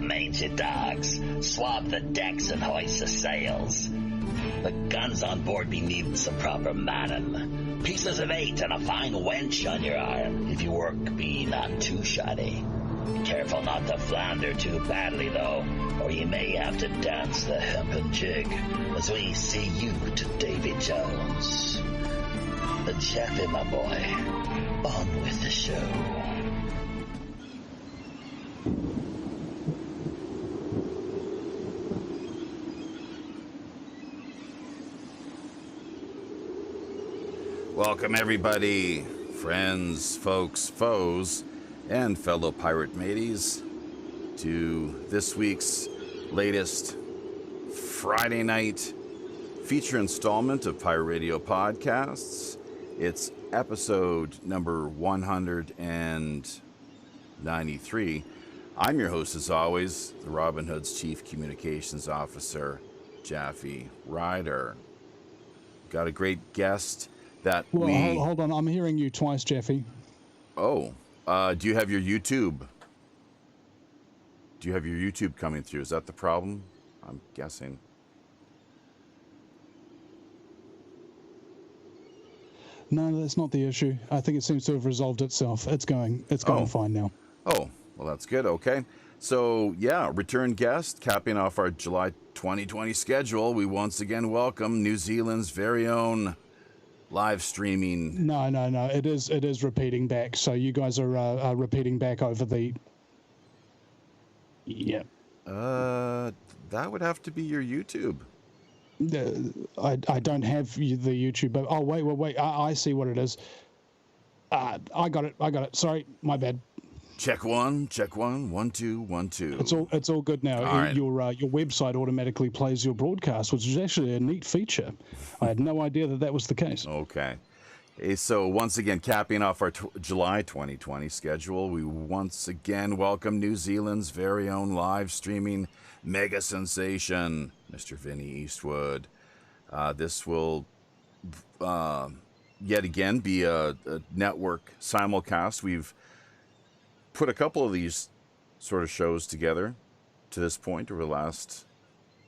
mangy dogs, swab the decks and hoist the sails. The guns on board be needing some proper manning. Pieces of 8 and a fine wench on your arm, if your work be not too shoddy. Careful not to flounder too badly, though, or you may have to dance the hempen jig as we see you to Davy Jones. Jeffy, my boy, on with the show. Welcome, everybody, friends, folks, foes, and fellow pirate mateys, to this week's latest Friday night feature installment of Pirate Radio Podcasts. It's episode number 193. I'm your host, as always, the Robin Hood's Chief Communications Officer, Jaffe Ryder. Got a great guest that Hold on, I'm hearing you twice, Jaffe. Oh, do you have your YouTube? Do you have your YouTube coming through? Is that the problem? I'm guessing. No, that's not the issue. I think it seems to have resolved itself. It's going fine now. Oh, well, that's good. Okay. So, yeah, return guest, capping off our July 2020 schedule. We once again welcome New Zealand's very own live streaming. No. It is repeating back. So you guys are repeating back over the. Yeah. That would have to be your YouTube. I don't have the YouTube. But oh wait. I see what it is. I got it. Sorry, my bad. Check one. 1 2 1 2. It's all good now. All right. Your website automatically plays your broadcast, which is actually a neat feature. I had no idea that was the case. Okay. So once again, capping off our July 2020 schedule, we once again welcome New Zealand's very own live streaming mega sensation, Mr. Vinnie Eastwood. This will yet again be a network simulcast. We've put a couple of these sort of shows together to this point over the last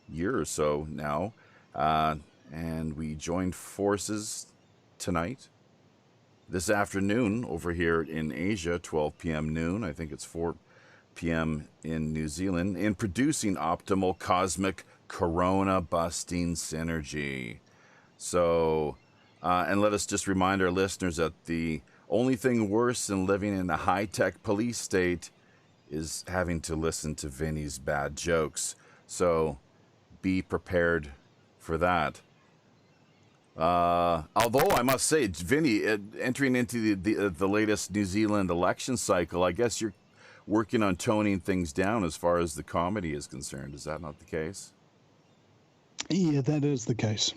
year or so now, and we joined forces tonight, this afternoon over here in Asia, 12 p.m. noon. I think it's 4 p.m. in New Zealand, in producing optimal cosmic corona-busting synergy. So, and let us just remind our listeners that the only thing worse than living in a high-tech police state is having to listen to Vinny's bad jokes. So, be prepared for that. Although I must say, Vinny, entering into the latest New Zealand election cycle, I guess you're working on toning things down as far as the comedy is concerned. Is that not the case? Yeah, that is the case.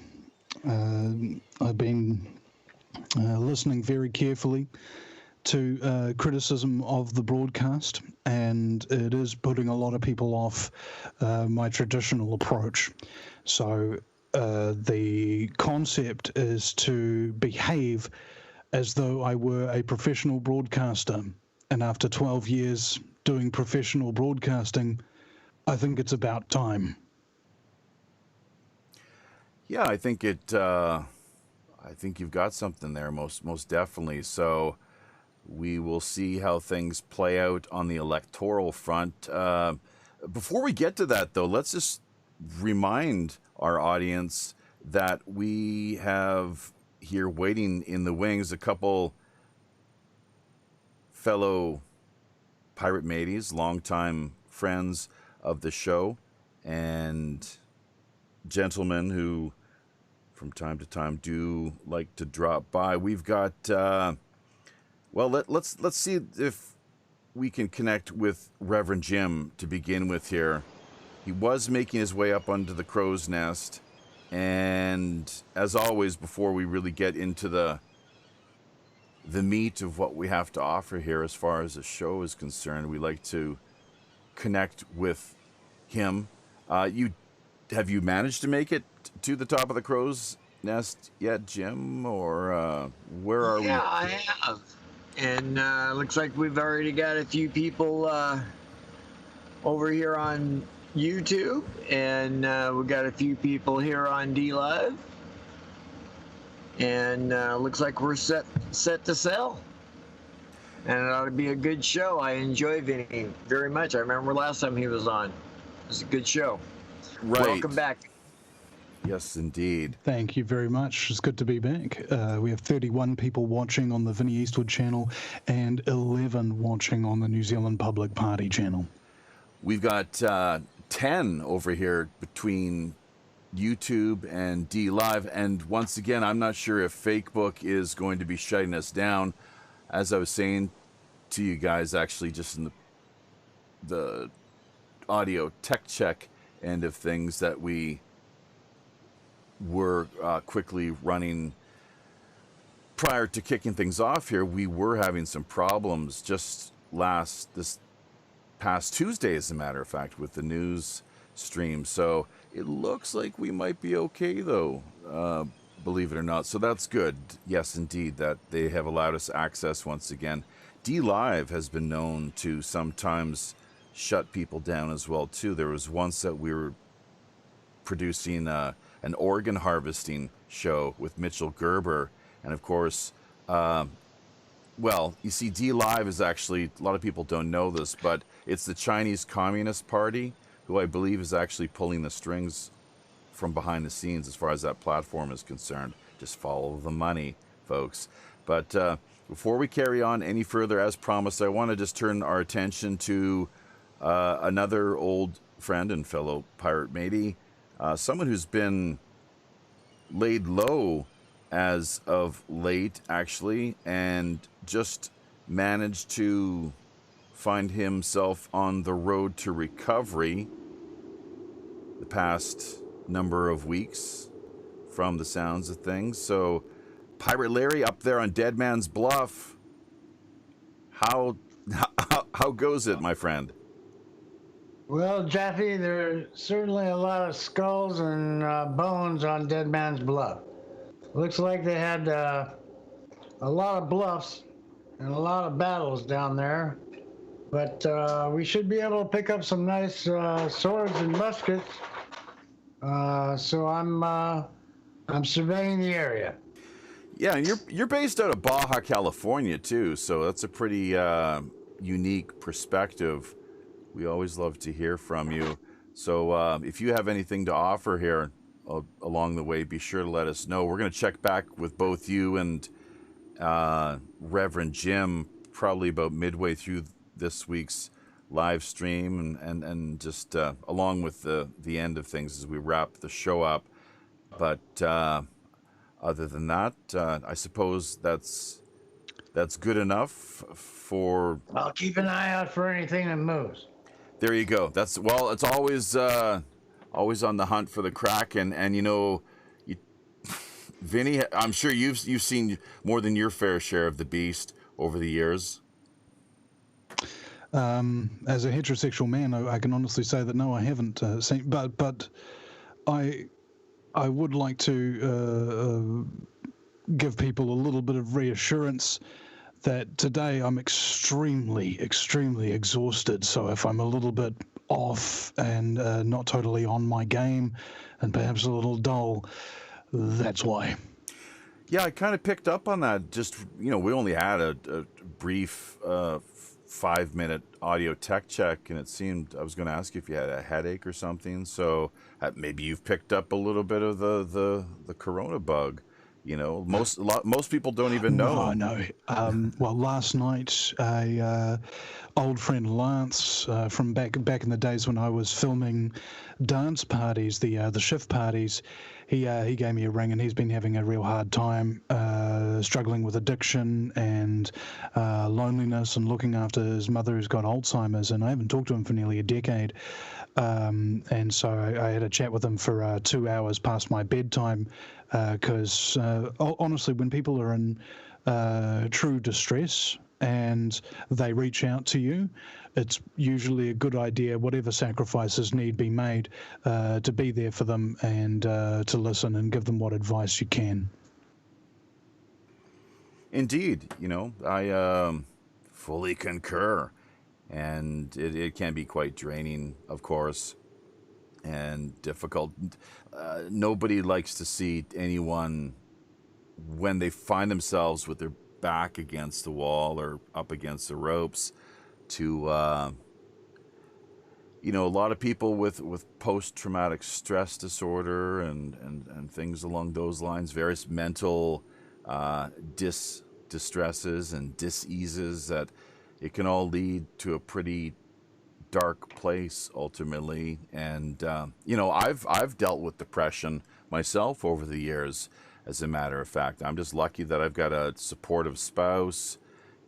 I've been listening very carefully to criticism of the broadcast, and it is putting a lot of people off my traditional approach. So the concept is to behave as though I were a professional broadcaster. And after 12 years doing professional broadcasting, I think it's about time. Yeah, I think you've got something there, most definitely. So we will see how things play out on the electoral front. Before we get to that, though, let's just remind our audience that we have here waiting in the wings a couple fellow pirate mateys, longtime friends of the show, and gentlemen who from time to time do like to drop by. We've got let's see if we can connect with Reverend Jim to begin with here. He was making his way up onto the crow's nest, and as always, before we really get into the meat of what we have to offer here as far as the show is concerned, we like to connect with him. Have you managed to make it to the top of the crow's nest yet, Jim, or where are we? Yeah, I have. And looks like we've already got a few people over here on YouTube, and we got a few people here on D Live, and looks like we're set to sell. And it ought to be a good show. I enjoy Vinny very much. I remember last time he was on. It was a good show. Right. Welcome back. Yes, indeed. Thank you very much. It's good to be back. We have 31 people watching on the Vinnie Eastwood channel and 11 watching on the New Zealand Public Party channel. We've got 10 over here between YouTube and D Live. And once again, I'm not sure if Facebook is going to be shutting us down. As I was saying to you guys, actually, just in the audio tech check end of things, that we were quickly running prior to kicking things off here, we were having some problems just this past Tuesday, as a matter of fact, with the news stream. So it looks like we might be okay, though. Believe it or not. So that's good. Yes, indeed, that they have allowed us access once again. D Live has been known to sometimes shut people down as well, too. There was once that we were producing an organ harvesting show with Mitchell Gerber. And of course, well, you see, D Live is actually, a lot of people don't know this, but it's the Chinese Communist Party, who I believe is actually pulling the strings from behind the scenes as far as that platform is concerned. Just follow the money, folks. But before we carry on any further, as promised, I want to just turn our attention to another old friend and fellow pirate matey, someone who's been laid low as of late, actually, and just managed to find himself on the road to recovery the past number of weeks from the sounds of things. So Pirate Larry up there on Dead Man's Bluff, how goes it, my friend? Well, Jaffe, there's certainly a lot of skulls and bones on Dead Man's Bluff. Looks like they had a lot of bluffs and a lot of battles down there, but we should be able to pick up some nice swords and muskets. So I'm surveying the area. Yeah, and you're based out of Baja, California, too, so that's a pretty unique perspective. We always love to hear from you. So if you have anything to offer here along the way, be sure to let us know. We're going to check back with both you and Reverend Jim probably about midway through this week's live stream and just along with the end of things as we wrap the show up. But other than that, I suppose that's good enough for... I'll keep an eye out for anything that moves. There you go. It's always on the hunt for the crack, and you know, Vinny, I'm sure you've seen more than your fair share of the beast over the years. As a heterosexual man, I can honestly say that no, I haven't seen. But I would like to give people a little bit of reassurance that today I'm extremely, extremely exhausted. So if I'm a little bit off and not totally on my game, and perhaps a little dull, that's why. Yeah, I kind of picked up on that. Just, we only had a brief 5-minute audio tech check, and it seemed, I was going to ask you if you had a headache or something. So maybe you've picked up a little bit of the corona bug. Most people don't even know. No. Well, last night, a old friend Lance from back in the days when I was filming dance parties, the shift parties, he gave me a ring, and he's been having a real hard time, struggling with addiction and loneliness, and looking after his mother who's got Alzheimer's. And I haven't talked to him for nearly a decade. And so I had a chat with him for 2 hours past my bedtime, because honestly, when people are in true distress and they reach out to you, it's usually a good idea, whatever sacrifices need be made, to be there for them and to listen and give them what advice you can. Indeed, I fully concur. and it can be quite draining, of course, and difficult. Nobody likes to see anyone, when they find themselves with their back against the wall or up against the ropes, to a lot of people with post-traumatic stress disorder and things along those lines, various mental distresses and diseases, that it can all lead to a pretty dark place ultimately. And I've dealt with depression myself over the years. As a matter of fact, I'm just lucky that I've got a supportive spouse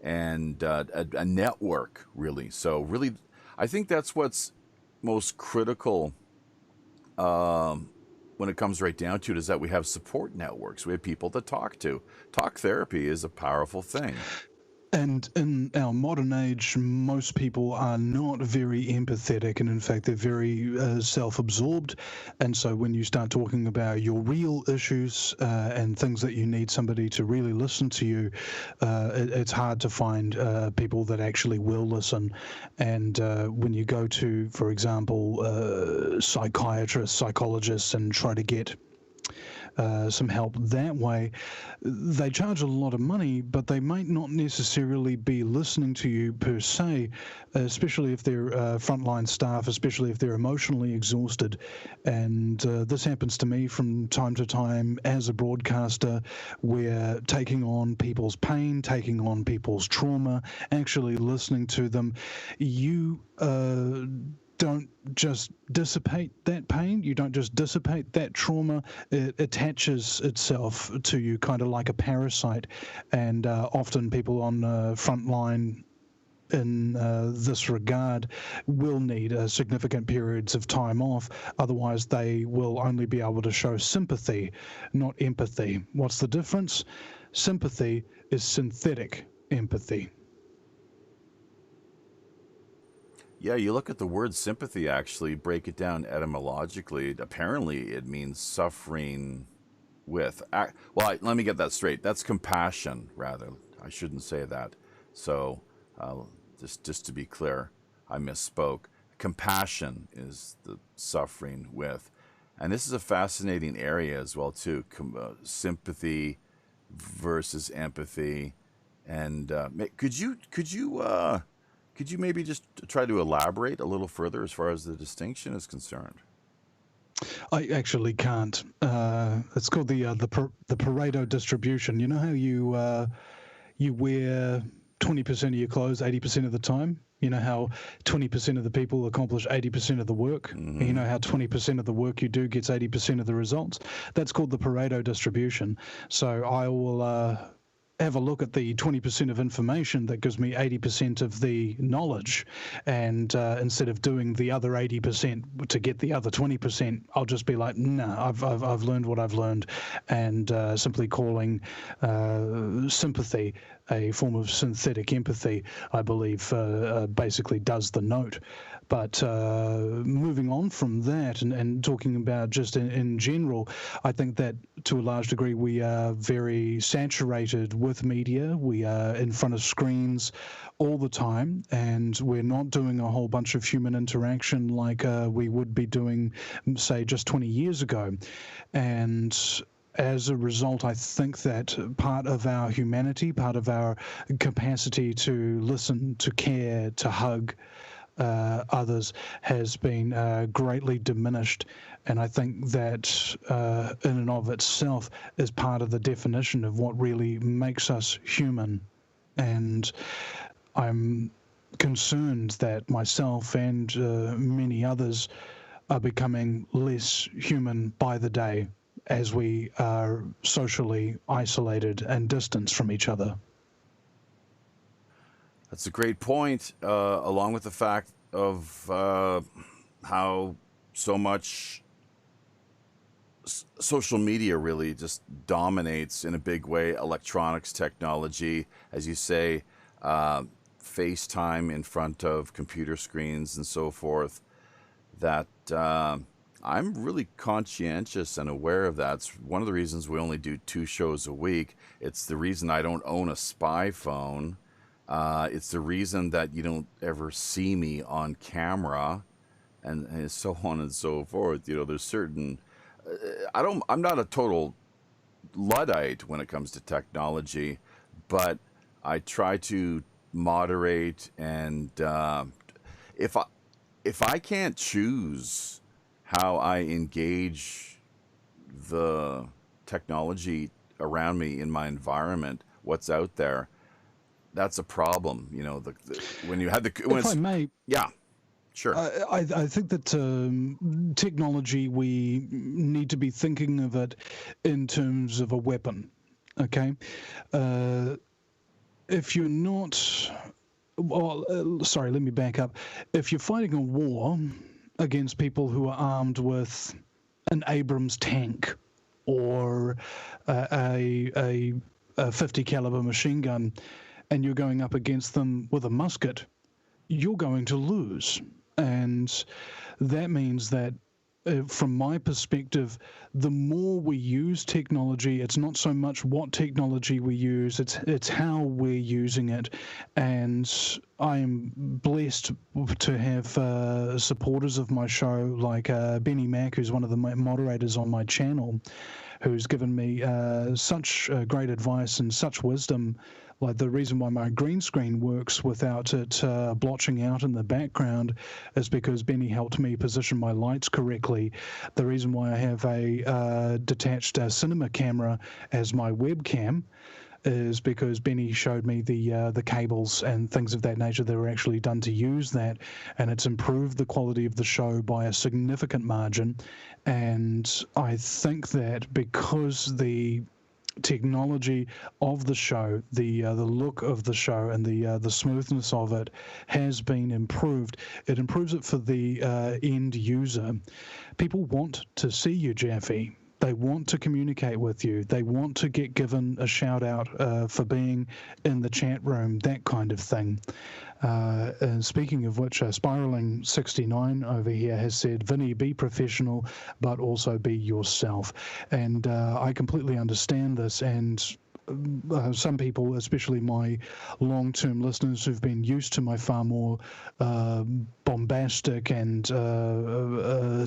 and a network, really. So really, I think that's what's most critical when it comes right down to it, is that we have support networks. We have people to talk to. Talk therapy is a powerful thing. And in our modern age, most people are not very empathetic, and in fact, they're very self-absorbed. And so when you start talking about your real issues and things that you need somebody to really listen to you, it's hard to find people that actually will listen. And when you go to, for example, psychiatrists, psychologists, and try to get some help that way, they charge a lot of money, but they might not necessarily be listening to you per se, especially if they're frontline staff, especially if they're emotionally exhausted. And this happens to me from time to time as a broadcaster, where taking on people's pain, taking on people's trauma, actually listening to them, you don't just dissipate that pain, you don't just dissipate that trauma, it attaches itself to you kind of like a parasite. And often people on the front line in this regard will need significant periods of time off. Otherwise, they will only be able to show sympathy, not empathy. What's the difference? Sympathy is synthetic empathy. Yeah, you look at the word sympathy, actually, break it down etymologically. Apparently, it means suffering with. Well, let me get that straight. That's compassion, rather. I shouldn't say that. So, just to be clear, I misspoke. Compassion is the suffering with. And this is a fascinating area as well, too. Sympathy versus empathy. And could you maybe just try to elaborate a little further as far as the distinction is concerned? I actually can't. It's called the Pareto distribution. You know how you wear 20% of your clothes 80% of the time? You know how 20% of the people accomplish 80% of the work? Mm-hmm. You know how 20% of the work you do gets 80% of the results? That's called the Pareto distribution. So I will have a look at the 20% of information that gives me 80% of the knowledge, and instead of doing the other 80% to get the other 20%, I'll just be like, nah, I've learned what I've learned, and simply calling sympathy a form of synthetic empathy, I believe, basically does the note. But moving on from that and talking about just in general, I think that to a large degree we are very saturated with media. We are in front of screens all the time, and we're not doing a whole bunch of human interaction like we would be doing, say, just 20 years ago. And as a result, I think that part of our humanity, part of our capacity to listen, to care, to hug others has been greatly diminished. And I think that in and of itself is part of the definition of what really makes us human. And I'm concerned that myself and many others are becoming less human by the day as we are socially isolated and distanced from each other. That's a great point, along with the fact of how so much social media really just dominates in a big way. Electronics, technology, as you say, FaceTime in front of computer screens and so forth, that I'm really conscientious and aware of that. It's one of the reasons we only do 2 shows a week. It's the reason I don't own a spy phone. It's the reason that you don't ever see me on camera, and so on and so forth. You know, there's certain. I'm not a total Luddite when it comes to technology, but I try to moderate, and if I can't choose how I engage the technology around me in my environment, what's out there, that's a problem. You know, when you have when if I may, yeah, sure. I think that technology, we need to be thinking of it in terms of a weapon. Okay, if you're not, well, sorry, let me back up. If you're fighting a war against people who are armed with an Abrams tank or a 50 caliber machine gun, and you're going up against them with a musket, you're going to lose. And that means that from my perspective, the more we use technology, it's not so much what technology we use, it's how we're using it. And I am blessed to have supporters of my show like Benny Mac, who's one of the moderators on my channel, who's given me such great advice and such wisdom. Like the reason why my green screen works without it blotching out in the background is because Benny helped me position my lights correctly. The reason why I have a detached cinema camera as my webcam is because Benny showed me the cables and things of that nature that were actually done to use that, and it's improved the quality of the show by a significant margin. And I think that because the technology of the show, the look of the show, and the smoothness of it has been improved. It improves it for the end user. People want to see you, Jaffe. They want to communicate with you. They want to get given a shout out for being in the chat room, that kind of thing. And speaking of which, Spiraling 69 over here has said, Vinny, be professional, but also be yourself. And I completely understand this. And some people, especially my long-term listeners who've been used to my far more bombastic and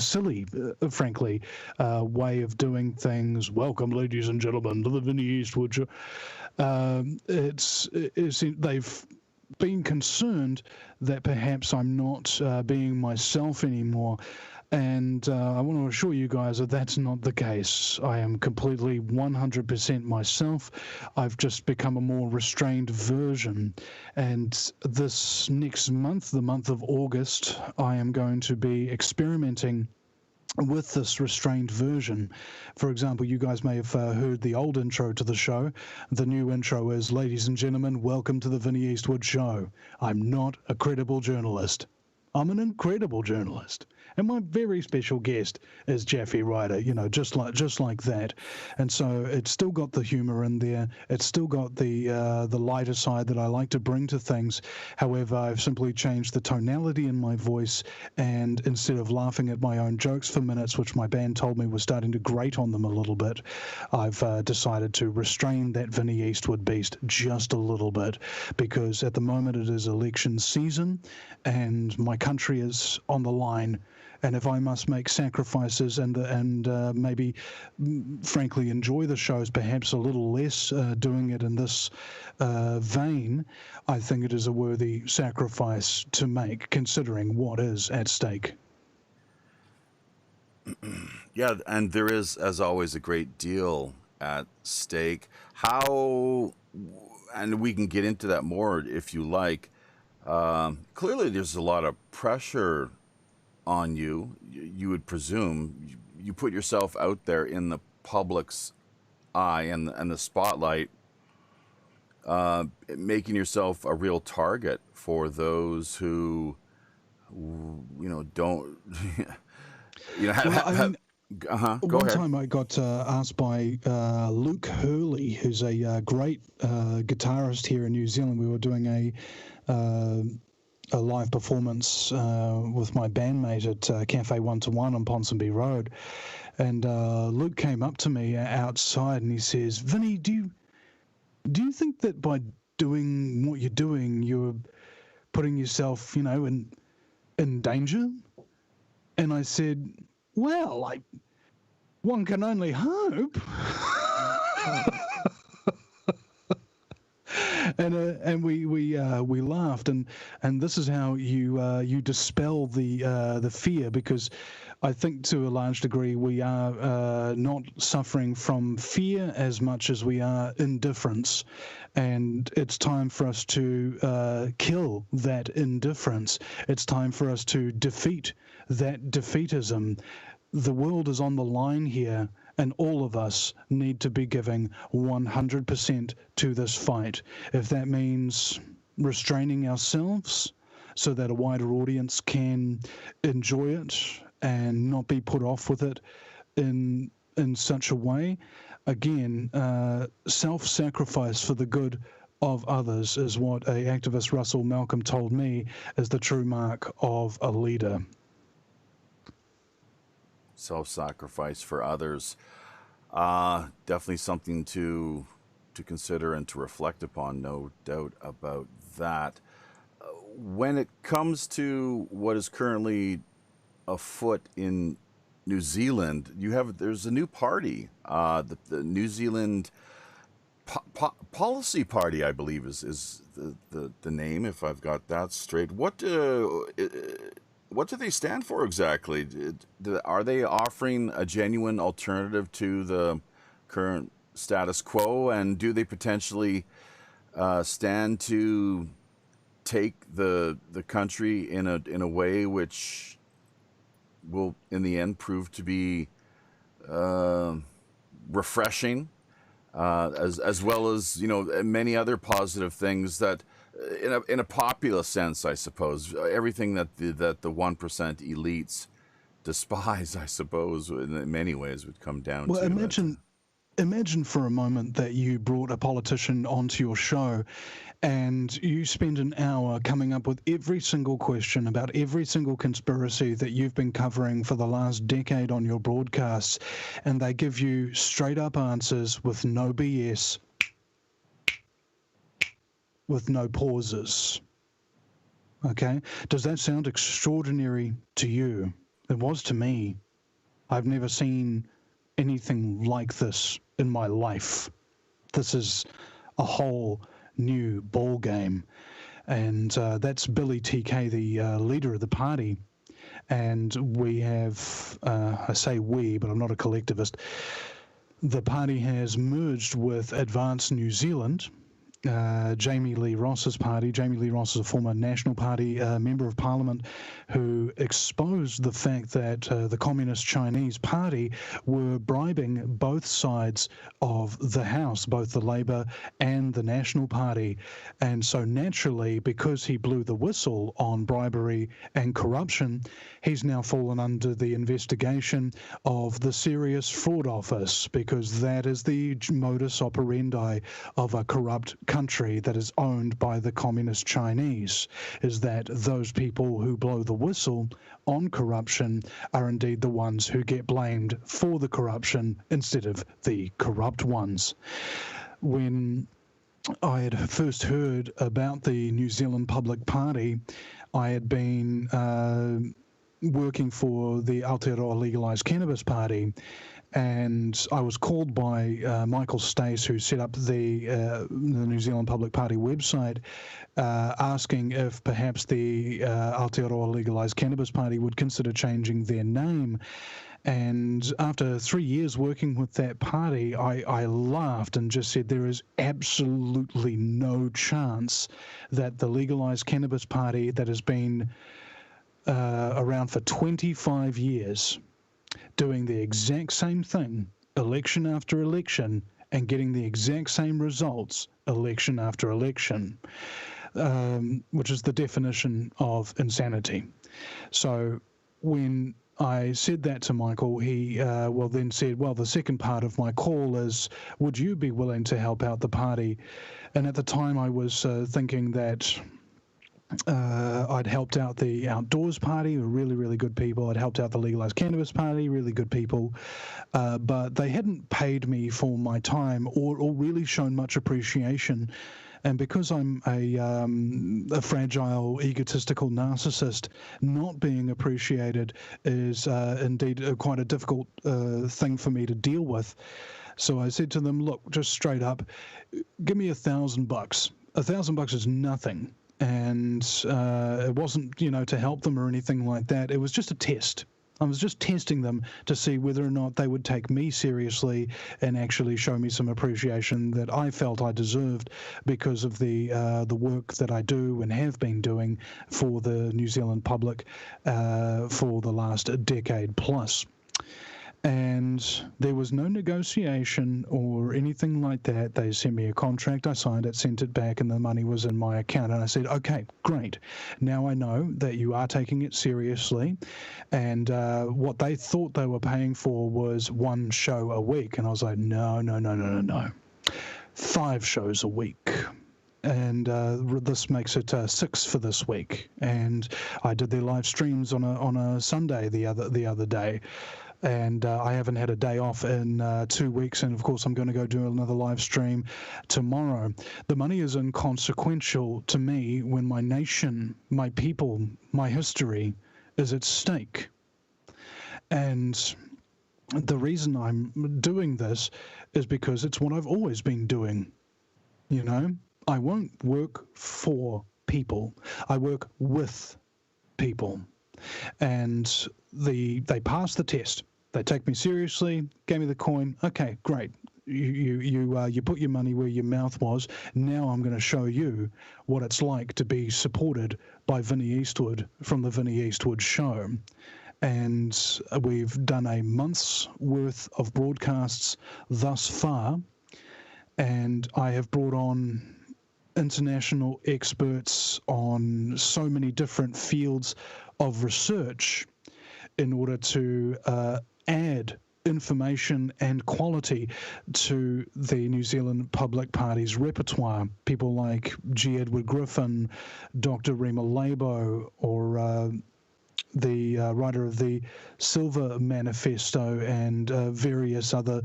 silly, frankly, way of doing things. Welcome, ladies and gentlemen, to the Vinnie Eastwood show. They've been concerned that perhaps I'm not being myself anymore. And I want to assure you guys that that's not the case. I am completely 100% myself. I've just become a more restrained version. And this next month, the month of August, I am going to be experimenting with this restrained version. For example, you guys may have heard the old intro to the show. The new intro is, ladies and gentlemen, welcome to the Vinnie Eastwood show. I'm not a credible journalist. I'm an incredible journalist. And my very special guest is Jaffe Ryder, you know, just like that. And so it's still got the humor in there. It's still got the lighter side that I like to bring to things. However, I've simply changed the tonality in my voice, and instead of laughing at my own jokes for minutes, which my band told me was starting to grate on them a little bit, I've decided to restrain that Vinnie Eastwood beast just a little bit, because at the moment it is election season and my country is on the line. And if I must make sacrifices and maybe, frankly, enjoy the shows perhaps a little less doing it in this vein, I think it is a worthy sacrifice to make, considering what is at stake. Yeah, and there is, as always, a great deal at stake. How, and we can get into that more if you like. Clearly, there's a lot of pressure on you. You would presume you put yourself out there in the public's eye and the spotlight, making yourself a real target for those who, you know, don't, you know, Go One ahead. time I got asked by Luke Hurley, who's a great guitarist here in New Zealand. We were doing a live performance with my bandmate at Cafe 1-to-1 on Ponsonby Road, and Luke came up to me outside and he says, "Vinny, do you think that by doing what you're doing, you're putting yourself, in danger. And I said, well, one can only hope. And we laughed, and this is how you dispel the fear, because I think to a large degree we are not suffering from fear as much as we are indifference, and it's time for us to kill that indifference. It's time for us to defeat that defeatism. The world is on the line here, and all of us need to be giving 100% to this fight. If that means restraining ourselves so that a wider audience can enjoy it and not be put off with it in such a way, again, self-sacrifice for the good of others is what a activist Russell Malcolm told me is the true mark of a leader. Self-sacrifice for others. Definitely something to consider and to reflect upon, no doubt about that. When it comes to what is currently afoot in New Zealand, there's a new party, the New Zealand Policy Party, I believe is the name, if I've got that straight. What do they stand for exactly? Are they offering a genuine alternative to the current status quo, and do they potentially stand to take the country in a way which will in the end prove to be refreshing, as well as many other positive things that in a populist sense, I suppose, everything that the 1% elites despise, I suppose, in many ways would come down to it. Imagine for a moment that you brought a politician onto your show and you spend an hour coming up with every single question about every single conspiracy that you've been covering for the last decade on your broadcasts, and they give you straight up answers with no BS, with no pauses. Okay? Does that sound extraordinary to you? It was to me. I've never seen anything like this in my life. This is a whole new ball game. And that's Billy TK, the leader of the party. And we have, I say we, but I'm not a collectivist. The party has merged with Advance New Zealand, Jamie Lee Ross's party. Jamie Lee Ross is a former National Party member of Parliament who exposed the fact that the Communist Chinese Party were bribing both sides of the House, both the Labour and the National Party. And so naturally, because he blew the whistle on bribery and corruption, he's now fallen under the investigation of the Serious Fraud Office, because that is the modus operandi of a corrupt country that is owned by the Communist Chinese, is that those people who blow the whistle on corruption are indeed the ones who get blamed for the corruption instead of the corrupt ones. When I had first heard about the New Zealand Public Party, I had been working for the Aotearoa Legalised Cannabis Party, and I was called by Michael Stace, who set up the New Zealand Public Party website, asking if perhaps the Aotearoa Legalised Cannabis Party would consider changing their name. And after 3 years working with that party, I laughed and just said there is absolutely no chance that the Legalised Cannabis Party that has been around for 25 years, doing the exact same thing, election after election, and getting the exact same results, election after election, which is the definition of insanity. So when I said that to Michael, he then said, well, the second part of my call is, would you be willing to help out the party? And at the time I was thinking that I'd helped out the Outdoors Party, were really, really good people. I'd helped out the Legalised Cannabis Party, really good people. But they hadn't paid me for my time or really shown much appreciation And because I'm a fragile, egotistical narcissist, not being appreciated is indeed quite a difficult thing for me to deal with. So I said to them, look, just straight up, give me $1,000. $1,000 is nothing. And it wasn't, to help them or anything like that. It was just a test. I was just testing them to see whether or not they would take me seriously and actually show me some appreciation that I felt I deserved because of the work that I do and have been doing for the New Zealand public for the last decade plus. And there was no negotiation or anything like that. They sent me a contract, I signed it, sent it back, and the money was in my account. And I said, okay, great. Now I know that you are taking it seriously. And what they thought they were paying for was one show a week. And I was like, no. 5 shows a week. And this makes it 6 for this week. And I did their live streams on a Sunday the other day. And I haven't had a day off in 2 weeks, and of course I'm going to go do another live stream tomorrow. The money is inconsequential to me when my nation, my people, my history is at stake. And the reason I'm doing this is because it's what I've always been doing. I won't work for people. I work with people. And they passed the test. They take me seriously, gave me the coin. Okay, great. You put your money where your mouth was. Now I'm going to show you what it's like to be supported by Vinnie Eastwood from the Vinnie Eastwood Show. And we've done a month's worth of broadcasts thus far. And I have brought on international experts on so many different fields of research in order to add information and quality to the New Zealand Public Party's repertoire. People like G. Edward Griffin, Dr. Rima Labo, or the writer of the Silver Manifesto, and various other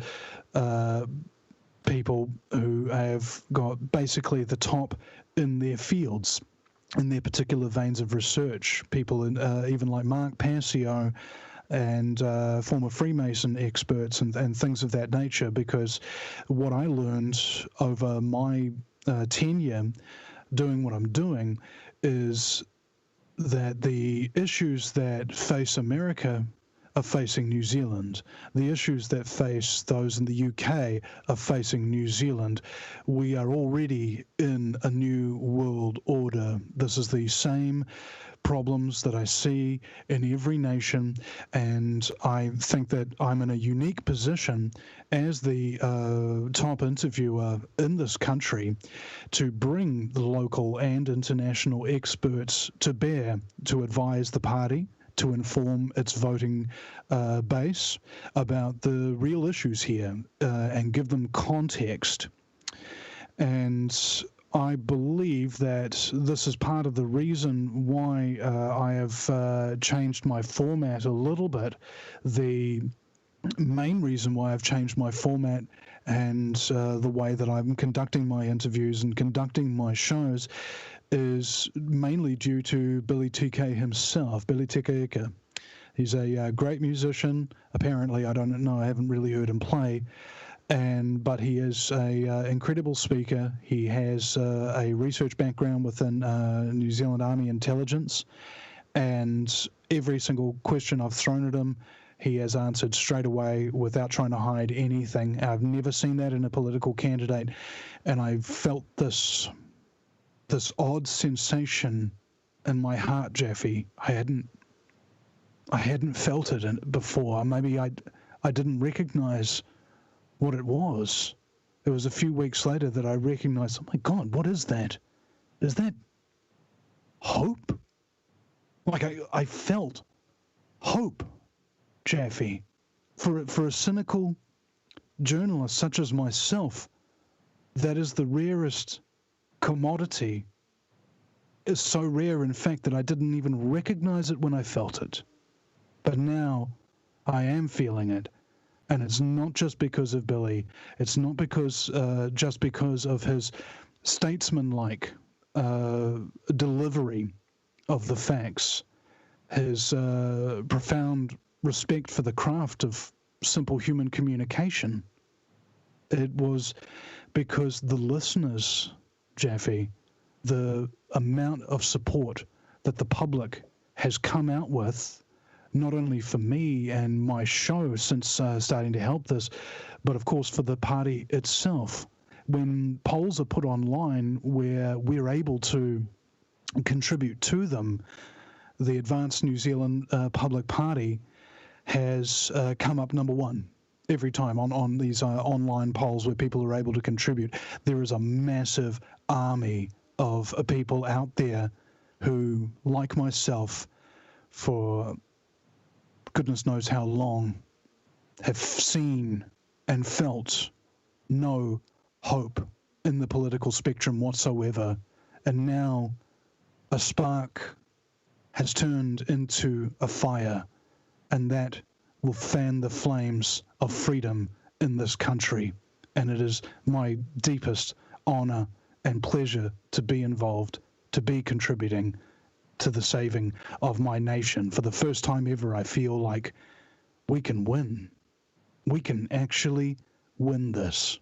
people who have got basically the top in their fields, in their particular veins of research. People even like Mark Passio and former Freemason experts and things of that nature, because what I learned over my tenure doing what I'm doing is that the issues that face America are facing New Zealand. The issues that face those in the UK are facing New Zealand. We are already in a new world order. This is the same problems that I see in every nation, and I think that I'm in a unique position as the top interviewer in this country to bring the local and international experts to bear to advise the party, to inform its voting base about the real issues here and give them context. And I believe that this is part of the reason why I have changed my format a little bit. The main reason why I've changed my format and the way that I'm conducting my interviews and conducting my shows is mainly due to Billy TK himself, Billy TK. He's a great musician. Apparently, I don't know, I haven't really heard him play. But he is a incredible speaker. He has a research background within New Zealand Army intelligence, and every single question I've thrown at him, he has answered straight away without trying to hide anything. I've never seen that in a political candidate, and I felt this odd sensation in my heart, Jaffe. I hadn't felt it before. Maybe I didn't recognize what it was. It was a few weeks later that I recognized, oh my God, what is that? Is that hope? Like I felt hope, Jaffe. For a cynical journalist such as myself, that is the rarest commodity. It's so rare, in fact, that I didn't even recognize it when I felt it. But now I am feeling it. And it's not just because of Billy. It's not just because of his statesman-like delivery of the facts, his profound respect for the craft of simple human communication. It was because the listeners, Jaffe, the amount of support that the public has come out with, not only for me and my show since starting to help this, but of course for the party itself. When polls are put online where we're able to contribute to them, the Advanced New Zealand Public Party has come up number one every time on these online polls where people are able to contribute. There is a massive army of people out there who, like myself, for goodness knows how long, have seen and felt no hope in the political spectrum whatsoever. And now a spark has turned into a fire, and that will fan the flames of freedom in this country. And it is my deepest honor and pleasure to be involved, to be contributing to the saving of my nation. For the first time ever, I feel like we can win. We can actually win this.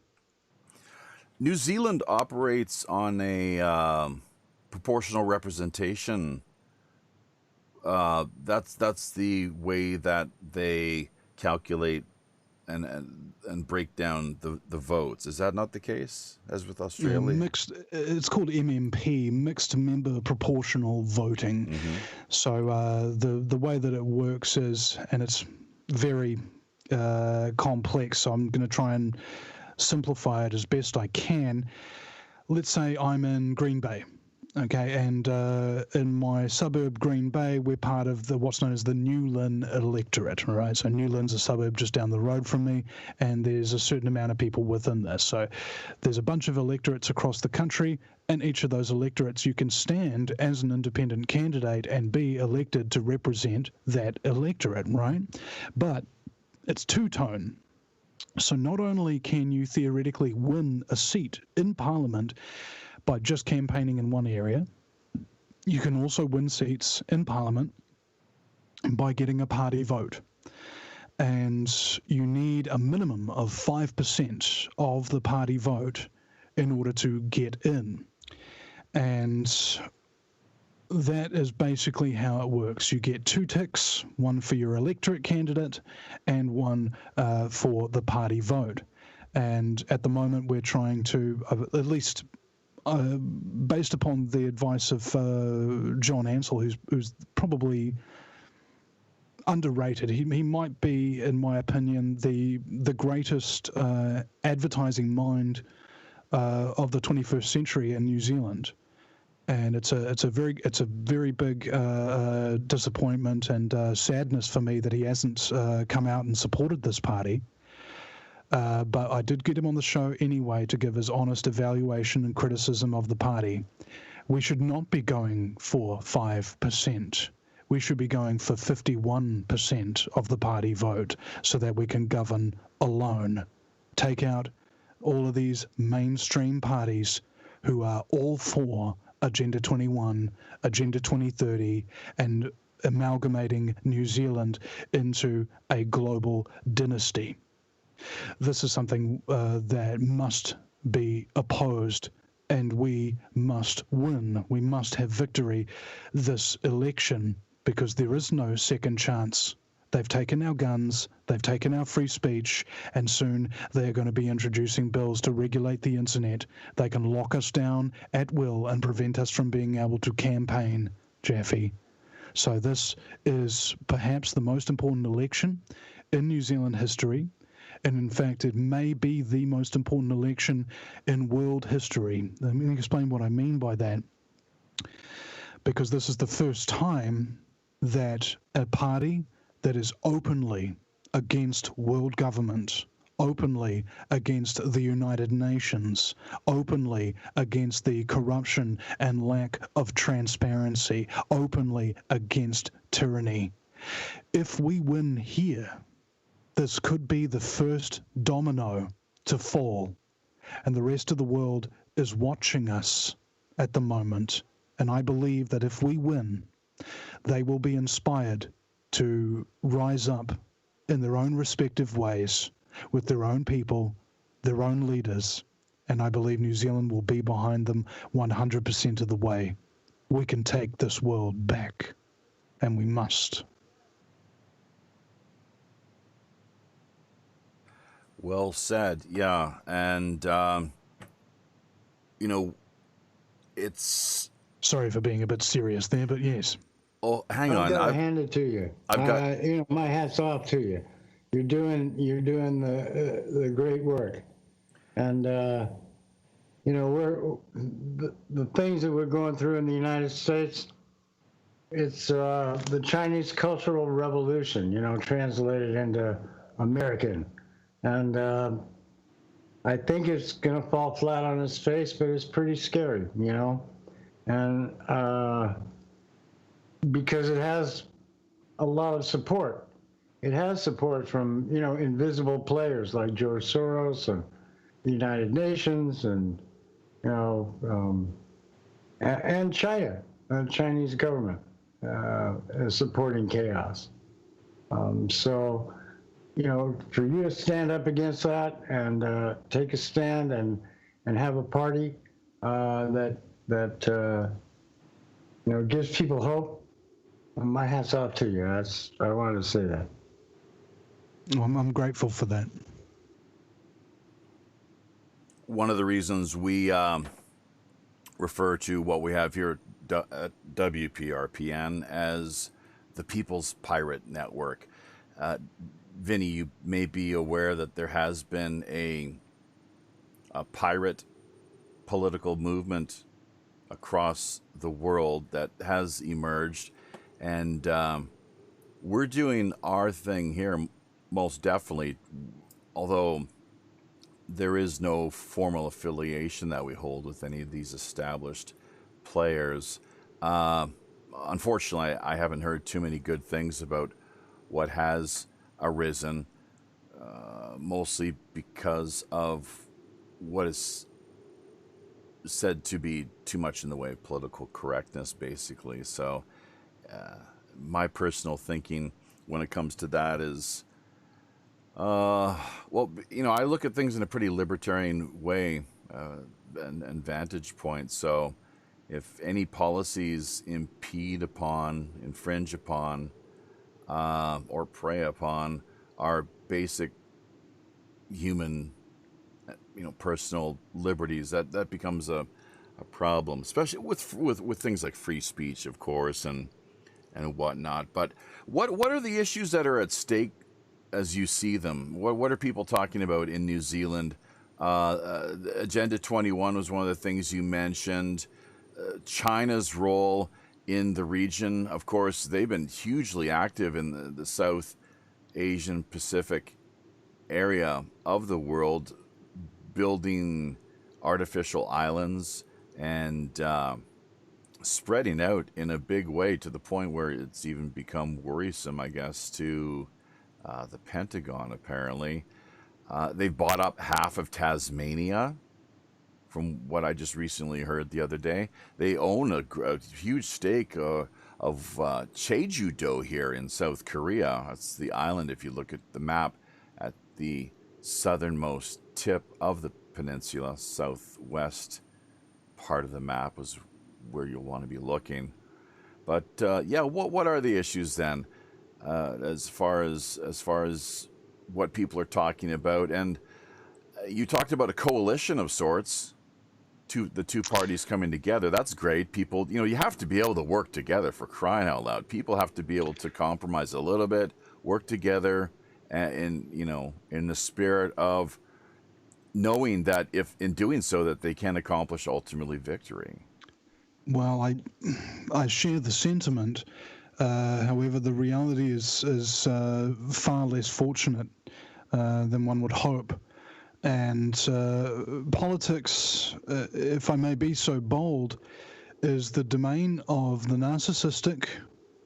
New Zealand operates on a proportional representation. That's the way that they calculate and break down the votes. Is that not the case as with Australia? Yeah, mixed. It's called MMP, mixed member proportional voting. Mm-hmm. So the way that it works is, and it's very complex. So I'm going to try and simplify it as best I can. Let's say I'm in Green Bay. Okay, and in my suburb, Green Bay, we're part of what's known as the Newlyn electorate, right? So Newlyn's a suburb just down the road from me, and there's a certain amount of people within this. So there's a bunch of electorates across the country. In each of those electorates, you can stand as an independent candidate and be elected to represent that electorate, right? But it's two-tone. So not only can you theoretically win a seat in Parliament by just campaigning in one area, you can also win seats in Parliament by getting a party vote. And you need a minimum of 5% of the party vote in order to get in. And that is basically how it works. You get 2 ticks, one for your electorate candidate and one for the party vote. And at the moment, we're trying to, at least based upon the advice of John Ansell, who's probably underrated. He might be, in my opinion, the greatest advertising mind of the 21st century in New Zealand. And it's a very big disappointment and sadness for me that he hasn't come out and supported this party. But I did get him on the show anyway to give his honest evaluation and criticism of the party. We should not be going for 5%. We should be going for 51% of the party vote so that we can govern alone. Take out all of these mainstream parties who are all for Agenda 21, Agenda 2030, and amalgamating New Zealand into a global dynasty. This is something that must be opposed, and we must win. We must have victory this election, because there is no second chance. They've taken our guns, they've taken our free speech, and soon they're going to be introducing bills to regulate the internet. They can lock us down at will and prevent us from being able to campaign, Jaffe. So this is perhaps the most important election in New Zealand history. And in fact, it may be the most important election in world history. Let me explain what I mean by that. Because this is the first time that a party that is openly against world government, openly against the United Nations, openly against the corruption and lack of transparency, openly against tyranny. If we win here, this could be the first domino to fall, and the rest of the world is watching us at the moment, and I believe that if we win, they will be inspired to rise up in their own respective ways with their own people, their own leaders, and I believe New Zealand will be behind them 100% of the way. We can take this world back, and we must. Well said, yeah. And, it's... Sorry for being a bit serious there, but yes. Oh, hang on. I've got to hand it to you. I've got... my hat's off to you. You're doing the great work. And, we're the things that we're going through in the United States, it's the Chinese Cultural Revolution, translated into American. And I think it's going to fall flat on its face, but it's pretty scary, and because it has a lot of support. It has support from, invisible players like George Soros and the United Nations and, and China, the Chinese government supporting chaos. So, for you to stand up against that and take a stand and have a party that gives people hope, my hat's off to you. I wanted to say that. I'm grateful for that. One of the reasons we refer to what we have here at WPRPN as the People's Pirate Network. Vinny, you may be aware that there has been a pirate political movement across the world that has emerged, and we're doing our thing here, most definitely, although there is no formal affiliation that we hold with any of these established players. Unfortunately, I haven't heard too many good things about what has arisen, mostly because of what is said to be too much in the way of political correctness, basically. So my personal thinking when it comes to that is, I look at things in a pretty libertarian way and vantage point. So if any policies impede upon, infringe upon, or prey upon our basic human, personal liberties, that becomes a problem, especially with things like free speech, of course, and whatnot. But what are the issues that are at stake as you see them? What are people talking about in New Zealand? Agenda 21 was one of the things you mentioned. China's role in the region, of course, they've been hugely active in the South Asian Pacific area of the world, building artificial islands and spreading out in a big way to the point where it's even become worrisome, I guess, to the Pentagon, apparently. They've bought up half of Tasmania, from what I just recently heard the other day. They own a huge stake of Jeju-do here in South Korea. That's the island, if you look at the map, at the southernmost tip of the peninsula. Southwest part of the map was where you'll want to be looking. But what are the issues then, as far as what people are talking about? And you talked about a coalition of sorts, the two parties coming together. That's great. People, you have to be able to work together, for crying out loud. People have to be able to compromise a little bit, work together, in the spirit of knowing that if in doing so that they can accomplish ultimately victory. Well, I share the sentiment. However, the reality is far less fortunate than one would hope. And politics, if I may be so bold, is the domain of the narcissistic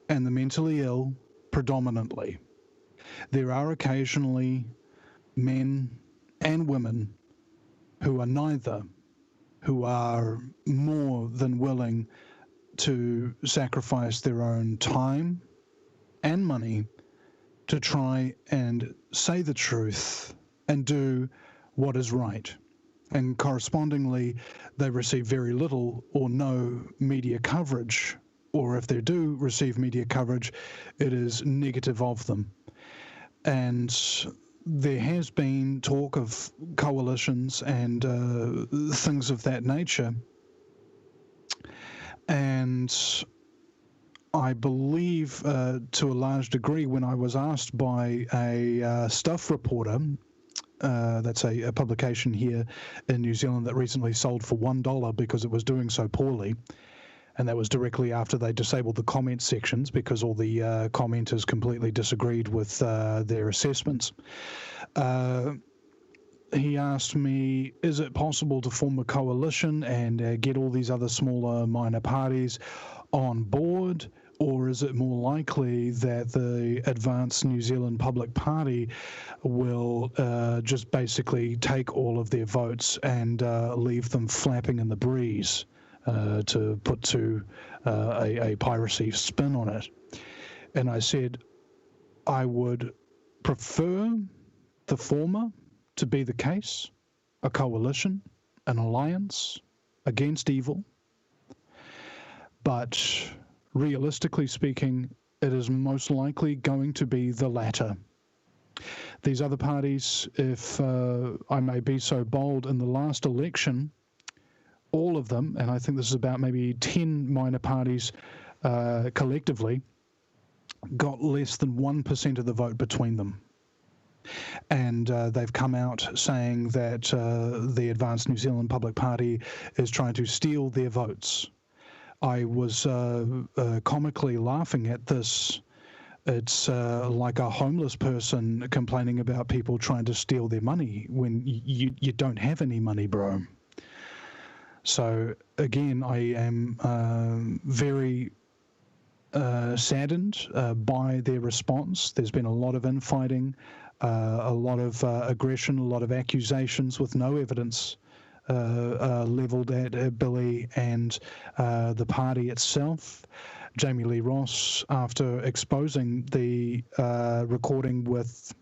and the mentally ill predominantly. There are occasionally men and women who are neither, who are more than willing to sacrifice their own time and money to try and say the truth and do what is right. And correspondingly, they receive very little or no media coverage, or if they do receive media coverage, it is negative of them. And there has been talk of coalitions and things of that nature. And I believe to a large degree, when I was asked by a Stuff reporter, that's a publication here in New Zealand that recently sold for $1 because it was doing so poorly, and that was directly after they disabled the comment sections because all the commenters completely disagreed with their assessments. He asked me, is it possible to form a coalition and get all these other smaller minor parties on board, or is it more likely that the Advanced New Zealand Public Party will just basically take all of their votes and leave them flapping in the breeze, to put to a piracy spin on it? And I said I would prefer the former to be the case, a coalition, an alliance against evil. But realistically speaking, it is most likely going to be the latter. These other parties, if I may be so bold, in the last election, all of them, and I think this is about maybe 10 minor parties collectively, got less than 1% of the vote between them. And they've come out saying that the Advanced New Zealand Public Party is trying to steal their votes. I was comically laughing at this. It's like a homeless person complaining about people trying to steal their money when you don't have any money, bro. So again, I am very saddened by their response. There's been a lot of infighting, a lot of aggression, a lot of accusations with no evidence leveled at Billy and the party itself. Jamie Lee Ross, after exposing the recording with,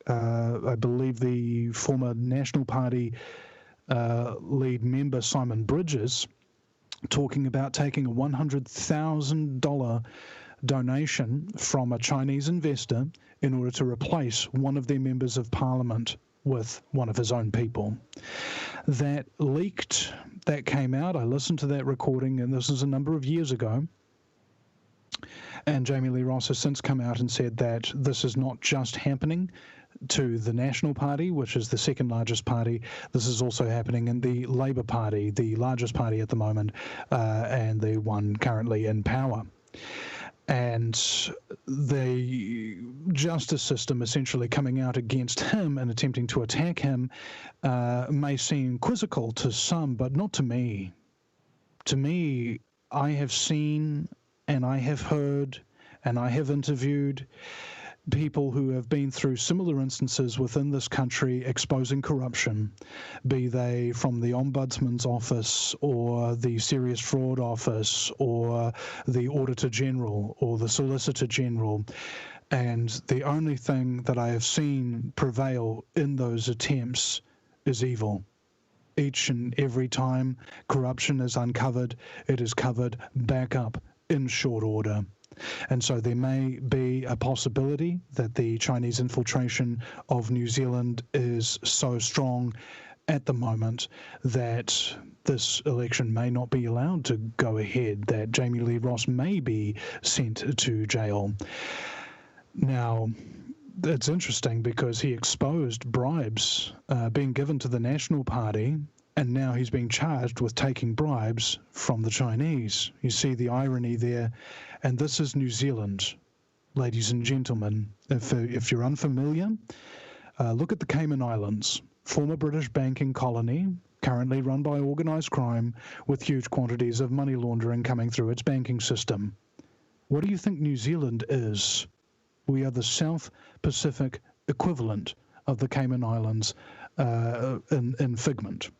I believe, the former National Party lead member Simon Bridges, talking about taking a $100,000 donation from a Chinese investor in order to replace one of their members of parliament with one of his own people. That leaked, that came out. I listened to that recording, and this is a number of years ago. And Jamie Lee Ross has since come out and said that this is not just happening to the National Party, which is the second largest party. This is also happening in the Labour Party, the largest party at the moment, and the one currently in power. And the justice system essentially coming out against him and attempting to attack him may seem quizzical to some, but not to me. To me, I have seen and I have heard and I have interviewed people who have been through similar instances within this country exposing corruption, be they from the Ombudsman's office or the Serious Fraud Office or the Auditor General or the Solicitor General. And the only thing that I have seen prevail in those attempts is evil. Each and every time corruption is uncovered, it is covered back up in short order. And so there may be a possibility that the Chinese infiltration of New Zealand is so strong at the moment that this election may not be allowed to go ahead, that Jamie Lee Ross may be sent to jail. Now, it's interesting because he exposed bribes being given to the National Party, and now he's being charged with taking bribes from the Chinese. You see the irony there. And this is New Zealand, ladies and gentlemen. If you're unfamiliar, look at the Cayman Islands, former British banking colony, currently run by organised crime with huge quantities of money laundering coming through its banking system. What do you think New Zealand is? We are the South Pacific equivalent of the Cayman Islands in figment.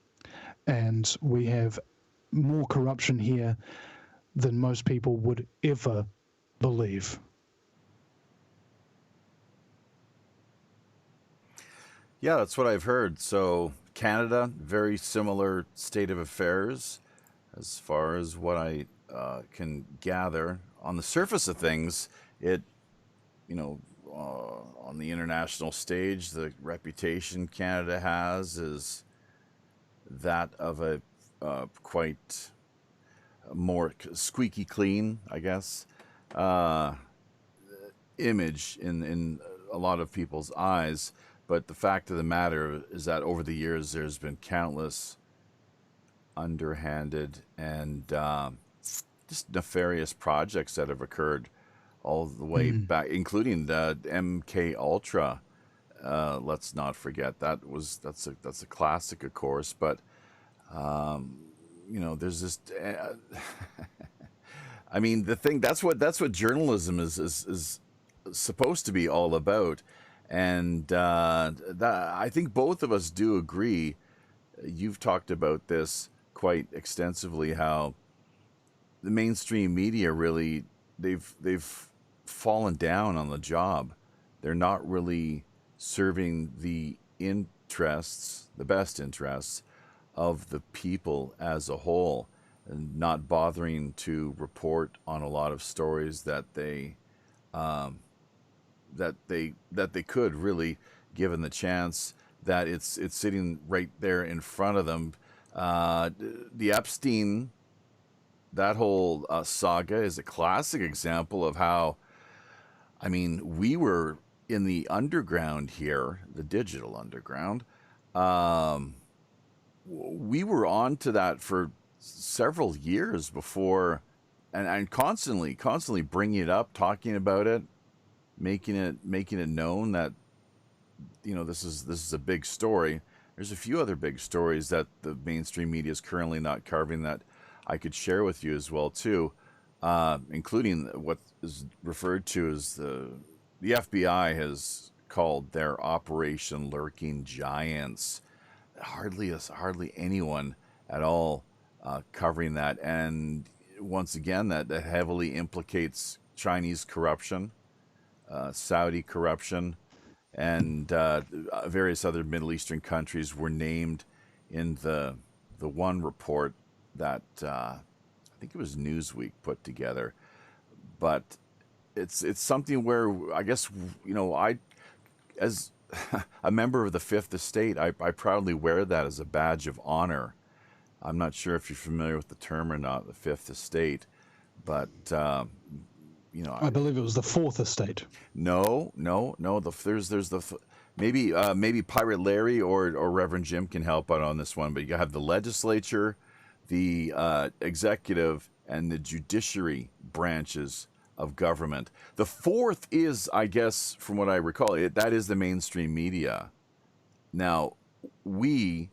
and we have more corruption here than most people would ever believe. Yeah, that's what I've heard. So Canada, very similar state of affairs as far as what I can gather. On the surface of things, it, on the international stage, the reputation Canada has is that of a quite more squeaky clean, I guess, image in a lot of people's eyes. But the fact of the matter is that over the years, there's been countless underhanded and just nefarious projects that have occurred all the way back, including the MK Ultra. Let's not forget that's a classic, of course. But there's this. I mean, that's what journalism is supposed to be all about. And that, I think both of us do agree. You've talked about this quite extensively, how the mainstream media really they've fallen down on the job. They're not really serving the best interests of the people as a whole, and not bothering to report on a lot of stories that they could really, given the chance that it's sitting right there in front of them. The Epstein, that whole saga is a classic example of how, I mean, we were in the underground here, the digital underground. We were on to that for several years before, and constantly bringing it up, talking about it, making it known that this is a big story. There's a few other big stories that the mainstream media is currently not covering that I could share with you as well too, including what is referred to as the FBI has called their Operation Lurking Giants. Hardly anyone at all covering that, and once again that heavily implicates Chinese corruption, Saudi corruption, and various other Middle Eastern countries were named in the one report that I think it was Newsweek put together. But it's something where I guess I, as a member of the Fifth Estate, I proudly wear that as a badge of honor. I'm not sure if you're familiar with the term or not, the Fifth Estate, but I believe it was the Fourth Estate. No. There's maybe Pirate Larry or Reverend Jim can help out on this one. But you have the legislature, the executive, and the judiciary branches of government. The fourth is, I guess, from what I recall, that is the mainstream media. Now, we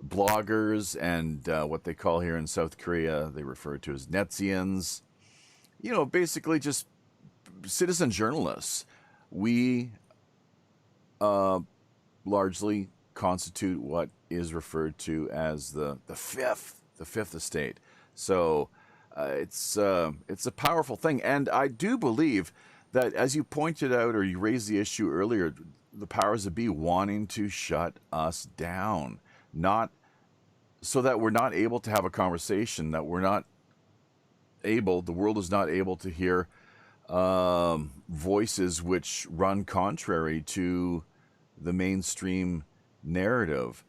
bloggers and what they call here in South Korea, they refer to as Netzians, basically just citizen journalists. We largely constitute what is referred to as the fifth estate. So it's a powerful thing, and I do believe that, as you pointed out, or you raised the issue earlier, the powers that be wanting to shut us down, not so that we're not able to have a conversation, that we're not able, the world is not able to hear voices which run contrary to the mainstream narrative.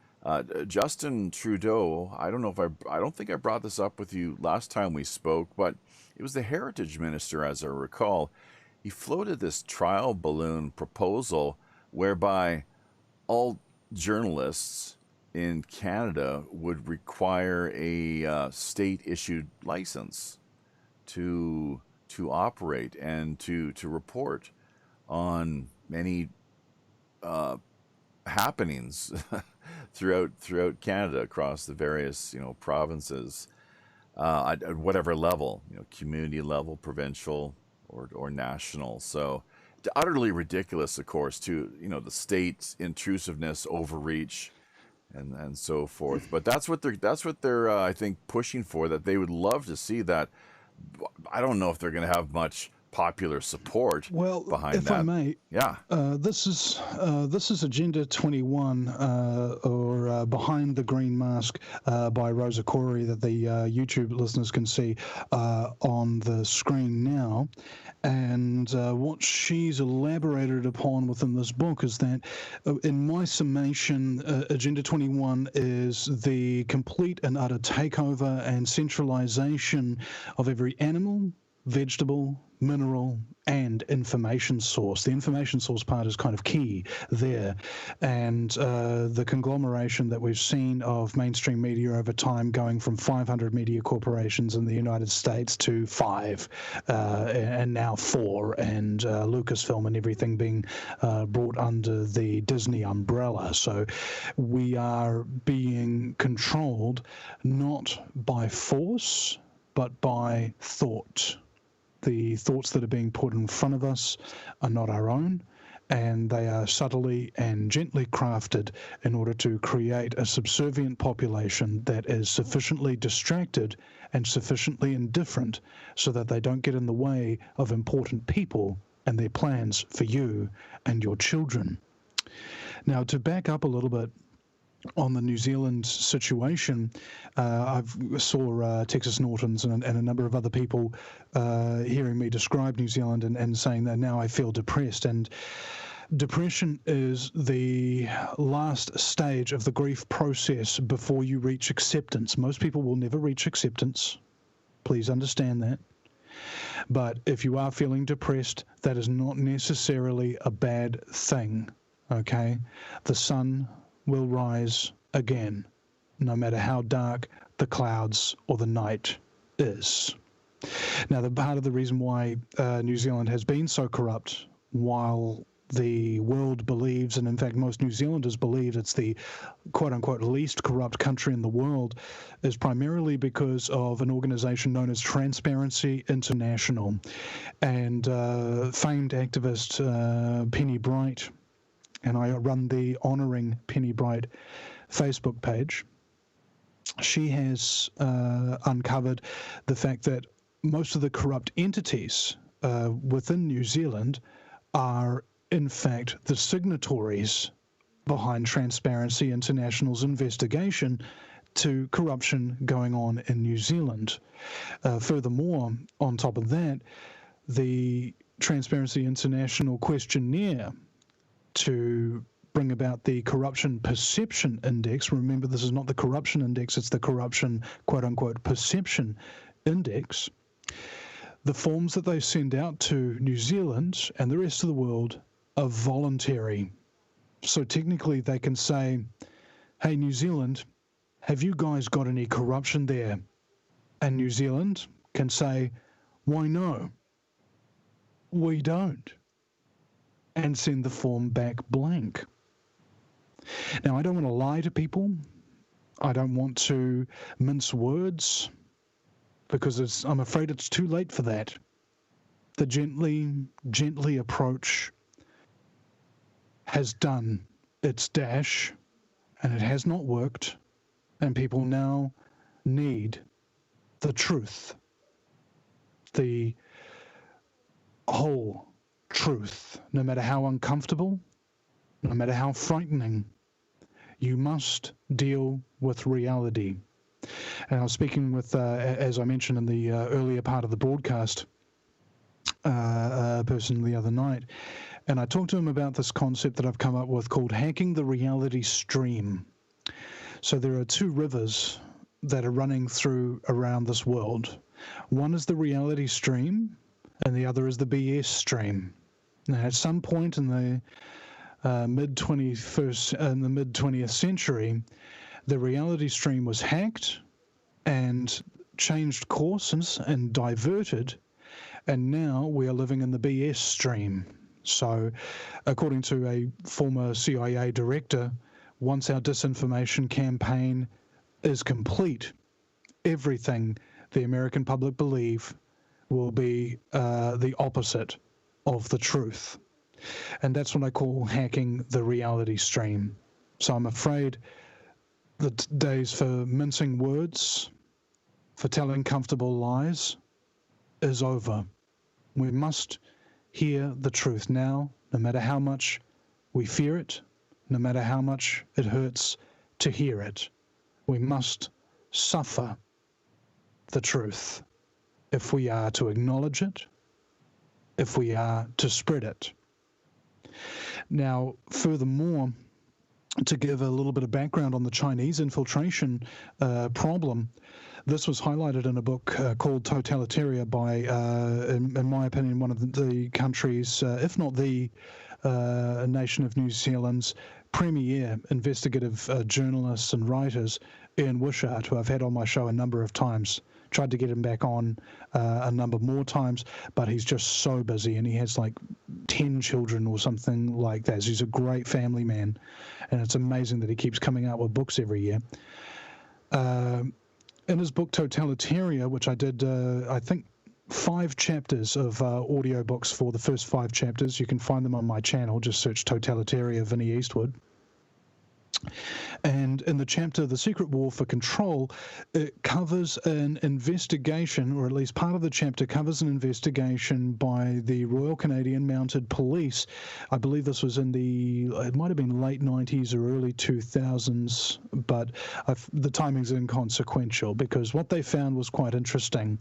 Justin Trudeau, I don't think I brought this up with you last time we spoke, but it was the Heritage Minister, as I recall. He floated this trial balloon proposal whereby all journalists in Canada would require a state-issued license to operate and to report on many happenings throughout Canada, across the various provinces, at whatever level, community level, provincial or national. So utterly ridiculous, of course, to the state's intrusiveness, overreach, and so forth. But that's what they're I think pushing for. That they would love to see that. I don't know if they're going to have much popular support behind if that. I may, this is Agenda 21 or Behind the Green Mask by Rosa Corey that the YouTube listeners can see on the screen now. And what she's elaborated upon within this book is that, in my summation, Agenda 21 is the complete and utter takeover and centralization of every animal, vegetable, mineral, and information source. The information source part is kind of key there. And the conglomeration that we've seen of mainstream media over time going from 500 media corporations in the United States to 5, and now 4, and Lucasfilm and everything being brought under the Disney umbrella. So we are being controlled not by force, but by thought. The thoughts that are being put in front of us are not our own, and they are subtly and gently crafted in order to create a subservient population that is sufficiently distracted and sufficiently indifferent so that they don't get in the way of important people and their plans for you and your children. Now, to back up a little bit on the New Zealand situation, I saw Texas Nortons and a number of other people hearing me describe New Zealand and saying that now I feel depressed. And depression is the last stage of the grief process before you reach acceptance. Most people will never reach acceptance. Please understand that. But if you are feeling depressed, that is not necessarily a bad thing, okay? The sun will rise again, no matter how dark the clouds or the night is. Now, the part of the reason why New Zealand has been so corrupt, while the world believes, and in fact most New Zealanders believe it's the quote-unquote least corrupt country in the world, is primarily because of an organization known as Transparency International. And famed activist Penny Bright, and I run the Honouring Penny Bright Facebook page, she has uncovered the fact that most of the corrupt entities within New Zealand are, in fact, the signatories behind Transparency International's investigation to corruption going on in New Zealand. Furthermore, on top of that, the Transparency International questionnaire to bring about the Corruption Perception Index. Remember, this is not the Corruption Index, it's the Corruption, quote-unquote, Perception Index. The forms that they send out to New Zealand and the rest of the world are voluntary. So technically they can say, hey, New Zealand, have you guys got any corruption there? And New Zealand can say, why no? We don't. And send the form back blank. Now, I don't want to lie to people. I don't want to mince words, because I'm afraid it's too late for that. The gently approach has done its dash, and it has not worked, and people now need the truth, the whole truth, no matter how uncomfortable, no matter how frightening. You must deal with reality. And I was speaking with, as I mentioned in the earlier part of the broadcast, a person the other night, and I talked to him about this concept that I've come up with called hacking the reality stream. So there are two rivers that are running through around this world. One is the reality stream, and the other is the BS stream. Now, at some point in the mid-20th century, the reality stream was hacked and changed courses and diverted, and now we are living in the BS stream. So, according to a former CIA director, once our disinformation campaign is complete, everything the American public believe will be the opposite of the truth. And that's what I call hacking the reality stream. So I'm afraid the days for mincing words, for telling comfortable lies, is over. We must hear the truth now, no matter how much we fear it, no matter how much it hurts to hear it. We must suffer the truth if we are to acknowledge it, if we are to spread it. Now, furthermore, to give a little bit of background on the Chinese infiltration problem, this was highlighted in a book called Totalitaria by, in my opinion, one of the countries, if not the nation of New Zealand's premier investigative journalists and writers, Ian Wishart, who I've had on my show a number of times. Tried to get him back on a number more times, but he's just so busy, and he has like 10 children or something like that. So he's a great family man, and it's amazing that he keeps coming out with books every year. In his book Totalitaria, which I did, I think, 5 chapters of audio books for the first 5 chapters. You can find them on my channel. Just search Totalitaria Vinnie Eastwood. And in the chapter, The Secret War for Control, it covers an investigation, or at least part of the chapter covers an investigation by the Royal Canadian Mounted Police. I believe this was in it might have been late 90s or early 2000s, but the timing's inconsequential because what they found was quite interesting.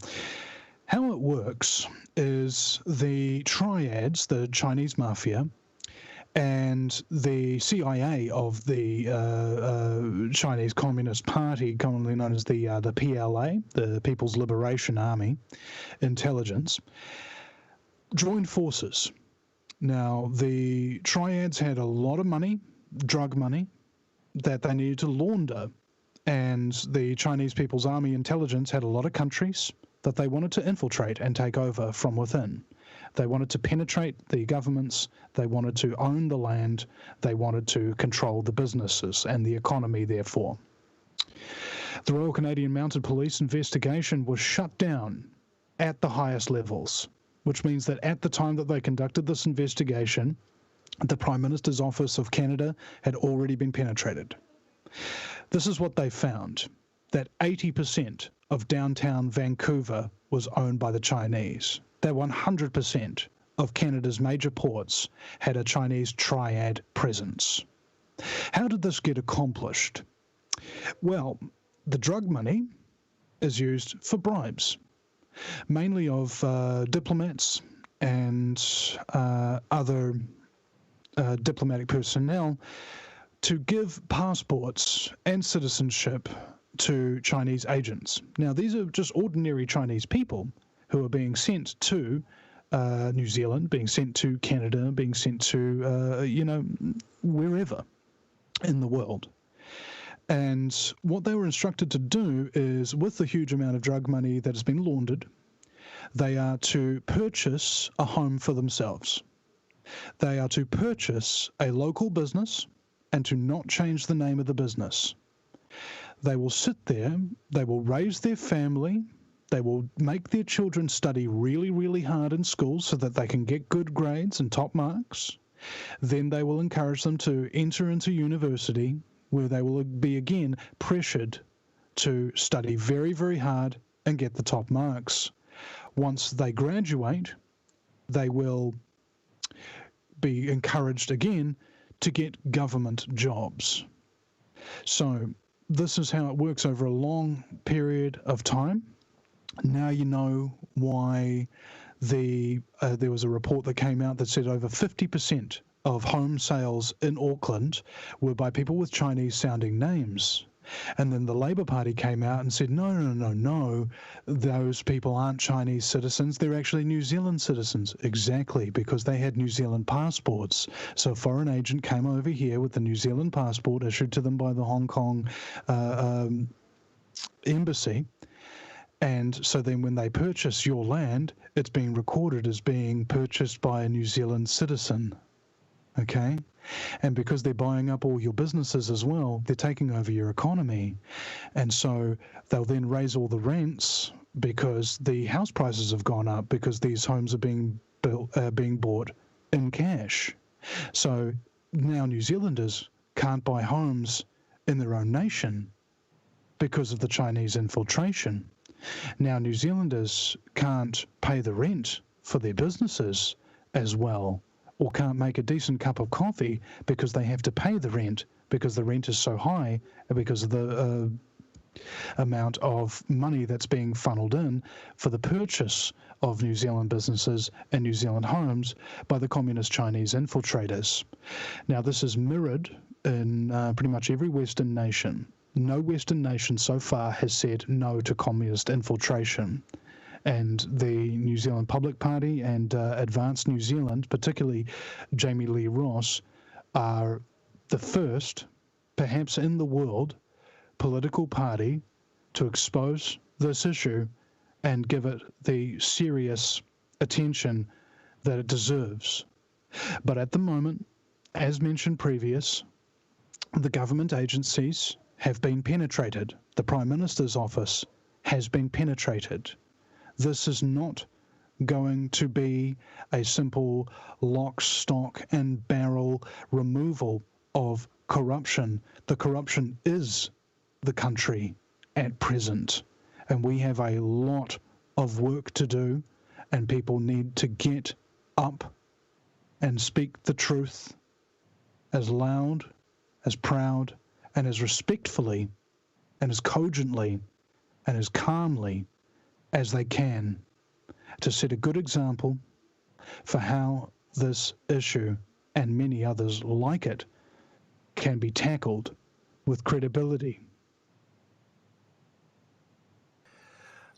How it works is the triads, the Chinese mafia, and the CIA of the Chinese Communist Party, commonly known as the PLA, the People's Liberation Army, intelligence, joined forces. Now, the triads had a lot of money, drug money, that they needed to launder, and the Chinese People's Army intelligence had a lot of countries that they wanted to infiltrate and take over from within. They wanted to penetrate the governments, they wanted to own the land, they wanted to control the businesses and the economy, therefore. The Royal Canadian Mounted Police investigation was shut down at the highest levels, which means that at the time that they conducted this investigation, the Prime Minister's Office of Canada had already been penetrated. This is what they found, that 80% of downtown Vancouver was owned by the Chinese. That 100% of Canada's major ports had a Chinese triad presence. How did this get accomplished? Well, the drug money is used for bribes, mainly of diplomats and other diplomatic personnel, to give passports and citizenship to Chinese agents. Now, these are just ordinary Chinese people who are being sent to New Zealand, being sent to Canada, being sent to, wherever in the world. And what they were instructed to do is, with the huge amount of drug money that has been laundered, they are to purchase a home for themselves. They are to purchase a local business and to not change the name of the business. They will sit there, they will raise their family, they will make their children study really, really hard in school so that they can get good grades and top marks. Then they will encourage them to enter into university, where they will be again pressured to study very, very hard and get the top marks. Once they graduate, they will be encouraged again to get government jobs. So this is how it works over a long period of time. Now you know why there was a report that came out that said over 50% of home sales in Auckland were by people with Chinese-sounding names. And then the Labour Party came out and said, no, those people aren't Chinese citizens, they're actually New Zealand citizens. Exactly, because they had New Zealand passports. So a foreign agent came over here with the New Zealand passport issued to them by the Hong Kong embassy. And so then when they purchase your land, it's being recorded as being purchased by a New Zealand citizen. Okay? And because they're buying up all your businesses as well, they're taking over your economy. And so they'll then raise all the rents because the house prices have gone up because these homes are being bought in cash. So now New Zealanders can't buy homes in their own nation because of the Chinese infiltration. Now, New Zealanders can't pay the rent for their businesses as well, or can't make a decent cup of coffee because they have to pay the rent because the rent is so high and because of the amount of money that's being funneled in for the purchase of New Zealand businesses and New Zealand homes by the communist Chinese infiltrators. Now, this is mirrored in pretty much every Western nation. No Western nation so far has said no to communist infiltration. And the New Zealand Public Party and Advanced New Zealand, particularly Jamie Lee Ross, are the first, perhaps in the world, political party to expose this issue and give it the serious attention that it deserves. But at the moment, as mentioned previous, the government agencies have been penetrated. The Prime Minister's office has been penetrated. This is not going to be a simple lock, stock, and barrel removal of corruption. The corruption is the country at present, and we have a lot of work to do, and people need to get up and speak the truth as loud, as proud, and as respectfully, and as cogently, and as calmly as they can, to set a good example for how this issue and many others like it can be tackled with credibility.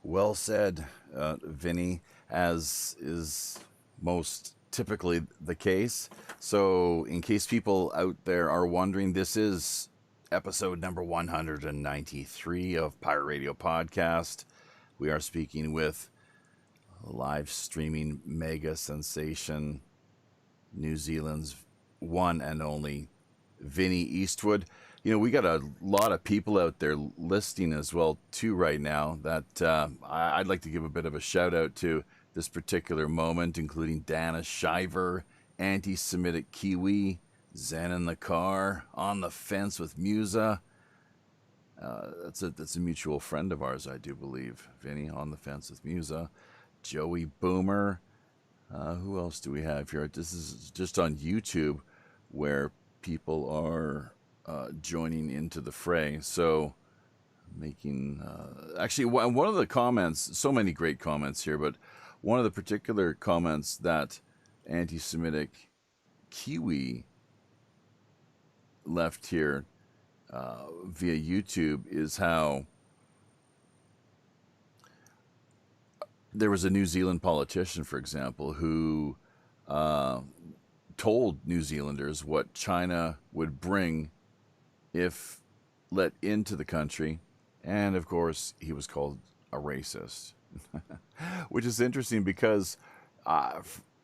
Well said, Vinny, as is most typically the case. So in case people out there are wondering, this is episode number 193 of Pirate Radio Podcast. We are speaking with live streaming mega sensation, New Zealand's one and only Vinnie Eastwood. You know, we got a lot of people out there listening as well, too, right now that I'd like to give a bit of a shout out to this particular moment, including Dana Shiver, Anti-Semitic Kiwi, Zen in the Car, On the Fence with Musa. That's a mutual friend of ours, I do believe. Vinny, On the Fence with Musa. Joey Boomer. Who else do we have here? This is just on YouTube where people are joining into the fray. So making actually one of the comments, so many great comments here, but one of the particular comments that Anti-Semitic Kiwi left here via YouTube is how there was a New Zealand politician, for example, who told New Zealanders what China would bring if let into the country, and of course he was called a racist, which is interesting because,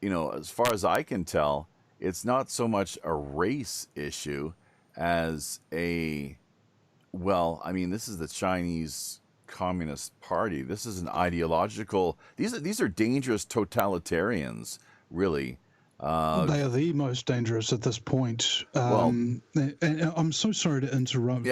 you know, as far as I can tell, it's not so much a race issue as a, well, I mean, this is the Chinese Communist Party. This is an ideological, these are dangerous totalitarians, really. They are the most dangerous at this point. And I'm so sorry to interrupt,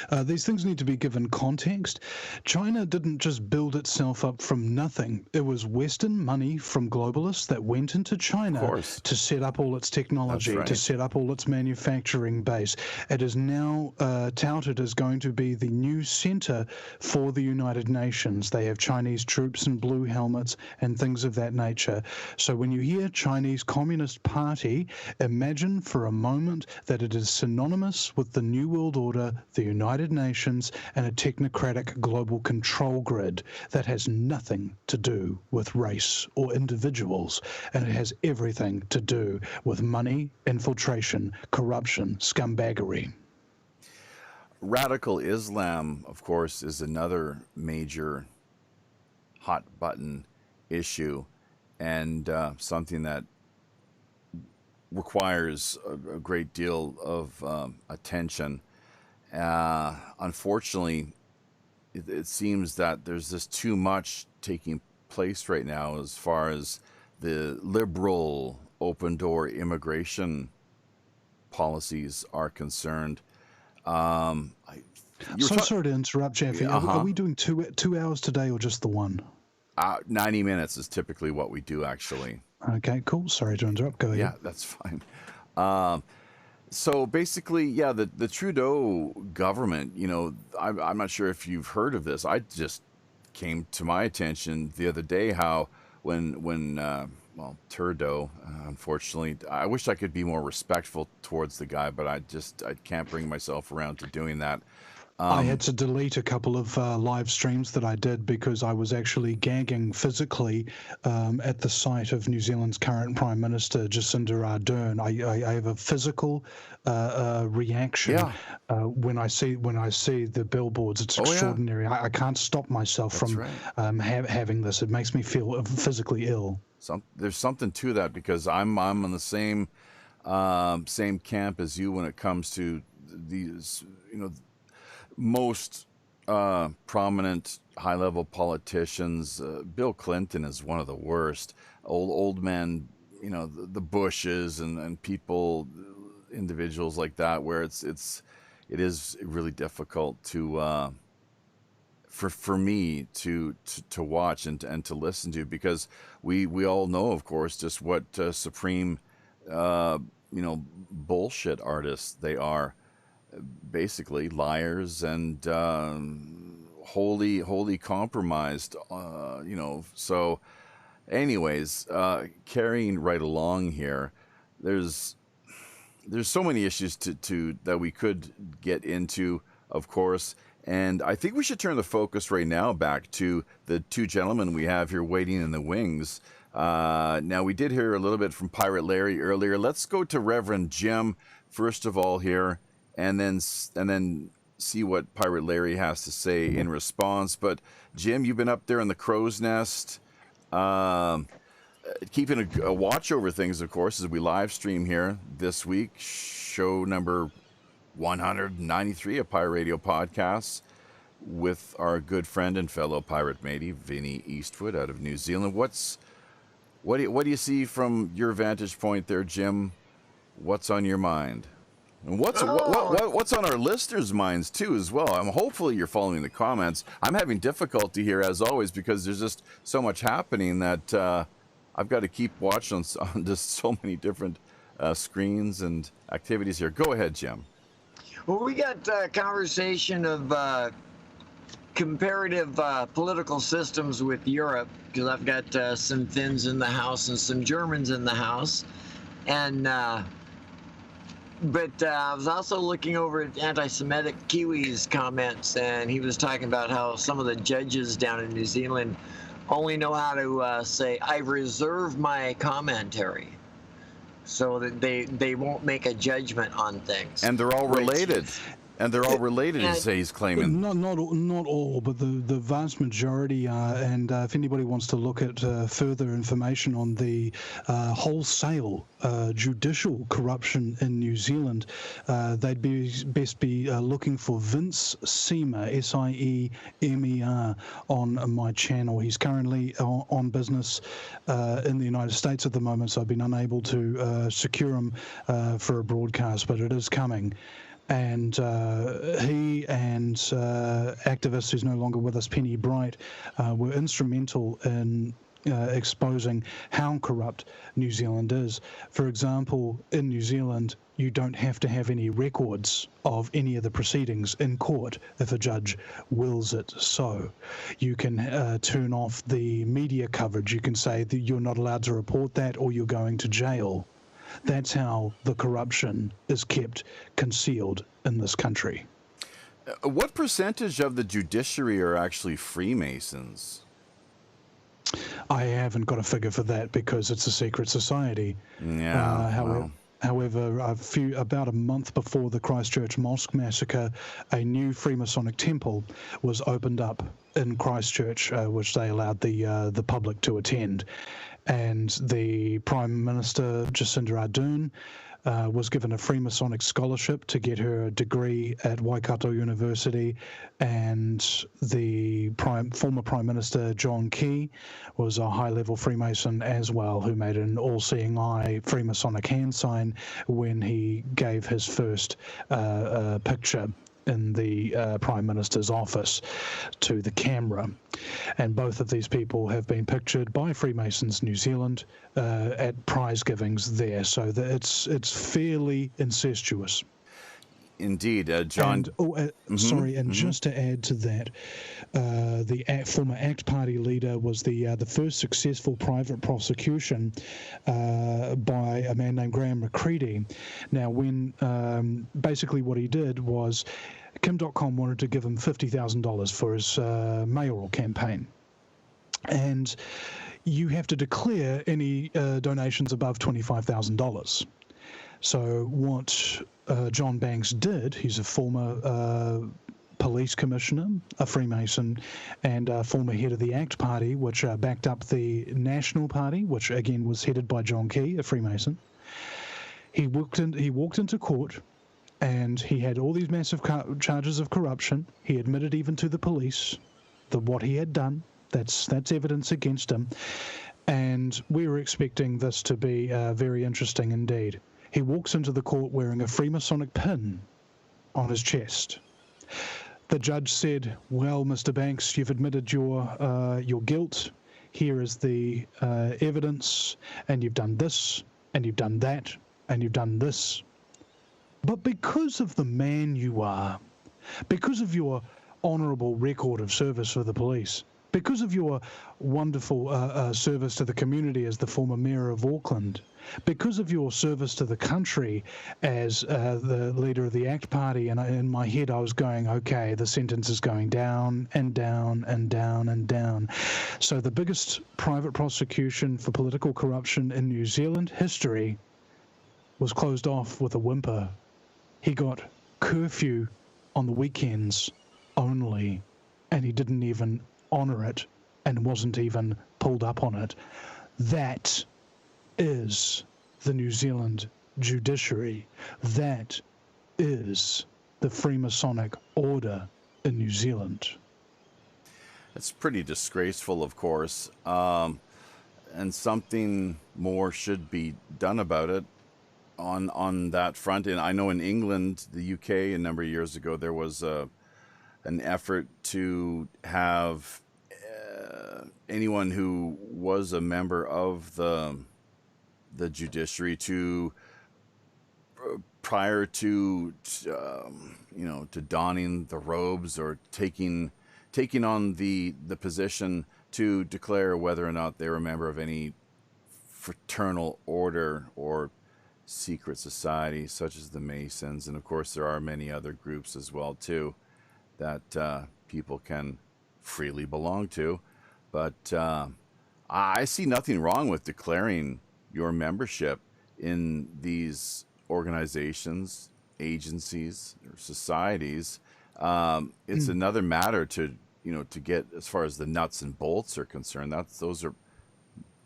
but these things need to be given context. China didn't just build itself up from nothing. It was Western money from globalists that went into China to set up all its technology, to set up all its manufacturing base. It is now touted as going to be the new center for the United Nations. They have Chinese troops in blue helmets and things of that nature. So when you hear Chinese Communist Party, imagine for a moment that it is synonymous with the New World Order, the United Nations, and a technocratic global control grid that has nothing to do with race or individuals, and it has everything to do with money, infiltration, corruption, scumbaggery. Radical Islam, of course, is another major hot button issue, and something that requires a great deal of attention. Unfortunately, it seems that there's just too much taking place right now as far as the liberal open door immigration policies are concerned. Sorry to interrupt, Jeffy. Are we doing 2 hours today or just the one? 90 minutes is typically what we do, actually. Okay, cool. Sorry to interrupt. Go ahead. Yeah, that's fine. So basically, yeah, the Trudeau government, I'm not sure if you've heard of this. I just came to my attention the other day how when Trudeau, unfortunately, I wish I could be more respectful towards the guy, but I can't bring myself around to doing that. I had to delete a couple of live streams that I did because I was actually gagging physically at the sight of New Zealand's current Prime Minister, Jacinda Ardern. I have a physical reaction when I see the billboards. It's extraordinary. I can't stop myself from having this. It makes me feel physically ill. There's something to that because I'm on the same camp as you when it comes to these, most prominent high-level politicians. Bill Clinton is one of the worst. Old men, the Bushes and people, individuals like that, where it is really difficult to for me to watch and to listen to, because we all know, of course, just what supreme bullshit artists they are. Basically liars and wholly compromised, So anyways, carrying right along here, there's so many issues to that we could get into, of course. And I think we should turn the focus right now back to the two gentlemen we have here waiting in the wings. Now, we did hear a little bit from Pirate Larry earlier. Let's go to Reverend Jim first of all here, and then see what Pirate Larry has to say in response. But Jim, you've been up there in the crow's nest, keeping a watch over things, of course, as we live stream here this week, show number 193 of Pirate Radio Podcasts, with our good friend and fellow pirate matey, Vinnie Eastwood out of New Zealand. What do you see from your vantage point there, Jim? What's on your mind? And what's on our listeners' minds too, as well? Hopefully you're following the comments. I'm having difficulty here, as always, because there's just so much happening that I've got to keep watching on just so many different screens and activities here. Go ahead, Jim. Well, we got a conversation of comparative political systems with Europe, because I've got some Finns in the house and some Germans in the house, and but I was also looking over at anti-Semitic Kiwi's comments, and he was talking about how some of the judges down in New Zealand only know how to say, I reserve my commentary, so that they won't make a judgment on things. And they're all related. And they're all related, he's claiming. Not all, but the vast majority are. And if anybody wants to look at further information on the wholesale judicial corruption in New Zealand, they'd best be looking for Vince Siemer, Siemer, on my channel. He's currently on business in the United States at the moment, so I've been unable to secure him for a broadcast, but it is coming. And he and activist who's no longer with us, Penny Bright, were instrumental in exposing how corrupt New Zealand is. For example, in New Zealand, you don't have to have any records of any of the proceedings in court if a judge wills it so. You can turn off the media coverage. You can say that you're not allowed to report that or you're going to jail. That's how the corruption is kept concealed in this country. What percentage of the judiciary are actually Freemasons? I haven't got a figure for that because it's a secret society. Yeah. However, about a month before the Christchurch Mosque massacre, a new Freemasonic temple was opened up in Christchurch, which they allowed the public to attend. And the Prime Minister, Jacinda Ardern, was given a Freemasonic scholarship to get her a degree at Waikato University, and the former Prime Minister John Key was a high-level Freemason as well, who made an all-seeing eye Freemasonic hand sign when he gave his first picture in the Prime Minister's office to the camera. And both of these people have been pictured by Freemasons New Zealand at prize givings there. So it's fairly incestuous. Indeed, John. And just to add to that, the former ACT Party leader was the first successful private prosecution by a man named Graham McCready. Now, when basically what he did was, Kim.com wanted to give him $50,000 for his mayoral campaign, and you have to declare any donations above $25,000. So what John Banks did, he's a former police commissioner, a Freemason, and a former head of the ACT Party, which backed up the National Party, which again was headed by John Key, a Freemason. He walked into court, and he had all these massive charges of corruption. He admitted even to the police what he had done. That's evidence against him. And we were expecting this to be very interesting indeed. He walks into the court wearing a Freemasonic pin on his chest. The judge said, "Well, Mr. Banks, you've admitted your guilt. Here is the evidence, and you've done this, and you've done that, and you've done this. But because of the man you are, because of your honourable record of service for the police, because of your wonderful service to the community as the former mayor of Auckland, because of your service to the country as the leader of the ACT Party," and in my head I was going, okay, the sentence is going down and down and down and down. So the biggest private prosecution for political corruption in New Zealand history was closed off with a whimper. He got curfew on the weekends only, and he didn't even honour it and wasn't even pulled up on it. That is the New Zealand judiciary. That is the Freemasonic order in New Zealand. It's pretty disgraceful, of course, and something more should be done about it on that front. And I know in England, the UK, a number of years ago, there was an effort to have anyone who was a member of the judiciary to prior to to donning the robes or taking on the position to declare whether or not they were a member of any fraternal order or secret society such as the Masons. And of course there are many other groups as well too that people can freely belong to, but I see nothing wrong with declaring your membership in these organizations, agencies, or societies. It's another matter to get as far as the nuts and bolts are concerned. Those are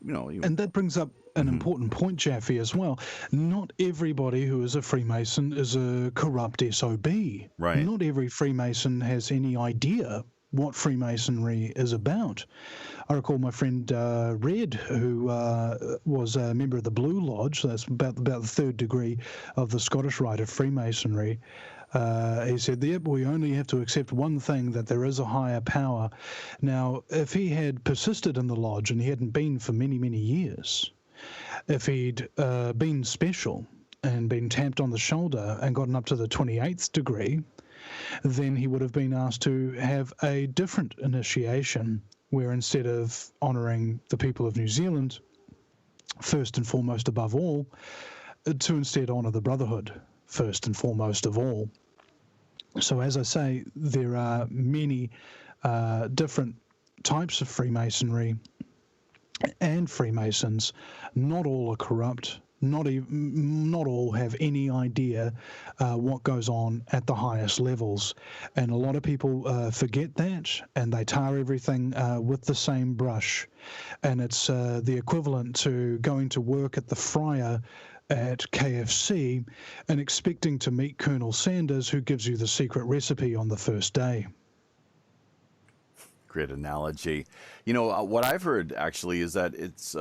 and that brings up an important point, Jaffe, as well. Not everybody who is a Freemason is a corrupt SOB. Right. Not every Freemason has any idea what Freemasonry is about. I recall my friend Red, who was a member of the Blue Lodge. That's about the third degree of the Scottish Rite of Freemasonry. He said, "Yep, we only have to accept one thing, that there is a higher power." Now, if he had persisted in the lodge, and he hadn't been for many, many years, if he'd been special and been tapped on the shoulder and gotten up to the 28th degree, then he would have been asked to have a different initiation, where instead of honouring the people of New Zealand, first and foremost above all, to instead honour the Brotherhood, first and foremost of all. So as I say, there are many different types of Freemasonry and Freemasons. Not all are corrupt. Not all have any idea what goes on at the highest levels. And a lot of people forget that, and they tar everything with the same brush. And it's the equivalent to going to work at the Friar at KFC and expecting to meet Colonel Sanders, who gives you the secret recipe on the first day. Great analogy. You know, what I've heard actually is that it's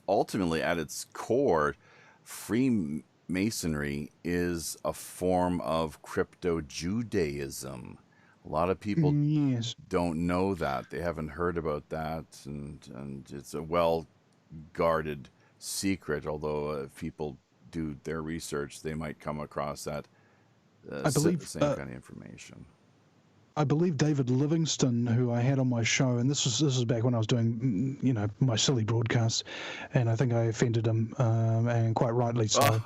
ultimately at its core, Freemasonry is a form of crypto-Judaism. A lot of people Yes. don't know that. They haven't heard about that, and it's a well-guarded secret, although if people do their research, they might come across that I believe, same kind of information. I believe David Livingston, who I had on my show, and this is back when I was doing, my silly broadcasts, and I think I offended him, and quite rightly so.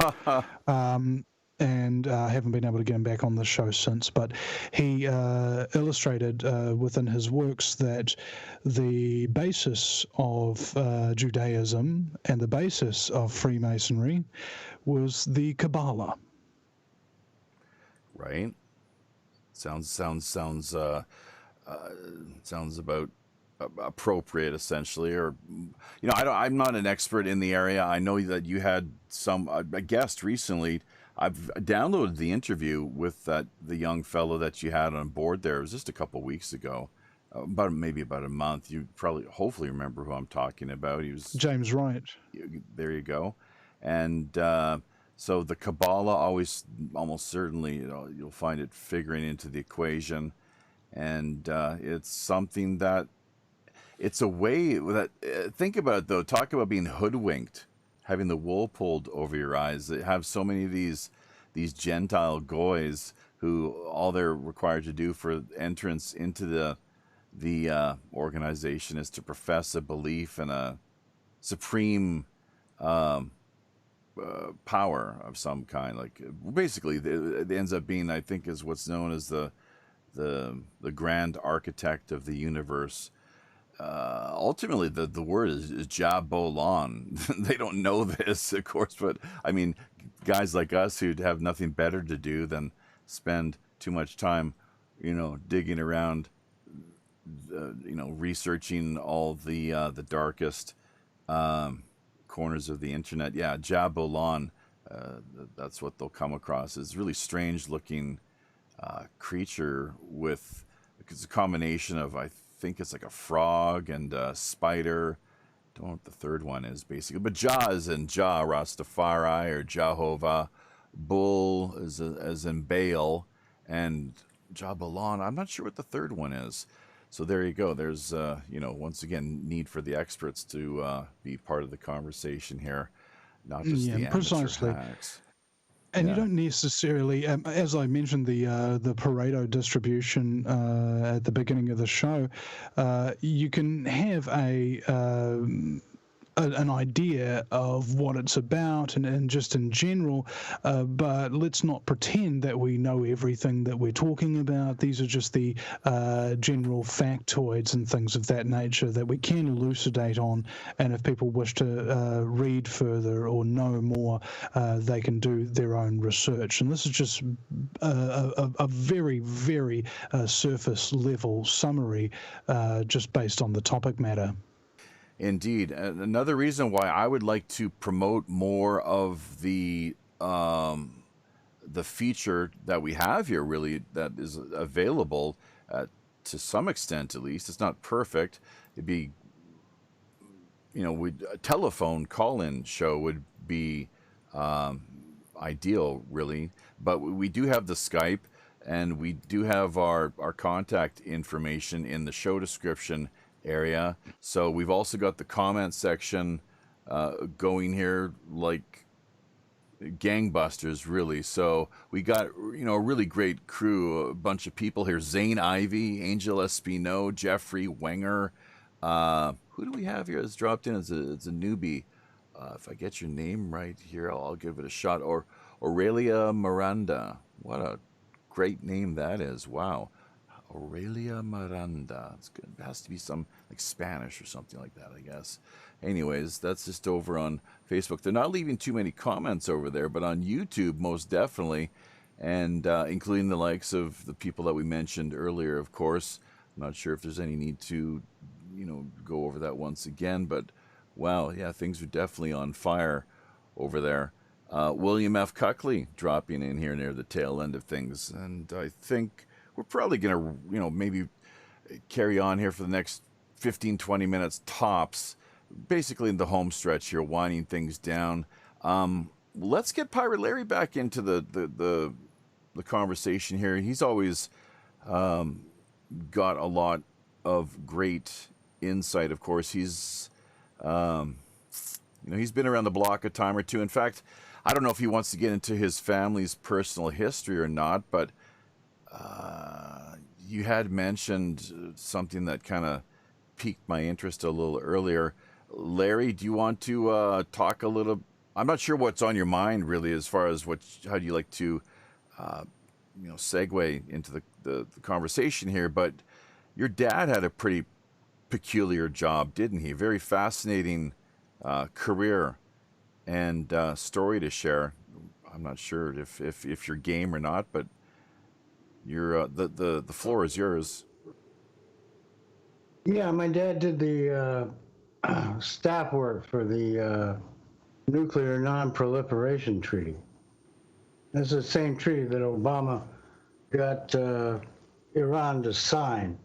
And I haven't been able to get him back on the show since, but he illustrated within his works that the basis of Judaism and the basis of Freemasonry was the Kabbalah. Right. Sounds about appropriate, essentially. Or, I'm not an expert in the area. I know that you had a guest recently. I've downloaded the interview with the young fellow that you had on board there. It was just a couple of weeks ago, maybe about a month. You hopefully remember who I'm talking about. He was James Wright. There you go. And so the Kabbalah almost certainly, you'll find it figuring into the equation. And it's something that, it's a way that, think about it though, talk about being hoodwinked, having the wool pulled over your eyes. They have so many of these Gentile goys who all they're required to do for entrance into the organization is to profess a belief in a supreme power of some kind. Like basically, it ends up being, I think, is what's known as the grand architect of the universe. Ultimately, the word is Jabolon. They don't know this, of course, but I mean, guys like us who have nothing better to do than spend too much time, digging around, researching all the darkest corners of the internet. Yeah, Jabolon. That's what they'll come across. Is really strange looking creature it's a combination of, I think it's like a frog and a spider. Don't know what the third one is basically, but Jah is in Jah, Rastafari or Jehovah. Bull is as in Baal, and Jabalon. I'm not sure what the third one is. So there you go. There's once again, need for the experts to be part of the conversation here, not just the amateur precisely. hacks. And you don't necessarily, as I mentioned, the Pareto distribution at the beginning of the show, you can have an idea of what it's about and just in general, but let's not pretend that we know everything that we're talking about. These are just the general factoids and things of that nature that we can elucidate on, and if people wish to read further or know more, they can do their own research. And this is just a very, very surface level summary just based on the topic matter. Indeed. Another reason why I would like to promote more of the feature that we have here, really, that is available to some extent, at least. It's not perfect. It'd be, a telephone call-in show would be ideal, really. But we do have the Skype, and we do have our contact information in the show description area. So we've also got the comment section going here like gangbusters, really. So we got a really great crew, a bunch of people here: Zane Ivy, Angel Espino, Jeffrey Wenger. Who do we have here that's dropped in as a newbie? If I get your name right here, I'll give it a shot. Or Aurelia Miranda. What a great name that is! Wow. Aurelia Miranda. It's good. It has to be some like Spanish or something like that, I guess. Anyways, that's just over on Facebook. They're not leaving too many comments over there, but on YouTube, most definitely, and including the likes of the people that we mentioned earlier, of course. I'm not sure if there's any need to, go over that once again, but wow, yeah, things are definitely on fire over there. William F. Cuckley dropping in here near the tail end of things. And I think we're probably going to, maybe carry on here for the next 15, 20 minutes tops, basically in the home stretch here, winding things down. Let's get Pirate Larry back into the conversation here. He's always got a lot of great insight. Of course, he's he's been around the block a time or two. In fact, I don't know if he wants to get into his family's personal history or not, but you had mentioned something that kind of piqued my interest a little earlier. Larry, do you want to talk a little? I'm not sure what's on your mind really, as far as how do you like to segue into the conversation here. But your dad had a pretty peculiar job, didn't he? Very fascinating career and story to share. I'm not sure if you're game or not, but you're the floor is yours. Yeah, my dad did the staff work for the Nuclear Non-Proliferation Treaty. This is the same treaty that Obama got Iran to sign.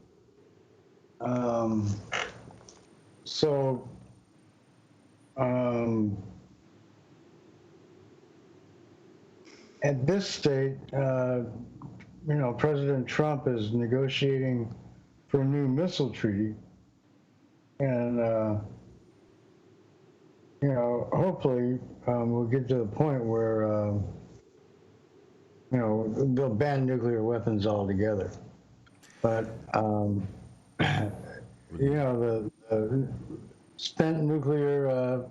At this state, President Trump is negotiating for a new missile treaty, and hopefully we'll get to the point where they'll ban nuclear weapons altogether. But the spent nuclear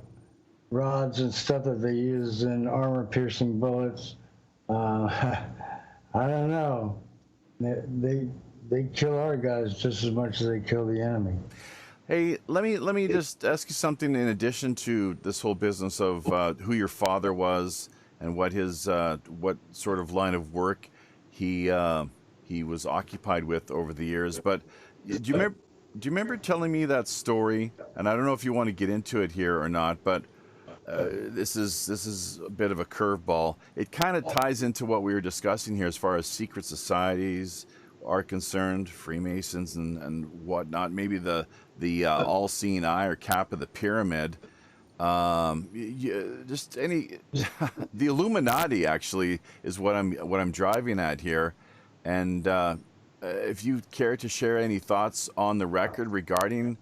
rods and stuff that they use in armor-piercing bullets, I don't know. They kill our guys just as much as they kill the enemy. Hey, let me just ask you something in addition to this whole business of who your father was and what his what sort of line of work he was occupied with over the years. But do you remember telling me that story? And I don't know if you want to get into it here or not, but this is a bit of a curveball. It kind of ties into what we were discussing here as far as secret societies are concerned, Freemasons and whatnot. Maybe the all-seeing eye or cap of the pyramid. Just any the Illuminati actually is what I'm driving at here. And if you care to share any thoughts on the record regarding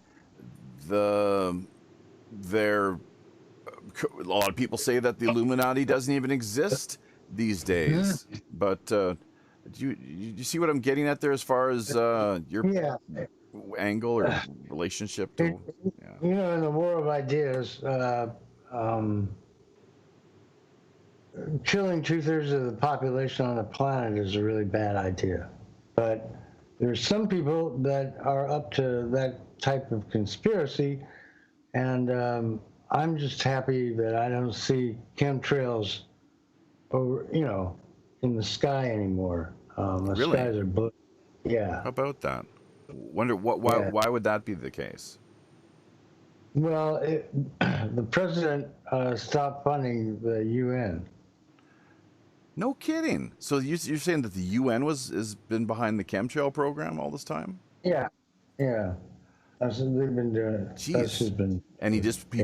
their. A lot of people say that the Illuminati doesn't even exist these days. Yeah. But do you see what I'm getting at there as far as your angle or relationship to? In the war of ideas, killing 2/3 of the population on the planet is a really bad idea. But there's some people that are up to that type of conspiracy, and I'm just happy that I don't see chemtrails over, in the sky anymore. The really? Skies are blue. Yeah. How about that? Wonder why would that be the case? Well, the president stopped funding the UN. No kidding. So you're saying that the UN has been behind the chemtrail program all this time? Yeah. That's what they've been doing. Jeez. And he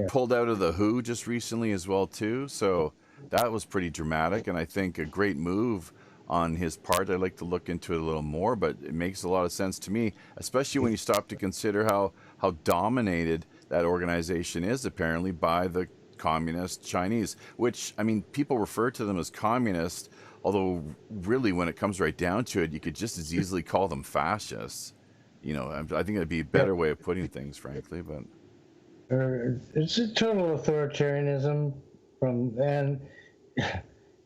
pulled out of the WHO just recently as well too. So that was pretty dramatic, and I think a great move on his part. I'd like to look into it a little more, but it makes a lot of sense to me, especially when you stop to consider how dominated that organization is apparently by the communist Chinese, which, I mean, people refer to them as communist, although really when it comes right down to it, you could just as easily call them fascists. I think that'd be a better way of putting things, frankly, but it's a total authoritarianism and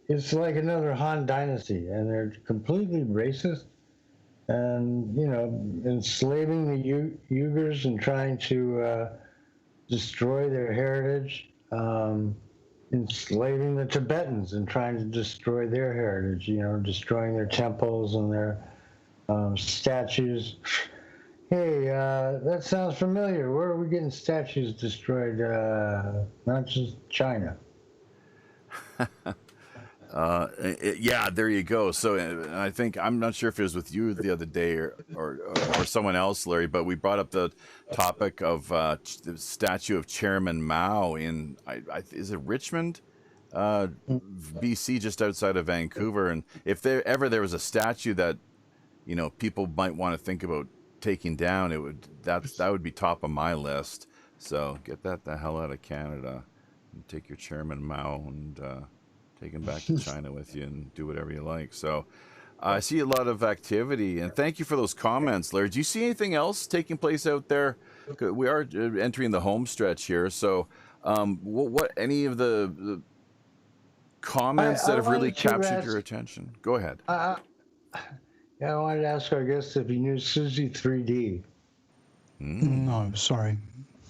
it's like another Han Dynasty, and they're completely racist and, enslaving the Uyghurs and trying to destroy their heritage, enslaving the Tibetans and trying to destroy their heritage, destroying their temples and their statues. Hey, that sounds familiar. Where are we getting statues destroyed? Not just China. Yeah, there you go. So I think, I'm not sure if it was with you the other day or someone else, Larry, but we brought up the topic of the statue of Chairman Mao in, is it Richmond, BC, just outside of Vancouver. And if there was a statue that, people might want to think about taking down, that would be top of my list. So get that the hell out of Canada and take your Chairman Mao and take him back to China with you and do whatever you like. So I see a lot of activity, and thank you for those comments, Larry. Do you see anything else taking place out there? We are entering the home stretch here. So what any of the comments that have really captured your attention? Go ahead. Yeah, I wanted to ask our guest if he knew Susie 3D. No, sorry.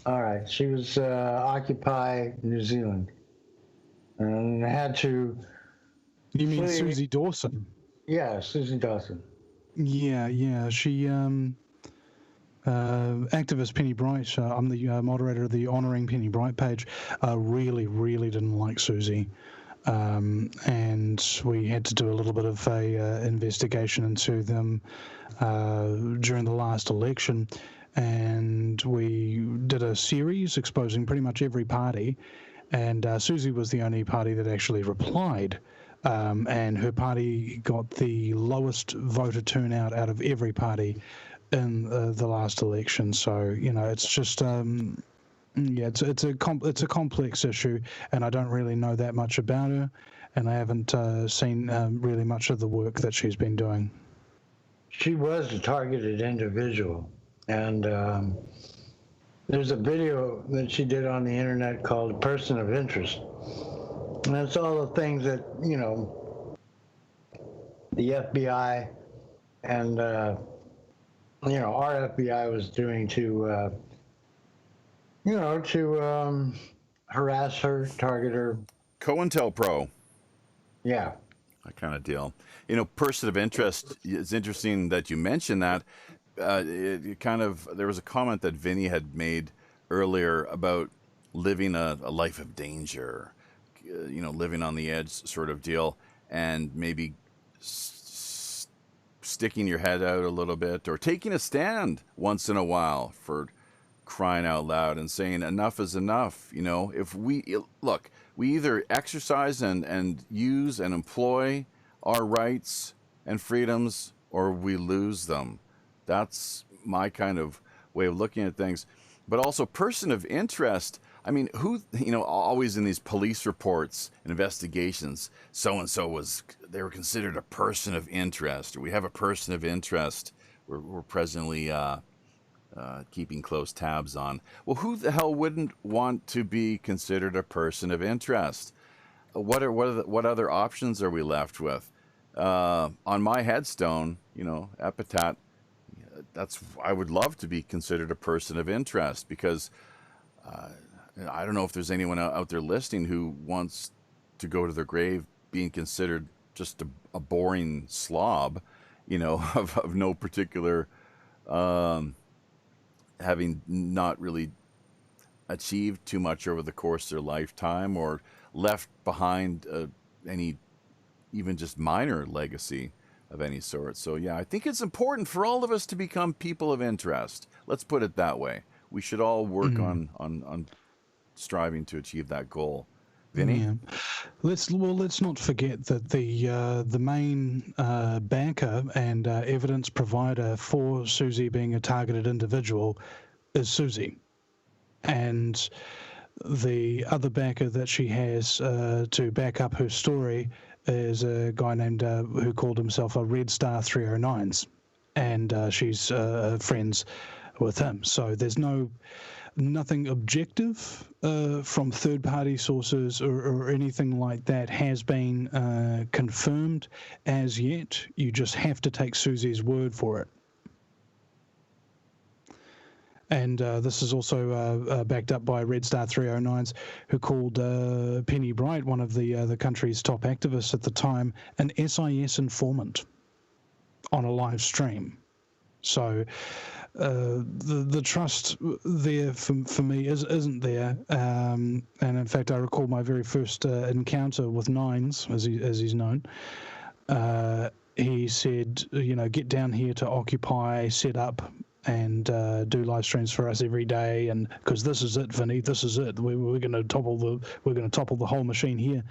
All right. She was Occupy New Zealand. And had to... You mean Susie Dawson? Yeah, Susie Dawson. Yeah. She... activist Penny Bright, I'm the moderator of the Honouring Penny Bright page, really didn't like Susie. And we had to do a little bit of a investigation into them during the last election, and we did a series exposing pretty much every party, and Susie was the only party that actually replied, and her party got the lowest voter turnout out of every party in the last election. So it's just it's a complex issue, and I don't really know that much about her, and I haven't seen really much of the work that she's been doing. She was a targeted individual, and there's a video that she did on the internet called "Person of Interest," and that's all the things that the FBI and our FBI was doing to harass her, target her. COINTELPRO. Yeah. That kind of deal. Person of interest, it's interesting that you mentioned that. There was a comment that Vinny had made earlier about living a life of danger, living on the edge sort of deal, and maybe sticking your head out a little bit or taking a stand once in a while, for crying out loud, and saying enough is enough. If we either exercise and use and employ our rights and freedoms, or we lose them. That's my kind of way of looking at things. But also, person of interest, I mean, who, always in these police reports and investigations, so-and-so they were considered a person of interest, or we have a person of interest we're presently keeping close tabs on. Well, who the hell wouldn't want to be considered a person of interest? What other options are we left with? On my headstone, epitaph, I would love to be considered a person of interest, because I don't know if there's anyone out there listening who wants to go to their grave being considered just a boring slob, of no particular, having not really achieved too much over the course of their lifetime, or left behind any even just minor legacy of any sort. So yeah, I think it's important for all of us to become people of interest. Let's put it that way. We should all work on striving to achieve that goal. Vinny? Yeah. Let's not forget that the main backer and evidence provider for Susie being a targeted individual is Susie, and the other backer that she has to back up her story is a guy named who called himself a Red Star 309s, and she's friends with him. So there's nothing objective from third-party sources or anything like that has been confirmed as yet. You just have to take Susie's word for it. And this is also backed up by Red Star 309s, who called Penny Bright, one of the country's top activists at the time, an SIS informant on a live stream. So the trust there for me isn't there. And in fact, I recall my very first encounter with Nines, as he's known. He said, get down here to Occupy, set up, and do live streams for us every day. And because this is it, Vinny, this is it. We're going to topple the whole machine here.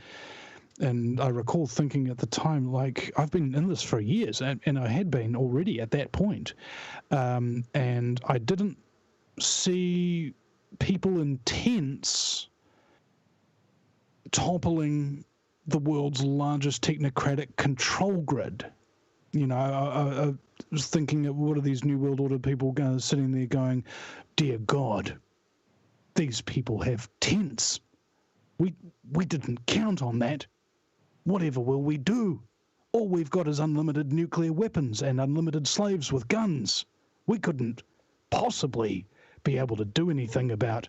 And I recall thinking at the time, like, I've been in this for years, and I had been already at that point. And I didn't see people in tents toppling the world's largest technocratic control grid. I was thinking of what are these New World Order people sitting there going, dear God, these people have tents. We didn't count on that. Whatever will we do? All we've got is unlimited nuclear weapons and unlimited slaves with guns. We couldn't possibly be able to do anything about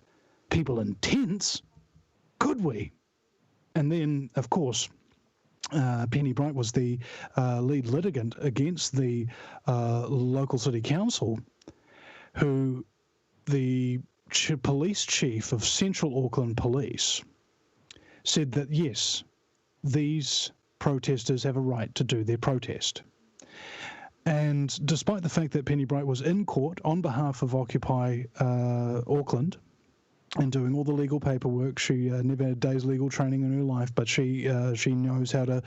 people in tents, could we? And then, of course, Penny Bright was the lead litigant against the local city council, who the police chief of Central Auckland Police said that, yes, these protesters have a right to do their protest. And despite the fact that Penny Bright was in court on behalf of Occupy Auckland and doing all the legal paperwork, she never had a day's legal training in her life, but she knows how to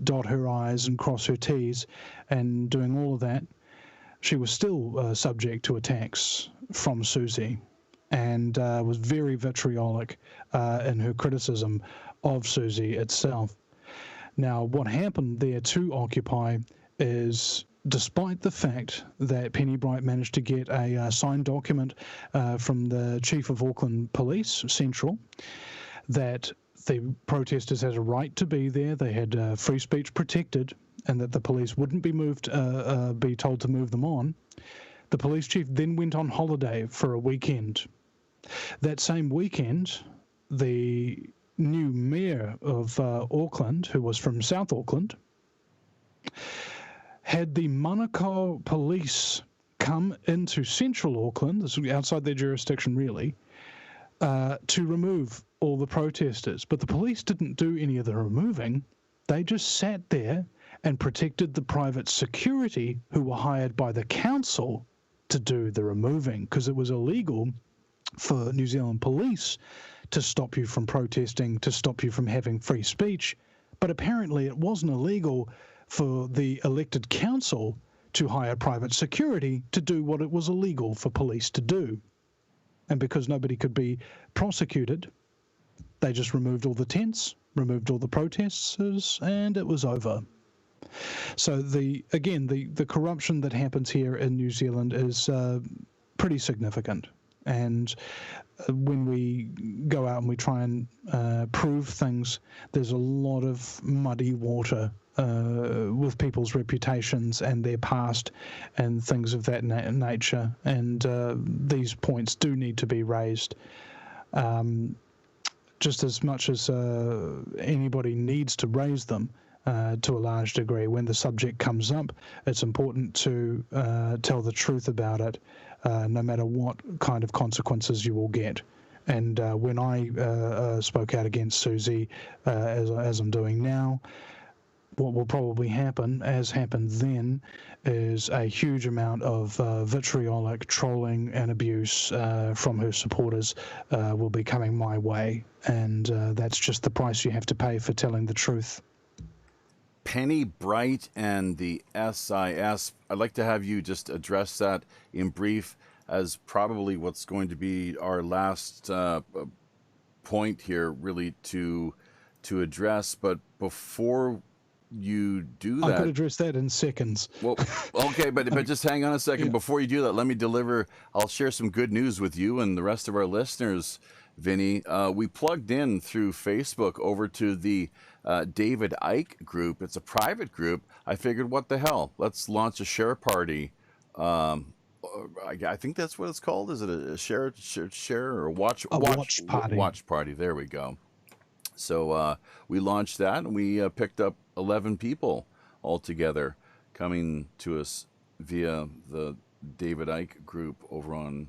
dot her I's and cross her T's, and doing all of that, she was still subject to attacks from Susie, and was very vitriolic in her criticism of Susie itself. Now, what happened there to Occupy is, despite the fact that Penny Bright managed to get a signed document from the Chief of Auckland Police Central that the protesters had a right to be there, they had free speech protected, and that the police wouldn't be told to move them on, the police chief then went on holiday for a weekend. That same weekend, the new mayor of Auckland, who was from South Auckland, had the Manukau police come into Central Auckland, this was outside their jurisdiction really, to remove all the protesters. But the police didn't do any of the removing. They just sat there and protected the private security who were hired by the council to do the removing, because it was illegal for New Zealand police to stop you from protesting, to stop you from having free speech. But apparently it wasn't illegal for the elected council to hire private security to do what it was illegal for police to do. And because nobody could be prosecuted, they just removed all the tents, removed all the protesters, and it was over. So the corruption that happens here in New Zealand is pretty significant. And when we go out and we try and prove things, there's a lot of muddy water with people's reputations and their past and things of that nature. And these points do need to be raised. Just as much as anybody needs to raise them to a large degree. When the subject comes up, it's important to tell the truth about it, no matter what kind of consequences you will get. And when I spoke out against Susie, as I'm doing now, what will probably happen, as happened then, is a huge amount of vitriolic trolling and abuse from her supporters will be coming my way. And that's just the price you have to pay for telling the truth. Penny Bright and the SIS, I'd like to have you just address that in brief as probably what's going to be our last point here really to address. But before you do that, I could address that in seconds. Well, okay, but just hang on a second. Yeah. Before you do that, let me I'll share some good news with you and the rest of our listeners, Vinny. We plugged in through Facebook over to the David Icke group. It's a private group. I figured, what the hell? Let's launch a share party. I think that's what it's called. Is it a share or a watch party? Watch party. There we go. So we launched that, and we picked up 11 people altogether coming to us via the David Icke group over on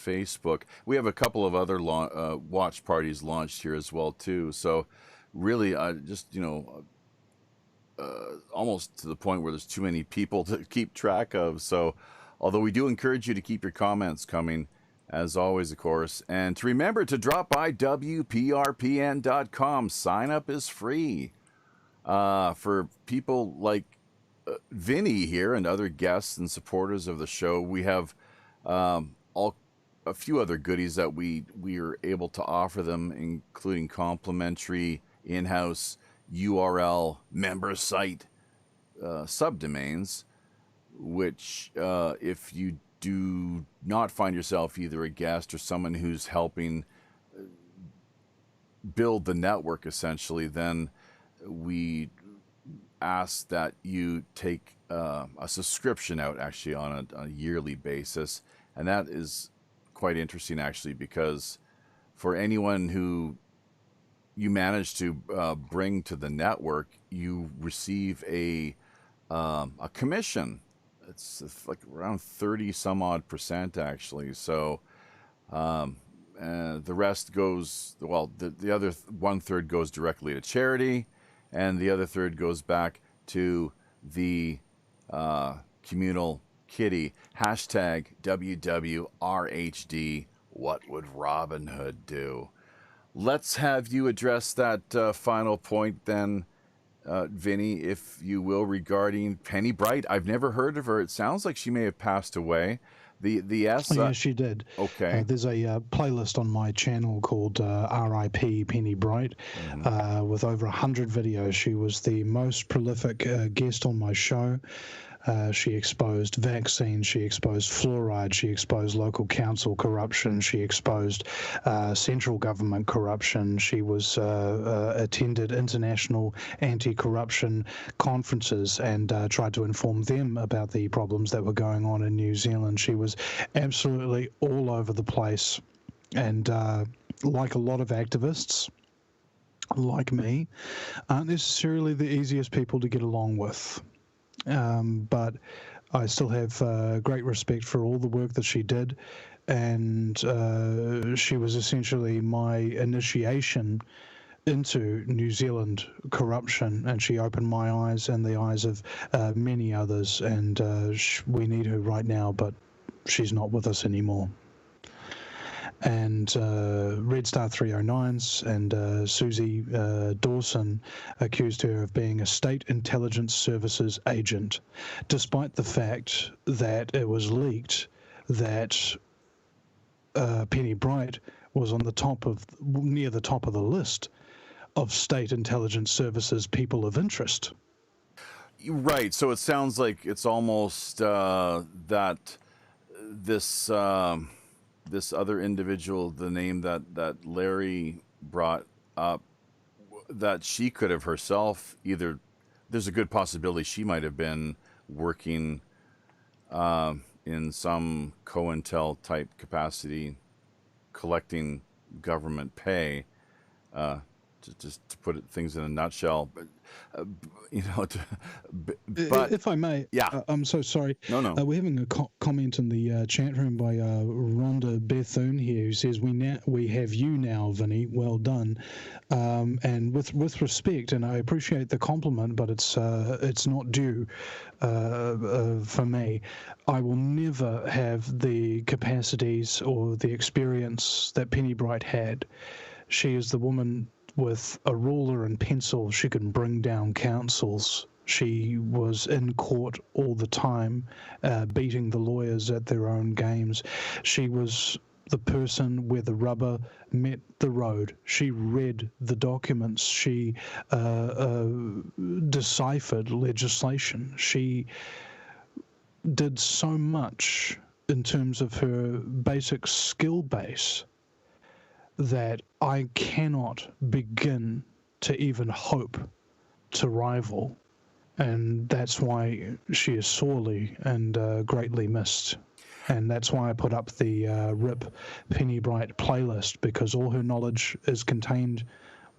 Facebook. We have a couple of other watch parties launched here as well too. So really, just almost to the point where there's too many people to keep track of. So, although we do encourage you to keep your comments coming, as always, of course, and to remember to drop by WPRPN.com. Sign up is free for people like Vinny here and other guests and supporters of the show. We have a few other goodies that we are able to offer them, including complimentary in-house URL member site subdomains, which if you do not find yourself either a guest or someone who's helping build the network, essentially, then we ask that you take a subscription out, actually, on a yearly basis. And that is quite interesting, actually, because for anyone who you manage to bring to the network, you receive a commission. It's like around 30 some odd %, actually. So the rest goes, well, the other 1/3 goes directly to charity, and the other 1/3 goes back to the communal kitty. Hashtag WWRHD. What would Robin Hood do? Let's have you address that final point then, Vinny, if you will, regarding Penny Bright. I've never heard of her. It sounds like she may have passed away. Yeah, she did. Okay. There's a playlist on my channel called R.I.P. Penny Bright, with over 100 videos. She was the most prolific guest on my show. She exposed vaccines, she exposed fluoride, she exposed local council corruption, she exposed central government corruption. She was attended international anti-corruption conferences and tried to inform them about the problems that were going on in New Zealand. She was absolutely all over the place, and like a lot of activists like me, aren't necessarily the easiest people to get along with. But I still have great respect for all the work that she did, and she was essentially my initiation into New Zealand corruption, and she opened my eyes and the eyes of many others, and we need her right now, but she's not with us anymore. And Red Star 309s and Susie Dawson accused her of being a state intelligence services agent, despite the fact that it was leaked that Penny Bright was on near the top of the list of state intelligence services people of interest. Right. So it sounds like it's almost that this other individual, the name that Larry brought up, that she could have herself either, there's a good possibility she might have been working in some COINTEL type capacity, collecting government pay, just to put things in a nutshell. But but if I may, yeah, I'm so sorry. No. We're having a comment in the chat room by Rhonda Bethune here, who says, "We have you now, Vinny. Well done." And with respect, and I appreciate the compliment, but it's not due for me. I will never have the capacities or the experience that Penny Bright had. She is the woman with a ruler and pencil. She can bring down councils. She was in court all the time, beating the lawyers at their own games. She was the person where the rubber met the road. She read the documents. She deciphered legislation. She did so much in terms of her basic skill base that I cannot begin to even hope to rival. And that's why she is sorely and greatly missed. And that's why I put up the RIP Penny Bright playlist, because all her knowledge is contained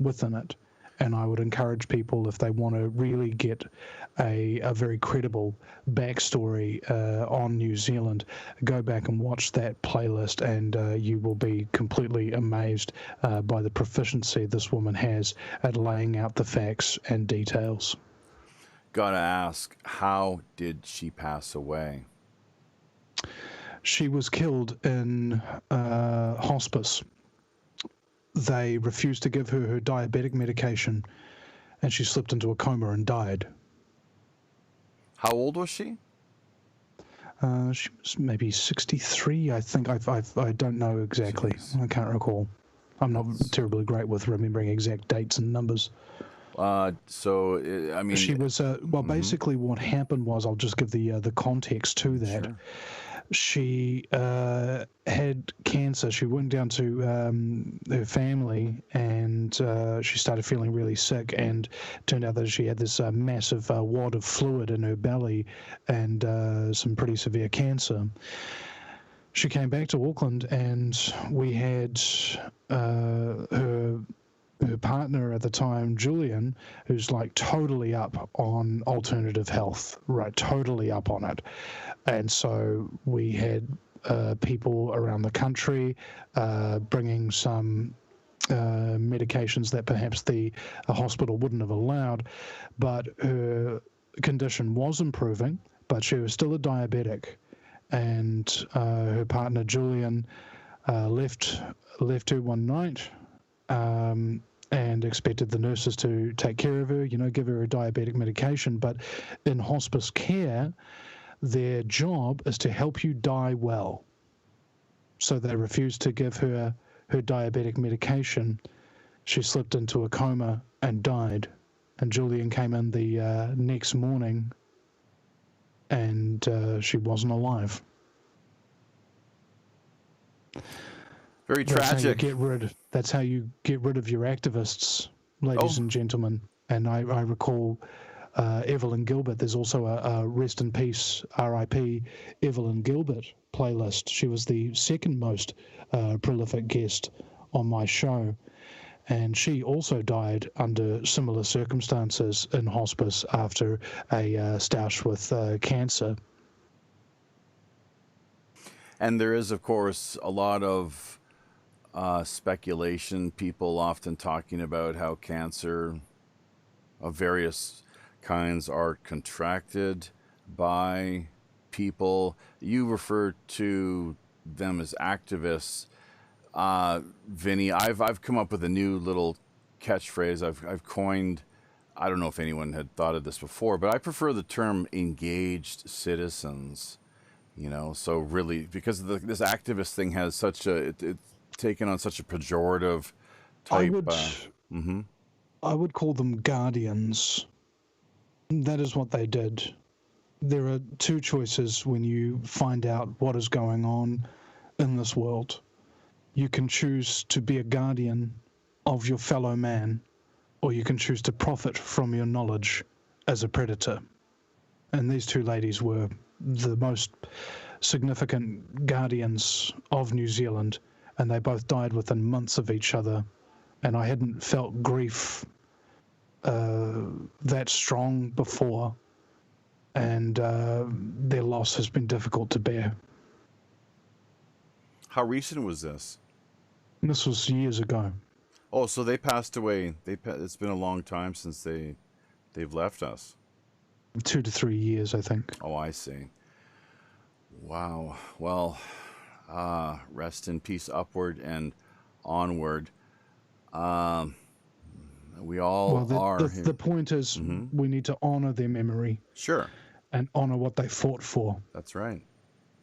within it. And I would encourage people, if they want to really get a very credible backstory on New Zealand, go back and watch that playlist, and you will be completely amazed by the proficiency this woman has at laying out the facts and details. Gotta ask, how did she pass away? She was killed in hospice. They refused to give her diabetic medication, and she slipped into a coma and died. How old was she? She was maybe 63, I think. I don't know exactly. Jeez. I can't recall. I'm not terribly great with remembering exact dates and numbers. I mean... She was, basically what happened was, I'll just give the context to that. Sure. She had cancer. She went down to her family, and she started feeling really sick, and turned out that she had this massive wad of fluid in her belly and some pretty severe cancer. She came back to Auckland, and we had her partner at the time, Julian, who's like totally up on alternative health, right? Totally up on it. And so we had people around the country bringing some medications that perhaps the hospital wouldn't have allowed, but her condition was improving, but she was still a diabetic. And her partner, Julian, left her one night, and expected the nurses to take care of her, give her a diabetic medication. But in hospice care, their job is to help you die well. So they refused to give her diabetic medication. She slipped into a coma and died. And Julian came in the next morning, and she wasn't alive. Very tragic. That's how you get rid of your activists, ladies and gentlemen. And I recall Evelyn Gilbert. There's also a Rest in Peace, R.I.P. Evelyn Gilbert playlist. She was the second most prolific guest on my show. And she also died under similar circumstances in hospice after a stoush with cancer. And there is, of course, a lot of speculation, people often talking about how cancer of various kinds are contracted by people. You refer to them as activists. Vinny, I've come up with a new little catchphrase I've coined. I don't know if anyone had thought of this before, but I prefer the term engaged citizens. So really, because this activist thing has such it's taken on such a pejorative type. I would call them guardians. That is what they did. There are two choices when you find out what is going on in this world. You can choose to be a guardian of your fellow man, or you can choose to profit from your knowledge as a predator. And these two ladies were the most significant guardians of New Zealand, and they both died within months of each other. And I hadn't felt grief that strong before, and their loss has been difficult to bear. How recent was this? This was years ago. Oh, so they passed away. It's been a long time since they've left us. 2 to 3 years, I think. Oh, I see. Wow. Well, rest in peace, upward and onward. We all are. The point is, we need to honor their memory. Sure. And honor what they fought for. That's right.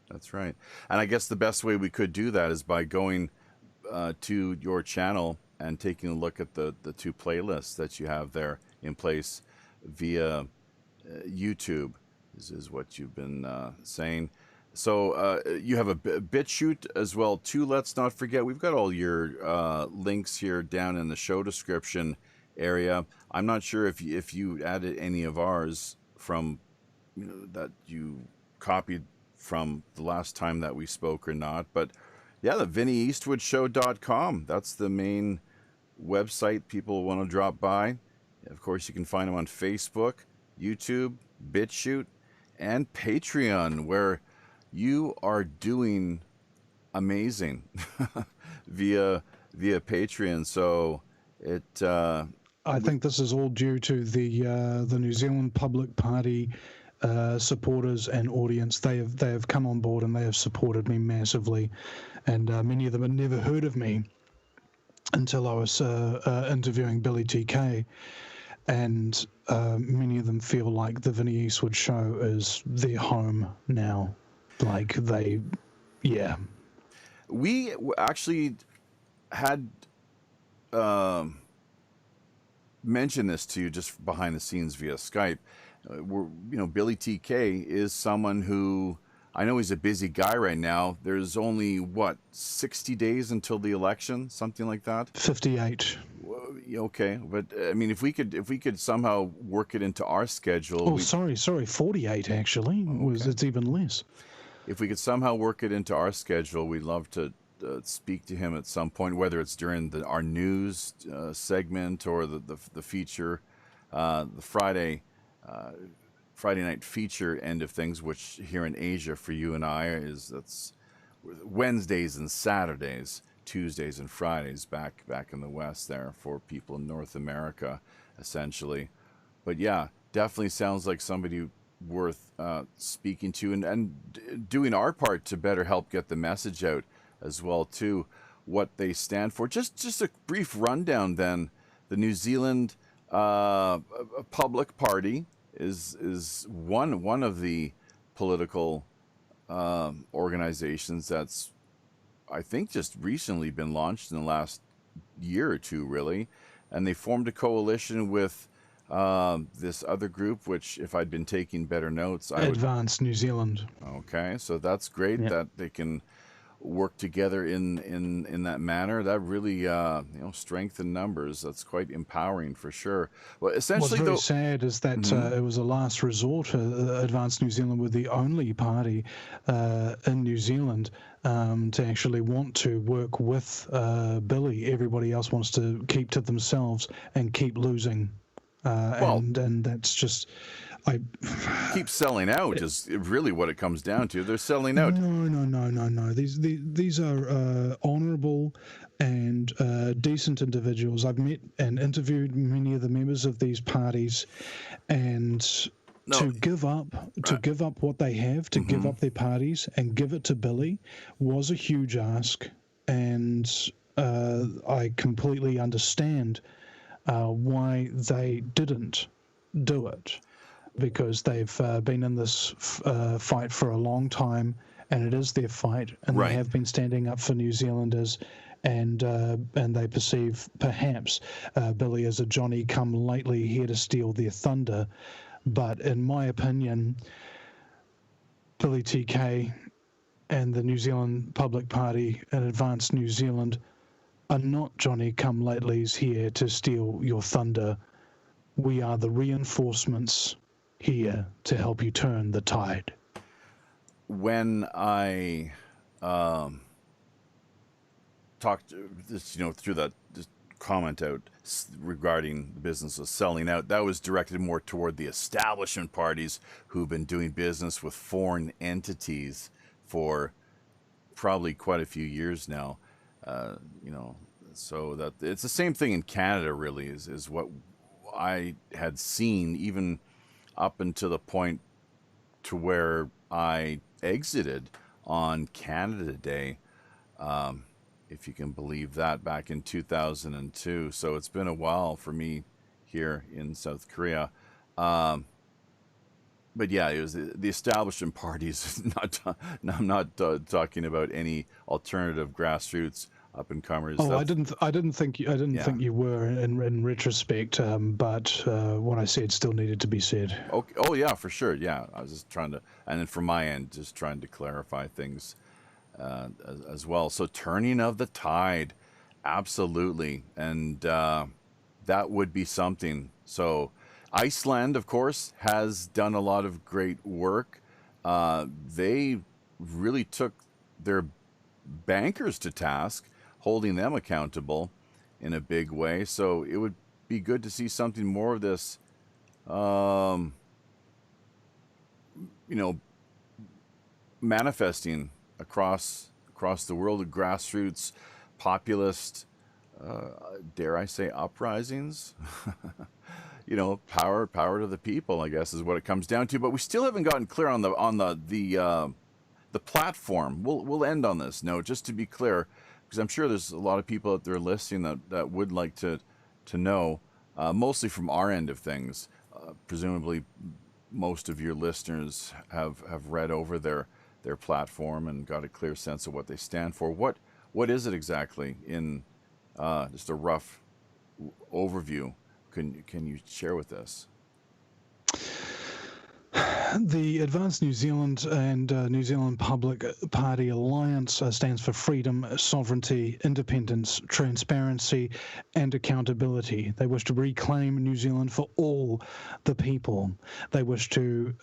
That's right. And I guess the best way we could do that is by going to your channel and taking a look at the two playlists that you have there in place via YouTube, is what you've been saying. So you have a BitChute as well too. Let's not forget, we've got all your links here down in the show description area. I'm not sure if you added any of ours from that you copied from the last time that we spoke or not, but yeah, the VinnieEastwoodShow.com. That's the main website people want to drop by Of course, you can find him on Facebook, YouTube, BitChute, and Patreon, where you are doing amazing via Patreon. So I think this is all due to the New Zealand Public Party supporters and audience. They have come on board and they have supported me massively, and many of them had never heard of me until I was interviewing Billy TK, and many of them feel like the Vinnie Eastwood show is their home now. Like we actually had mentioned this to you just behind the scenes via Skype. Billy TK is someone who, I know he's a busy guy right now. There's only 60 days until the election, something like that. 58. Okay, but I mean, if we could somehow work it into our schedule. Oh, sorry, 48 actually. Okay. It's even less. If we could somehow work it into our schedule, we'd love to speak to him at some point, whether it's during our news segment or the feature, the Friday night feature end of things, which here in Asia for you and I that's Wednesdays and Saturdays, Tuesdays and Fridays back in the West there for people in North America, essentially. But yeah, definitely sounds like somebody worth speaking to and doing our part to better help get the message out as well too, what they stand for. Just a brief rundown then. The New Zealand Public Party is one of the political organizations that's, I think, just recently been launched in the last year or two, really. And they formed a coalition with this other group, which, if I'd been taking better notes, Advanced New Zealand. Okay, so that's great that they can work together in that manner. That really strength in numbers. That's quite empowering for sure. Well, essentially, what's very sad is that it was a last resort. Advanced New Zealand were the only party in New Zealand to actually want to work with Billy. Everybody else wants to keep to themselves and keep losing. And that's just, keep selling out is really what it comes down to. They're selling out. No. These are honourable and decent individuals. I've met and interviewed many of the members of these parties, and to give up what they have, to give up their parties and give it to Billy was a huge ask, and I completely understand why they didn't do it, because they've been in this fight for a long time, and it is their fight, and they have been standing up for New Zealanders, and they perceive perhaps Billy as a Johnny-come-lately here to steal their thunder. But in my opinion, Billy TK and the New Zealand Public Party and Advanced New Zealand are not Johnny-come-latelys here to steal your thunder. We are the reinforcements here to help you turn the tide. When I talked this, through that comment out regarding the business of selling out, that was directed more toward the establishment parties who've been doing business with foreign entities for probably quite a few years now. So that it's the same thing in Canada, really, is what I had seen, even up until the point to where I exited on Canada Day, if you can believe that, back in 2002. So it's been a while for me here in South Korea. But yeah, it was the establishment parties. I'm not talking about any alternative grassroots up and comers. Oh, I didn't think you were in retrospect. But what I said still needed to be said. Okay. Oh yeah, for sure. Yeah, I was just trying to, and then from my end, just trying to clarify things as well. So turning of the tide, absolutely, and that would be something. So Iceland, of course, has done a lot of great work. They really took their bankers to task, holding them accountable in a big way. So it would be good to see something more of this, manifesting across the world, of grassroots, populist, dare I say, uprisings. Power to the people, I guess, is what it comes down to. But we still haven't gotten clear on the platform. We'll end on this note, just to be clear, because I'm sure there's a lot of people out there listening that would like to know, mostly from our end of things. Presumably, most of your listeners have read over their platform and got a clear sense of what they stand for. What is it exactly in just a rough overview? Can you share with us? The Advanced New Zealand and New Zealand Public Party Alliance stands for freedom, sovereignty, independence, transparency, and accountability. They wish to reclaim New Zealand for all the people. They wish to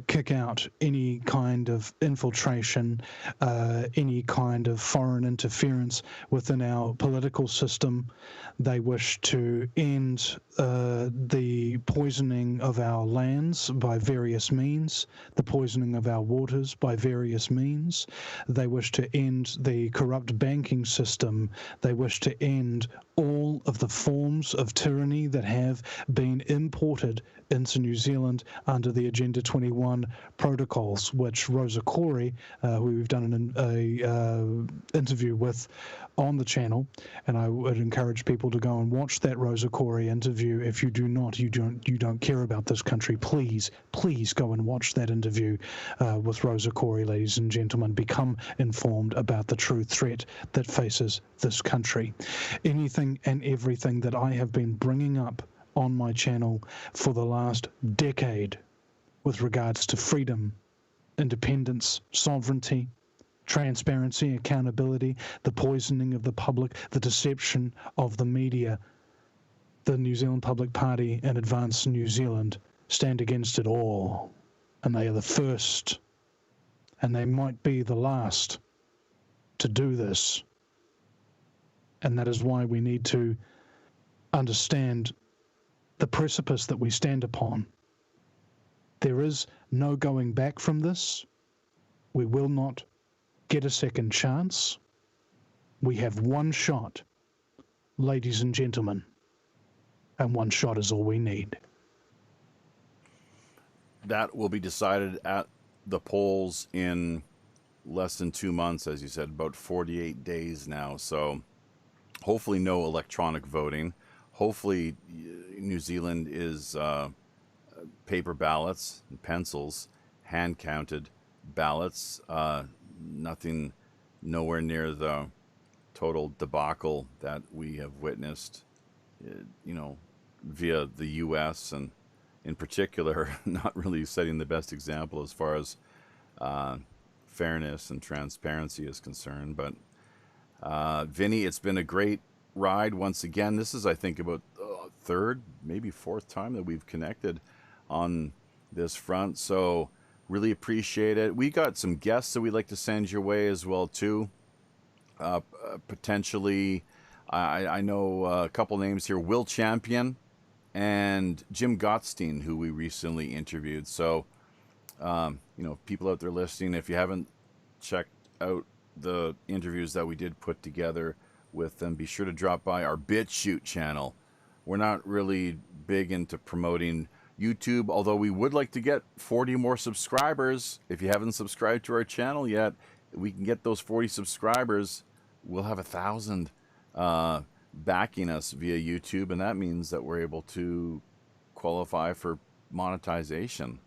kick out any kind of infiltration, any kind of foreign interference within our political system. They wish to end the poisoning of our lands by various means, the poisoning of our waters by various means. They wish to end the corrupt banking system. They wish to end all of the forms of tyranny that have been imported into New Zealand under the Agenda 21 protocols, which Rosa Corey, who we've done an interview with on the channel, and I would encourage people to go and watch that Rosa Corey interview. If you do not, you don't care about this country, please go and watch that interview with Rosa Corey, ladies and gentlemen. Become informed about the true threat that faces this country. Anything and everything that I have been bringing up on my channel for the last decade with regards to freedom, independence, sovereignty, transparency, accountability, the poisoning of the public, the deception of the media, the New Zealand Public Party and Advance New Zealand stand against it all. And they are the first, and they might be the last, to do this. And that is why we need to understand the precipice that we stand upon. There is no going back from this. We will not get a second chance. We have one shot, ladies and gentlemen, and one shot is all we need. That will be decided at the polls in less than 2 months, as you said, about 48 days now. So hopefully no electronic voting. Hopefully New Zealand is paper ballots and pencils, hand-counted ballots. Nothing, nowhere near the total debacle that we have witnessed, via the U.S. and in particular, not really setting the best example as far as fairness and transparency is concerned. But Vinny, it's been a great ride once again. This is, I think, about the third, maybe fourth time that we've connected on this front. So really appreciate it. We got some guests that we'd like to send your way as well too. Potentially, I know a couple names here: Will Champion and Jim Gottstein, who we recently interviewed. So, people out there listening, if you haven't checked out the interviews that we did put together with them, be sure to drop by our BitChute channel. We're not really big into promoting YouTube, although we would like to get 40 more subscribers. If you haven't subscribed to our channel yet, we can get those 40 subscribers. We'll have 1,000 backing us via YouTube, and that means that we're able to qualify for monetization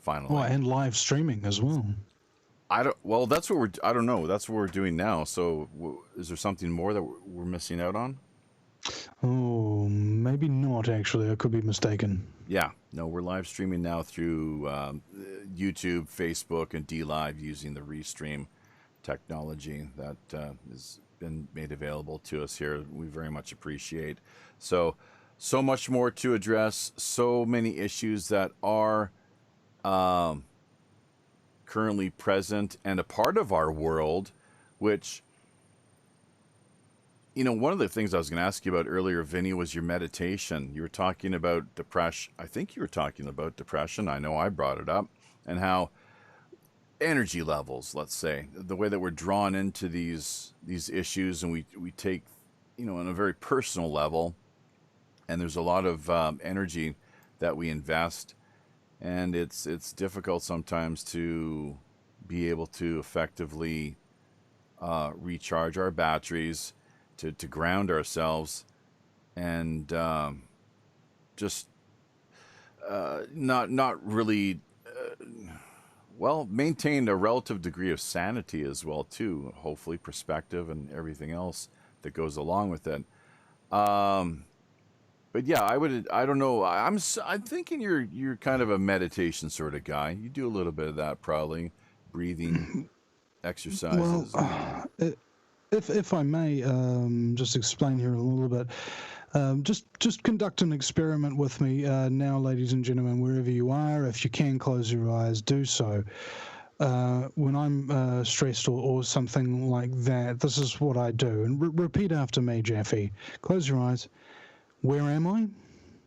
finally. Oh, and live streaming as well. That's what I don't know. That's what we're doing now. So is there something more that we're missing out on? Oh, maybe not, actually. I could be mistaken. Yeah. No, we're live streaming now through YouTube, Facebook, and DLive using the Restream technology that has been made available to us here. We very much appreciate. So much more to address. So many issues that are currently present and a part of our world, which one of the things I was going to ask you about earlier, Vinny, was your meditation. You were talking about depression. I think you were talking about depression. I know I brought it up, and how energy levels, let's say, the way that we're drawn into these issues, and we take, on a very personal level, and there's a lot of energy that we invest, and it's difficult sometimes to be able to effectively recharge our batteries, to ground ourselves, and just not really maintain a relative degree of sanity as well too. Hopefully, perspective and everything else that goes along with it. But yeah, I don't know. I'm thinking you're kind of a meditation sort of guy. You do a little bit of that, probably, breathing exercises. Well, if I may just explain here a little bit, just conduct an experiment with me now, ladies and gentlemen, wherever you are. If you can close your eyes, do so. When I'm stressed or something like that, this is what I do. And repeat after me, Jaffe. Close your eyes. Where am I?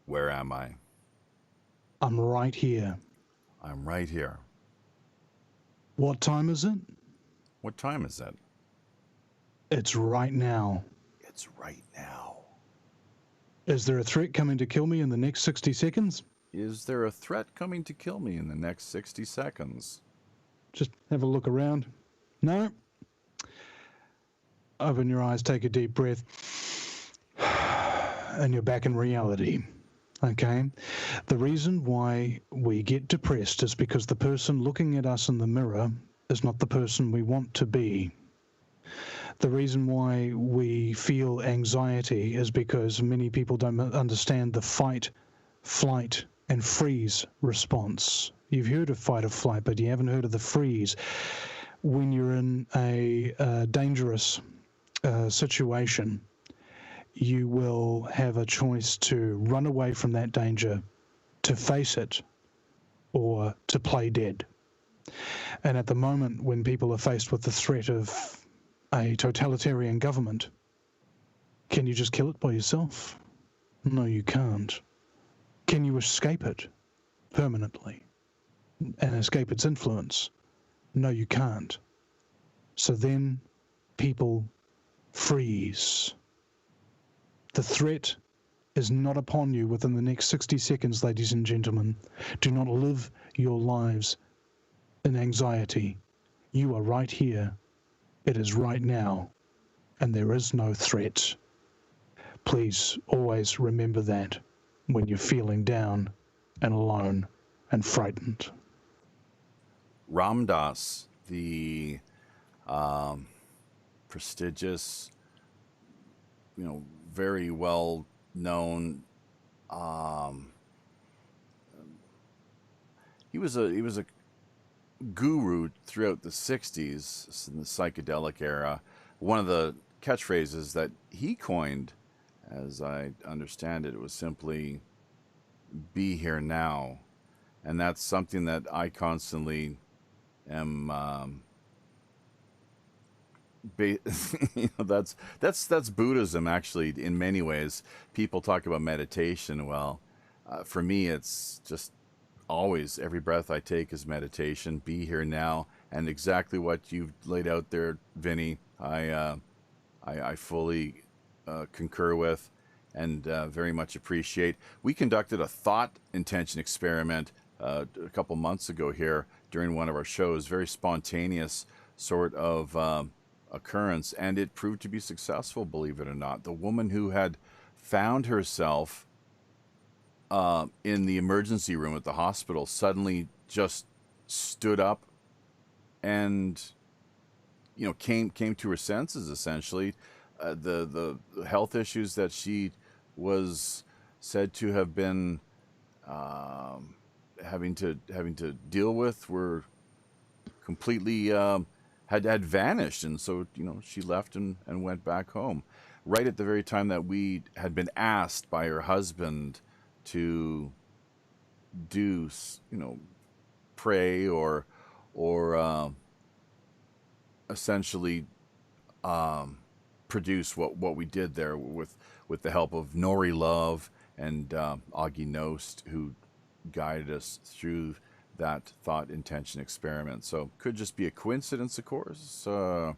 Where am I? I'm right here. I'm right here. What time is it? What time is it? It's right now. It's right now. Is there a threat coming to kill me in the next 60 seconds? Is there a threat coming to kill me in the next 60 seconds? Just have a look around. No? Open your eyes, take a deep breath, and you're back in reality. Okay? The reason why we get depressed is because the person looking at us in the mirror is not the person we want to be. The reason why we feel anxiety is because many people don't understand the fight, flight, and freeze response. You've heard of fight or flight, but you haven't heard of the freeze. When you're in a dangerous situation, you will have a choice to run away from that danger, to face it, or to play dead. And at the moment, when people are faced with the threat of a totalitarian government, can you just kill it by yourself? No, you can't. Can you escape it permanently and escape its influence? No, you can't. So then people freeze. The threat is not upon you within the next 60 seconds, ladies and gentlemen. Do not live your lives in anxiety. You are right here. It is right now, and there is no threat. Please always remember that when you're feeling down and alone and frightened. Ram Dass, the prestigious, very well known. He was a guru throughout the 60s in the psychedelic era. One of the catchphrases that he coined, as I understand it, was simply "be here now," and that's something that I constantly am. That's Buddhism, actually. In many ways, people talk about meditation. Well, for me, it's just always, every breath I take is meditation. Be here now, and exactly what you've laid out there, Vinny, I fully concur with, and very much appreciate. We conducted a thought intention experiment a couple months ago here during one of our shows, very spontaneous sort of occurrence, and it proved to be successful, believe it or not. The woman who had found herself in the emergency room at the hospital suddenly just stood up and came to her senses, essentially. The health issues that she was said to have been having to deal with were completely had vanished, and so she left and went back home right at the very time that we had been asked by her husband to do, pray or essentially produce what we did there with the help of Nori Love and Augie Nost, who guided us through that thought intention experiment. So could just be a coincidence, of course, or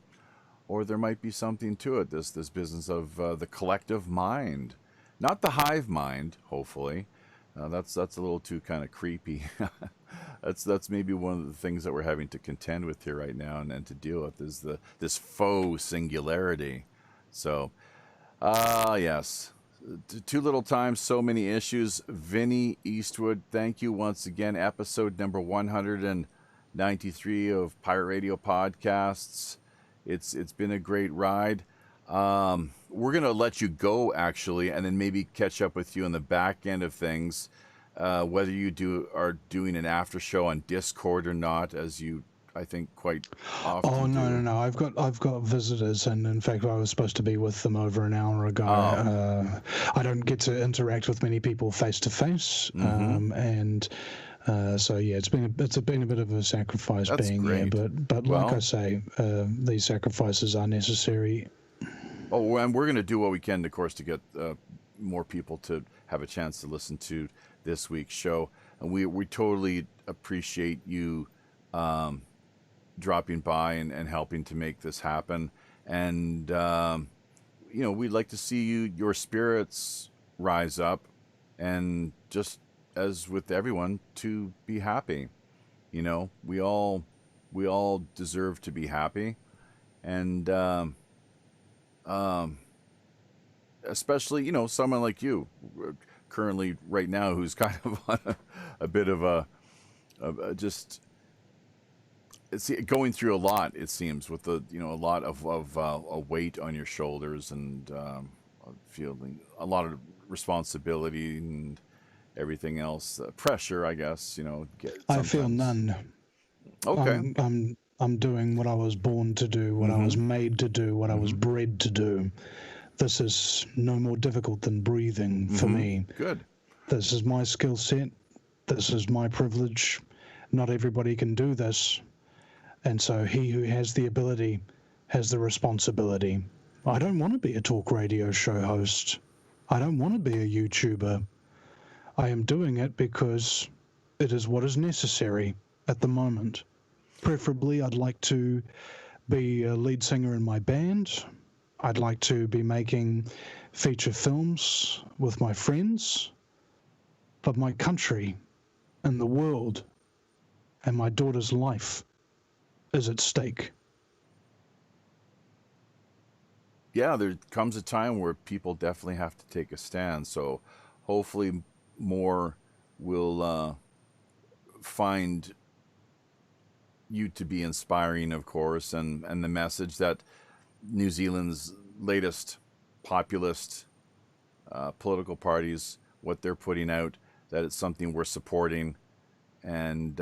there might be something to it. This business of the collective mind, not the hive mind. Hopefully, that's a little too kind of creepy. That's maybe one of the things that we're having to contend with here right now and to deal with is this faux singularity. So, yes. Too little time, so many issues. Vinnie Eastwood, thank you once again. Episode number 193 of Pirate Radio Podcasts. It's been a great ride. We're going to let you go, actually, and then maybe catch up with you on the back end of things, whether you are doing an after show on Discord or not, as you, I think, quite often Oh, no, do. no. I've got visitors, and in fact, I was supposed to be with them over an hour ago. I don't get to interact with many people face to face, and so yeah, it's been a bit of a sacrifice. That's being great. here, but like I say, these sacrifices are necessary. Oh, and we're going to do what we can, of course, to get more people to have a chance to listen to this week's show, and we totally appreciate you dropping by and helping to make this happen. And we'd like to see your spirits rise up, and just as with everyone, to be happy. We all deserve to be happy, and especially someone like you currently right now who's kind of on a bit of just it's going through a lot, it seems, with a lot of a weight on your shoulders, and feeling a lot of responsibility and everything else, pressure, I guess. I feel none. Okay. I'm doing what I was born to do, what I was made to do, what I was bred to do. This is no more difficult than breathing for me. Good. This is my skill set. This is my privilege. Not everybody can do this. And so he who has the ability has the responsibility. I don't want to be a talk radio show host. I don't want to be a YouTuber. I am doing it because it is what is necessary at the moment. Preferably, I'd like to be a lead singer in my band. I'd like to be making feature films with my friends. But my country and the world and my daughter's life is at stake. Yeah, there comes a time where people definitely have to take a stand. So hopefully more will find you to be inspiring, of course, and the message that New Zealand's latest populist political parties, what they're putting out, that it's something we're supporting and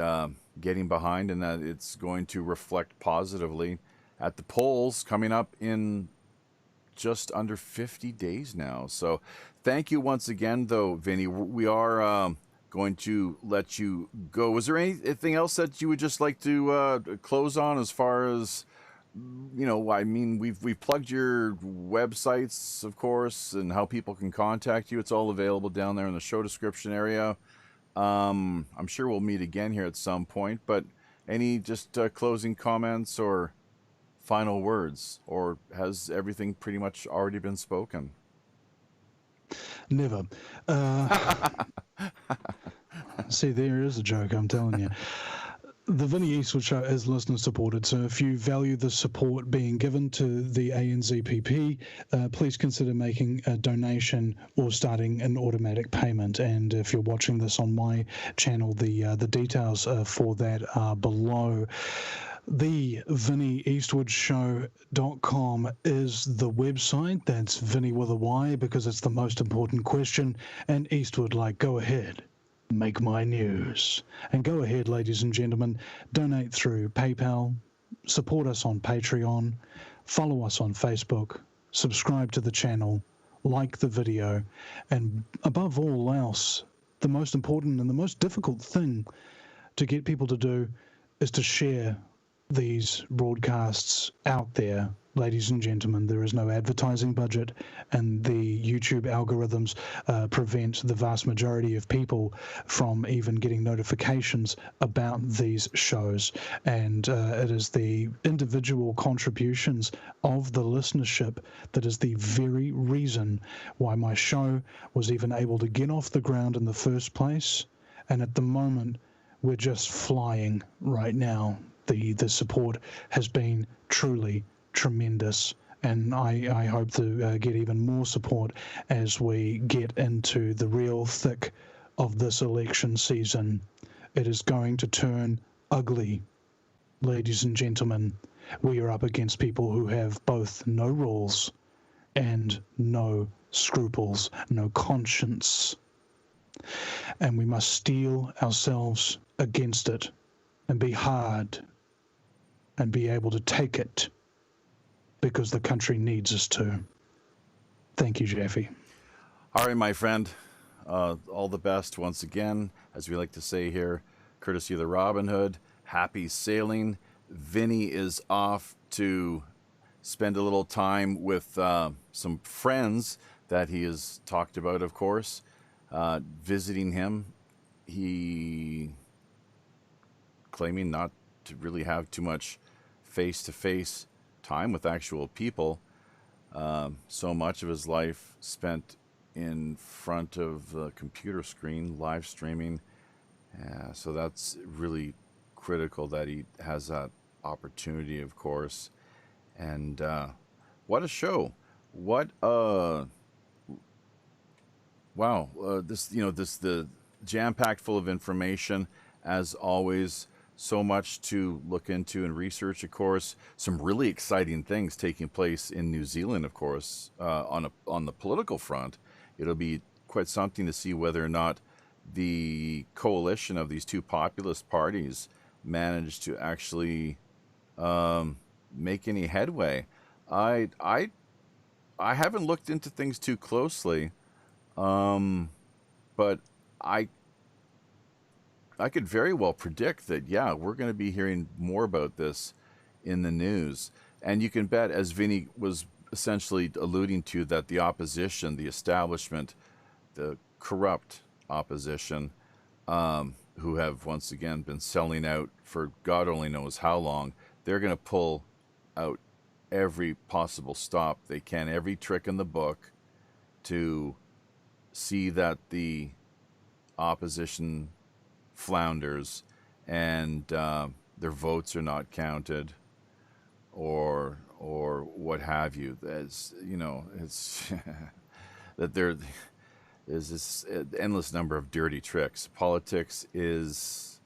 getting behind, and that it's going to reflect positively at the polls coming up in just under 50 days now. So thank you once again, though, Vinny. We are going to let you go. Was there anything else that you would just like to close on, as far as, I mean, we've plugged your websites, of course, and how people can contact you. It's all available down there in the show description area. I'm sure we'll meet again here at some point, but any just closing comments or final words, or has everything pretty much already been spoken? Never. See, there is a joke, I'm telling you. The Vinnie Eastwood Show is listener supported, so if you value the support being given to the ANZPP, please consider making a donation or starting an automatic payment. And if you're watching this on my channel, the details for that are below. The VinnieEastwoodShow.com is the website. That's Vinny with a Y, because it's the most important question. And Eastwood, like, go ahead, make my news. And go ahead, ladies and gentlemen, donate through PayPal, support us on Patreon, follow us on Facebook, subscribe to the channel, like the video, and above all else, the most important and the most difficult thing to get people to do is to share these broadcasts out there Ladies and gentlemen, there is no advertising budget, and the YouTube algorithms prevent the vast majority of people from even getting notifications about these shows. And it is the individual contributions of the listenership that is the very reason why my show was even able to get off the ground in the first place. And at the moment, we're just flying right now. The support has been truly tremendous, and I hope to get even more support as we get into the real thick of this election season. It is going to turn ugly, ladies and gentlemen. We are up against people who have both no rules and no scruples, no conscience, and we must steel ourselves against it and be hard and be able to take it, because the country needs us to. Thank you, Jeffy. All right, my friend. All the best once again, as we like to say here, courtesy of the Robin Hood. Happy sailing. Vinny is off to spend a little time with some friends that he has talked about, of course, visiting him. He claiming not to really have too much face-to-face time with actual people. So much of his life spent in front of the computer screen, live streaming. So that's really critical that he has that opportunity, of course. And what a show! What wow! This the jam-packed full of information as always. So much to look into and research, of course. Some really exciting things taking place in New Zealand, of course, on the political front. It'll be quite something to see whether or not the coalition of these two populist parties managed to actually make any headway. I haven't looked into things too closely, but I could very well predict that, yeah, we're going to be hearing more about this in the news. And you can bet, as Vinny was essentially alluding to, that the opposition, the establishment, the corrupt opposition, who have once again been selling out for God only knows how long, they're going to pull out every possible stop they can, every trick in the book to see that the opposition flounders and their votes are not counted, or what have you. As you know, it's that there is this endless number of dirty tricks. Politics is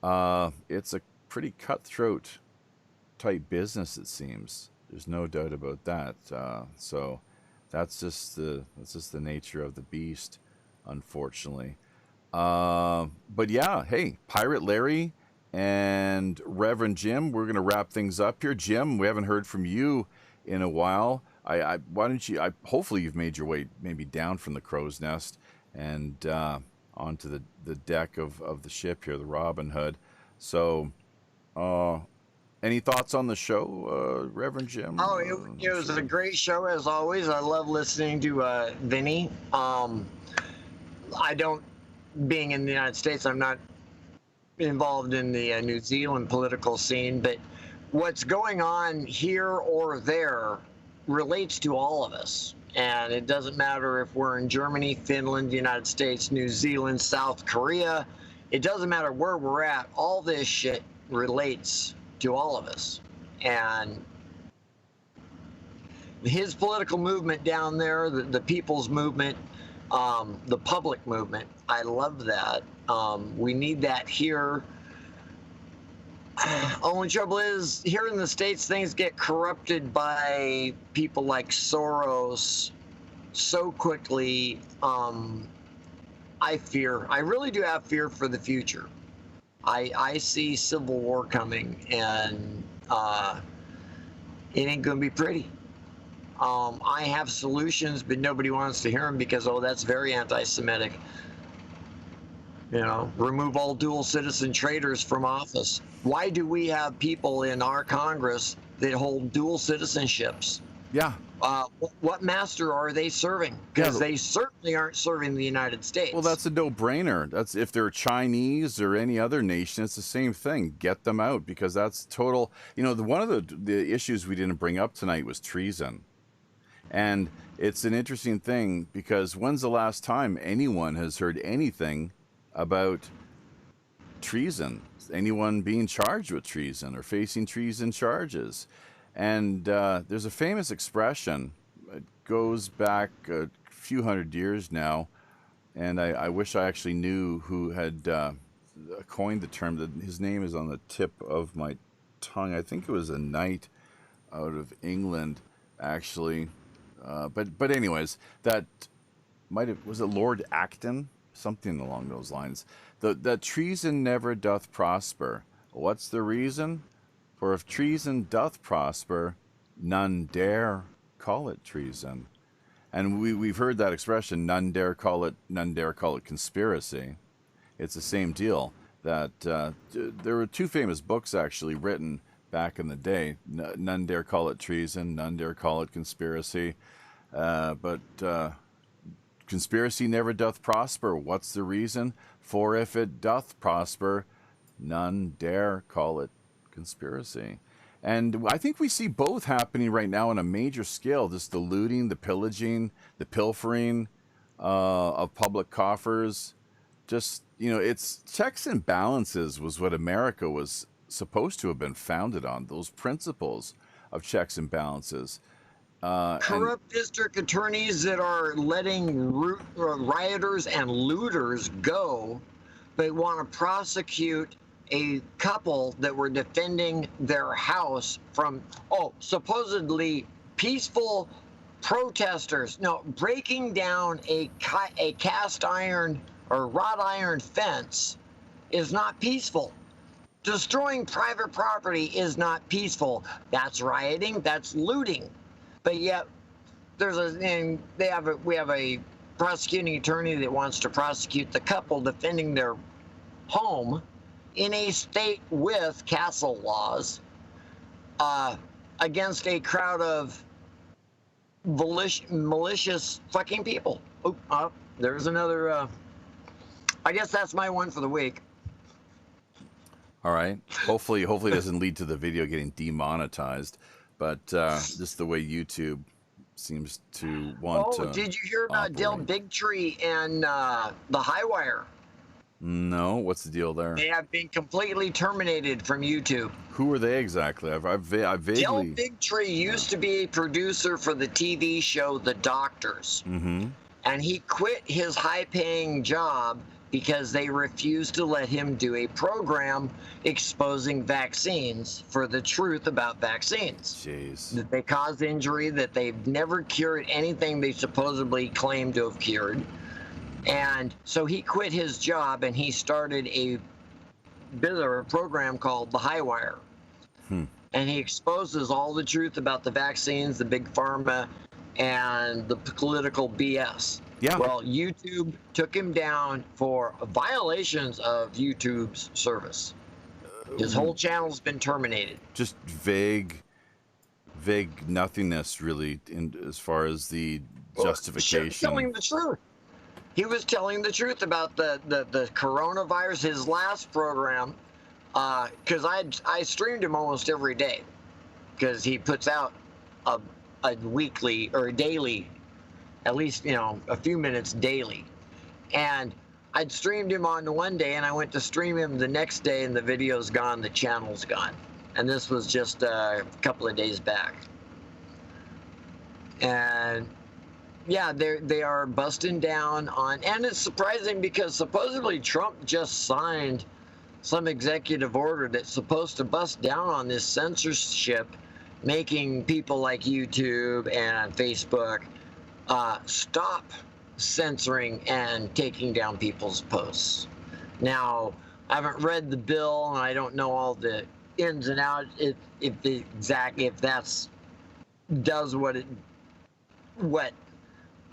it's a pretty cutthroat type business, it seems. There's no doubt about that. So that's just the nature of the beast, unfortunately. But yeah, hey, Pirate Larry and Reverend Jim, we're going to wrap things up here. Jim, we haven't heard from you in a while. Why don't you, hopefully you've made your way maybe down from the crow's nest and onto the deck of the ship here, the Robin Hood. So, any thoughts on the show, Reverend Jim? Oh, it was a great show as always. I love listening to Vinny. Being in the United States, I'm not involved in the New Zealand political scene, but what's going on here or there relates to all of us. And it doesn't matter if we're in Germany, Finland, the United States, New Zealand, South Korea. It doesn't matter where we're at. All this shit relates to all of us. And his political movement down there, the people's movement, the public movement, I love that. We need that here. Only trouble is, here in the States, things get corrupted by people like Soros so quickly. I really do have fear for the future. I see civil war coming, and it ain't gonna be pretty. I have solutions, but nobody wants to hear them because, oh, that's very anti-Semitic. remove all dual citizen traitors from office. Why do we have people in our Congress that hold dual citizenships? Yeah. What master are they serving? Because they certainly aren't serving the United States. Well, that's a no-brainer. That's if they're Chinese or any other nation, it's the same thing. Get them out, because that's total. One of the issues we didn't bring up tonight was treason, and it's an interesting thing because when's the last time anyone has heard anything about treason? Anyone being charged with treason or facing treason charges? And there's a famous expression. It goes back a few hundred years now, and I wish I actually knew who had coined the term. His name is on the tip of my tongue. I think it was a knight out of England, actually. But anyways, that was it Lord Acton? Something along those lines. That treason never doth prosper. What's the reason? For if treason doth prosper, none dare call it treason. And we've heard that expression, none dare call it conspiracy. It's the same deal. That there were two famous books actually written back in the day. None dare call it treason, none dare call it conspiracy. But conspiracy never doth prosper. What's the reason? For if it doth prosper, none dare call it conspiracy. And I think we see both happening right now on a major scale. Just the looting, the pillaging, the pilfering of public coffers. Just, it's checks and balances was what America was supposed to have been founded on. Those principles of checks and balances. Corrupt district attorneys that are letting rioters and looters go, but want to prosecute a couple that were defending their house from, supposedly peaceful protesters. No, breaking down a cast iron or wrought iron fence is not peaceful. Destroying private property is not peaceful. That's rioting, that's looting. But yet, we have a prosecuting attorney that wants to prosecute the couple defending their home in a state with castle laws against a crowd of malicious fucking people. There's another. I guess that's my one for the week. All right. Hopefully it doesn't lead to the video getting demonetized. But just the way YouTube seems to want to. Did you hear about Dale Bigtree and the Highwire? No, what's the deal there? They have been completely terminated from YouTube. Who are they exactly? I vaguely. Dale Bigtree used to be a producer for the TV show The Doctors. Mm-hmm. And he quit his high-paying job because they refused to let him do a program exposing vaccines for the truth about vaccines. Jeez. That they caused injury, that they've never cured anything they supposedly claim to have cured. And so he quit his job and he started a program called The Highwire. And he exposes all the truth about the vaccines, the big pharma, and the political BS. Yeah. Well, YouTube took him down for violations of YouTube's service. His whole channel's been terminated. Just vague nothingness, really, as far as the justification. Telling the truth. He was telling the truth about the coronavirus. His last program, because I streamed him almost every day, because he puts out a weekly or a daily, at least a few minutes daily, and I'd streamed him on one day, and I went to stream him the next day, and the video's gone, the channel's gone, and this was just a couple of days back, and. Yeah, they are busting down on, and it's surprising because supposedly Trump just signed some executive order that's supposed to bust down on this censorship, making people like YouTube and Facebook stop censoring and taking down people's posts. Now, I haven't read the bill, and I don't know all the ins and outs if that's does what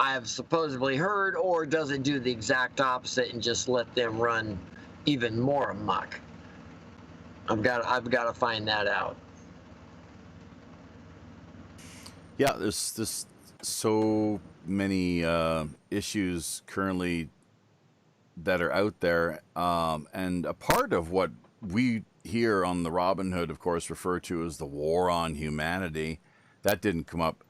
I have supposedly heard, or does it do the exact opposite and just let them run even more amok? I've got to find that out. Yeah, there's so many issues currently that are out there, and a part of what we here on the Robin Hood, of course, refer to as the war on humanity. That didn't come up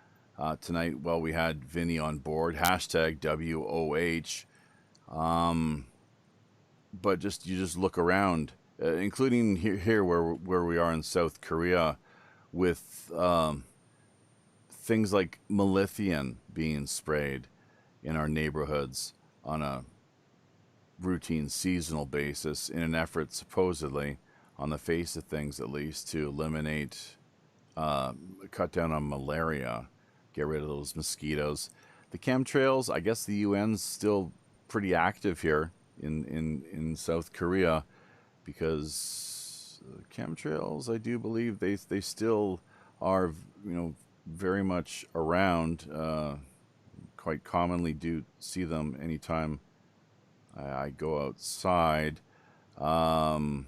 tonight. Well, we had Vinny on board, hashtag WOH. But you just look around, including here where we are in South Korea, with things like malathion being sprayed in our neighborhoods on a routine seasonal basis in an effort, supposedly, on the face of things at least, to eliminate, cut down on malaria, get rid of those mosquitoes. The chemtrails, I guess the UN's still pretty active here in South Korea, because chemtrails, I do believe they still are, very much around. Quite commonly do see them anytime I go outside. And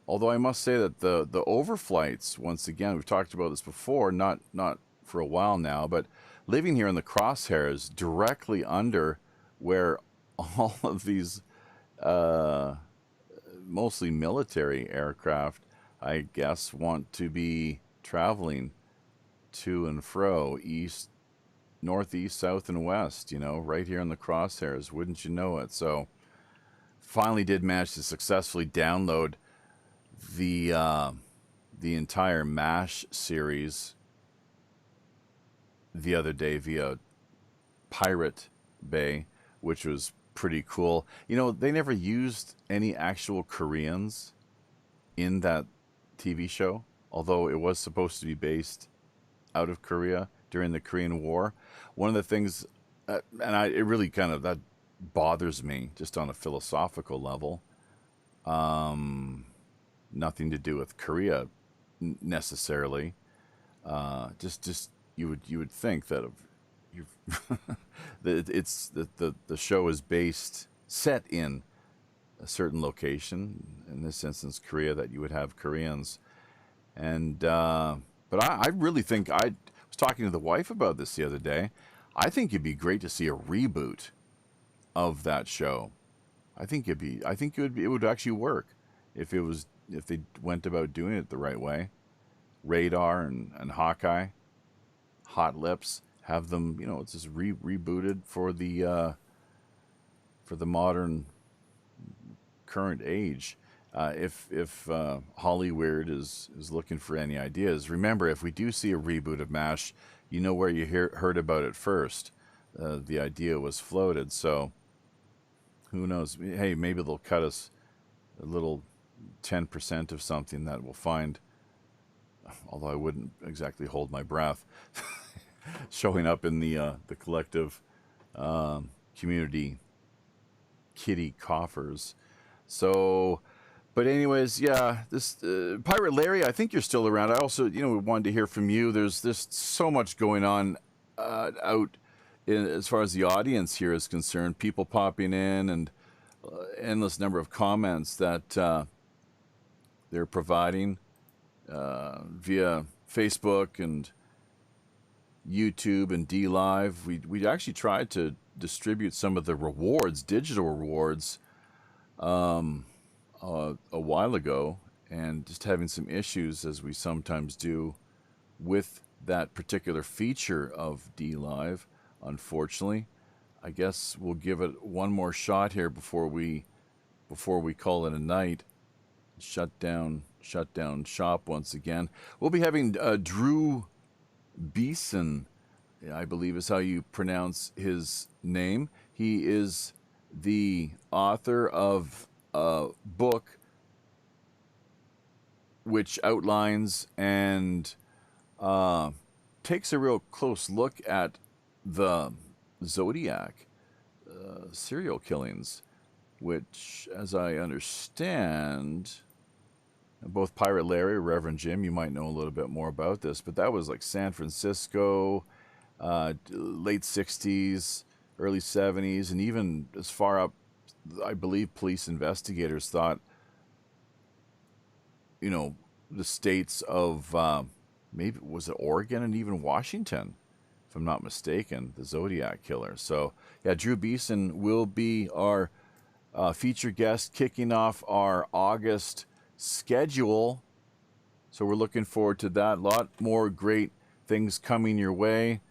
although I must say that the overflights, once again, we've talked about this before, not for a while now, but living here in the crosshairs, directly under where all of these mostly military aircraft, I guess, want to be traveling to and fro, east, northeast, south, and west, right here in the crosshairs, wouldn't you know it? So finally did manage to successfully download the entire MASH series the other day via Pirate Bay, which was pretty cool. They never used any actual Koreans in that TV show, although it was supposed to be based out of Korea during the Korean War. One of the things, it really kind of, that bothers me just on a philosophical level. Nothing to do with Korea necessarily. Just you would think that that the show is set in a certain location, in this instance Korea, that you would have Koreans. And but I really think, I was talking to the wife about this the other day, I think it'd be great to see a reboot of that show. I think it would actually work if they went about doing it the right way. Radar and Hawkeye, Hot Lips, have them, it's just rebooted for the modern current age. If Hollyweird is looking for any ideas, remember, if we do see a reboot of MASH, where you heard about it first. The idea was floated, so who knows? Hey, maybe they'll cut us a little 10% of something that we'll find, although I wouldn't exactly hold my breath, showing up in the collective community kitty coffers. So, but anyways, yeah, this Pirate Larry, I think you're still around. I also, we wanted to hear from you. There's so much going on out as far as the audience here is concerned. People popping in, and endless number of comments that they're providing via Facebook and YouTube and DLive. We actually tried to distribute some of the rewards, digital rewards, a while ago, and just having some issues, as we sometimes do, with that particular feature of DLive. Unfortunately, I guess we'll give it one more shot here before we call it a night. Shut down shop once again. We'll be having Drew Beeson, I believe is how you pronounce his name. He is the author of a book which outlines and takes a real close look at the Zodiac serial killings, which, as I understand, both Pirate Larry, Reverend Jim, you might know a little bit more about this, but that was like San Francisco, late 60s, early 70s, and even as far up, I believe police investigators thought, the states of maybe was it Oregon and even Washington, if I'm not mistaken, the Zodiac killer. So yeah, Drew Beeson will be our feature guest kicking off our August schedule. So we're looking forward to that. A lot more great things coming your way.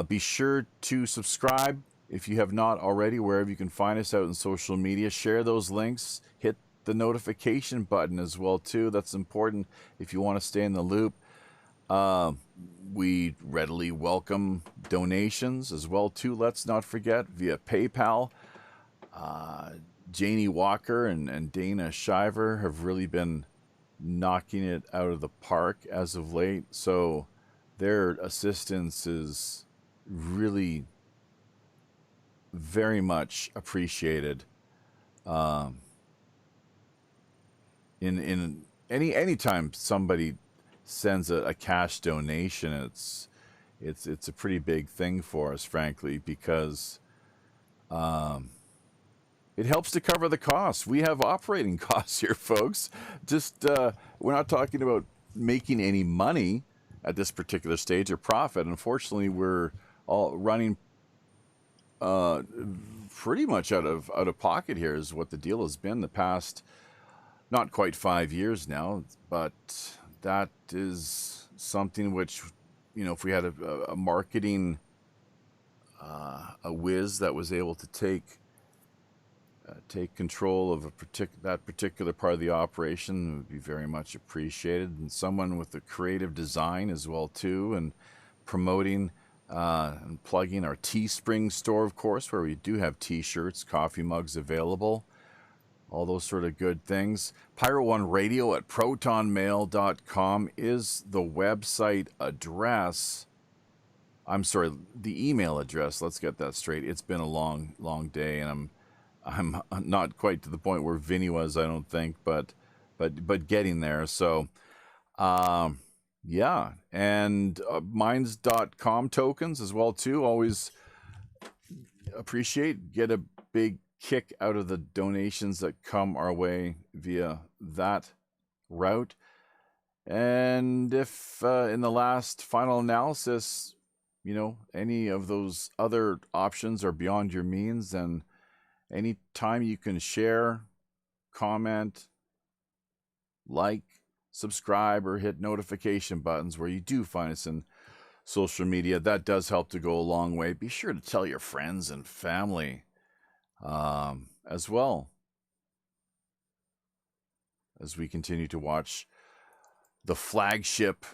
Be sure to subscribe if you have not already, wherever you can find us out in social media. Share those links. Hit the notification button as well too. That's important if you want to stay in the loop. We readily welcome donations as well too. Let's not forget via PayPal. Janie Walker and Dana Shiver have really been knocking it out of the park as of late. So their assistance is really very much appreciated. In any time somebody sends a cash donation, it's a pretty big thing for us, frankly, because it helps to cover the costs. We have operating costs here, folks. Just we're not talking about making any money at this particular stage or profit. Unfortunately, we're all running pretty much out of pocket here is what the deal has been the past not quite 5 years now, but that is something which, if we had a marketing a whiz that was able to take control of that particular part of the operation, would be very much appreciated, and someone with a creative design as well too, and promoting and plugging our Teespring store, of course, where we do have t-shirts, coffee mugs available, all those sort of good things. Pyro One Radio at protonmail.com is the website address. I'm sorry, the email address. Let's get that straight. It's been a long day, and I'm not quite to the point where Vinny was, I don't think, but getting there. So, yeah, and Minds.com tokens as well too. Always appreciate, get a big kick out of the donations that come our way via that route. And if in the last final analysis, any of those other options are beyond your means, then anytime you can share, comment, like, subscribe, or hit notification buttons where you do find us in social media, that does help to go a long way. Be sure to tell your friends and family as well, as we continue to watch the flagship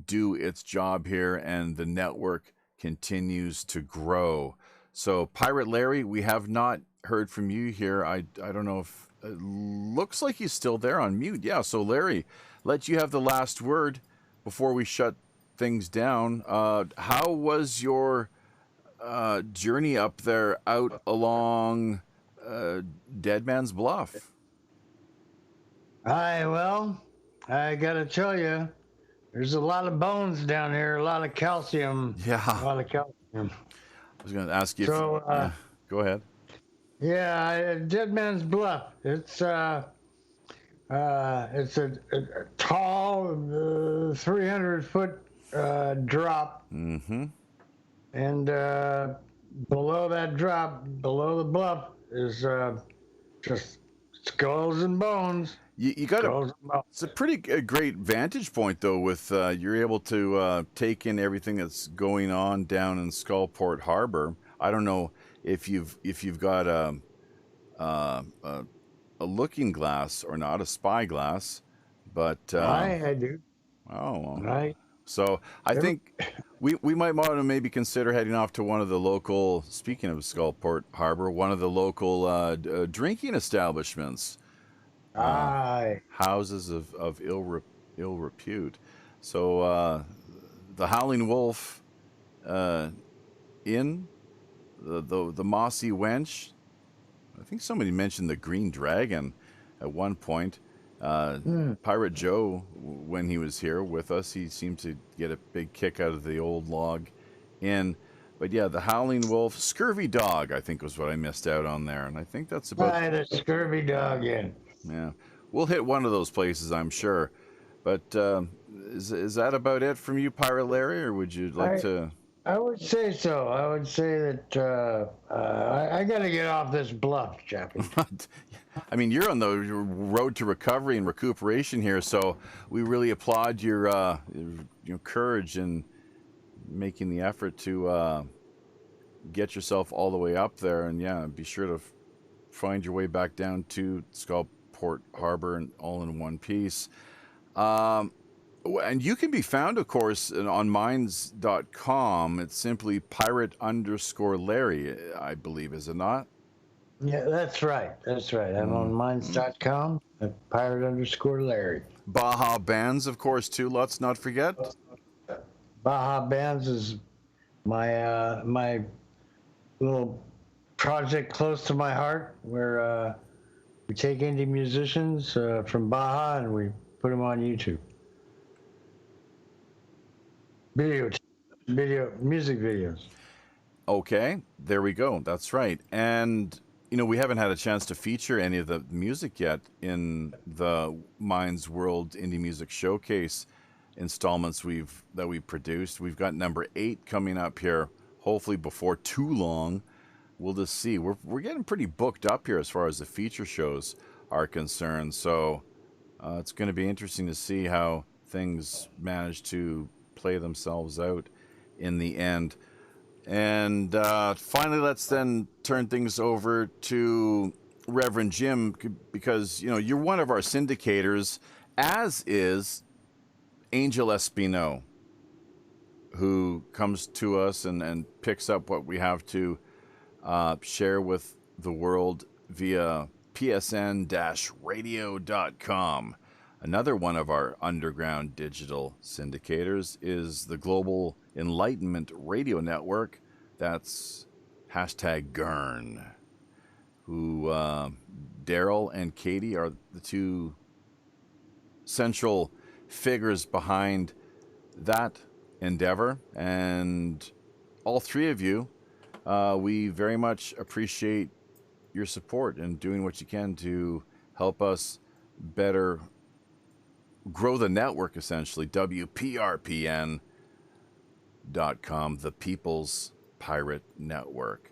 do its job here and the network continues to grow. So Pirate Larry, we have not heard from you here. I don't know if it looks like he's still there on mute. Yeah, so Larry, let you have the last word before we shut things down. How was your journey up there out along Dead Man's Bluff? Well, I gotta tell you, there's a lot of bones down here, a lot of calcium. Yeah. A lot of calcium. I was going to ask you. So, yeah, go ahead. Yeah, Dead Man's Bluff. It's a tall, 300-foot drop. Mm-hmm. And below that drop, below the bluff, is just skulls and bones. You got it's a pretty great vantage point, though, with you're able to take in everything that's going on down in Skullport Harbor. I don't know if you've got a looking glass or not, a spyglass, but I do. Oh, right. So I think we might want to maybe consider heading off to one of the local, speaking of Skullport Harbor, one of the local drinking establishments. Houses of ill repute. So the Howling Wolf Inn, the Mossy Wench. I think somebody mentioned the Green Dragon at one point. Pirate Joe, when he was here with us, he seemed to get a big kick out of the Old Log in. But yeah, the Howling Wolf, Scurvy Dog, I think was what I missed out on there. And I think that's about... Right, the Scurvy Dog, yeah. Yeah. We'll hit one of those places, I'm sure. But is that about it from you, Pirate Larry, or would you like to... I would say so. I would say that I got to get off this bluff, Chappie. I mean, you're on the road to recovery and recuperation here, so we really applaud your courage in making the effort to get yourself all the way up there. And yeah, be sure to find your way back down to Skullport Harbor and all in one piece. And you can be found, of course, on minds.com. It's simply pirate_Larry, I believe, is it not? Yeah, that's right. That's right. I'm on minds.com at pirate_Larry. Baja Bands, of course, too. Let's not forget. Baja Bands is my my little project close to my heart, where we take indie musicians from Baja and we put them on YouTube. Music videos. Okay, there we go. That's right. And, we haven't had a chance to feature any of the music yet in the Minds World Indie Music Showcase installments that we've produced. We've got number 8 coming up here, hopefully before too long. We'll just see. We're getting pretty booked up here as far as the feature shows are concerned. So it's going to be interesting to see how things manage to play themselves out in the end. And finally, let's then turn things over to Reverend Jim, because you're one of our syndicators, as is Angel Espino, who comes to us and picks up what we have to share with the world via psn-radio.com. Another one of our underground digital syndicators is the Global Enlightenment Radio Network. That's #GERN, who Daryl and Katie are the two central figures behind that endeavor. And all three of you, we very much appreciate your support and doing what you can to help us better grow the network, essentially. WPRPN.com, the People's Pirate Network.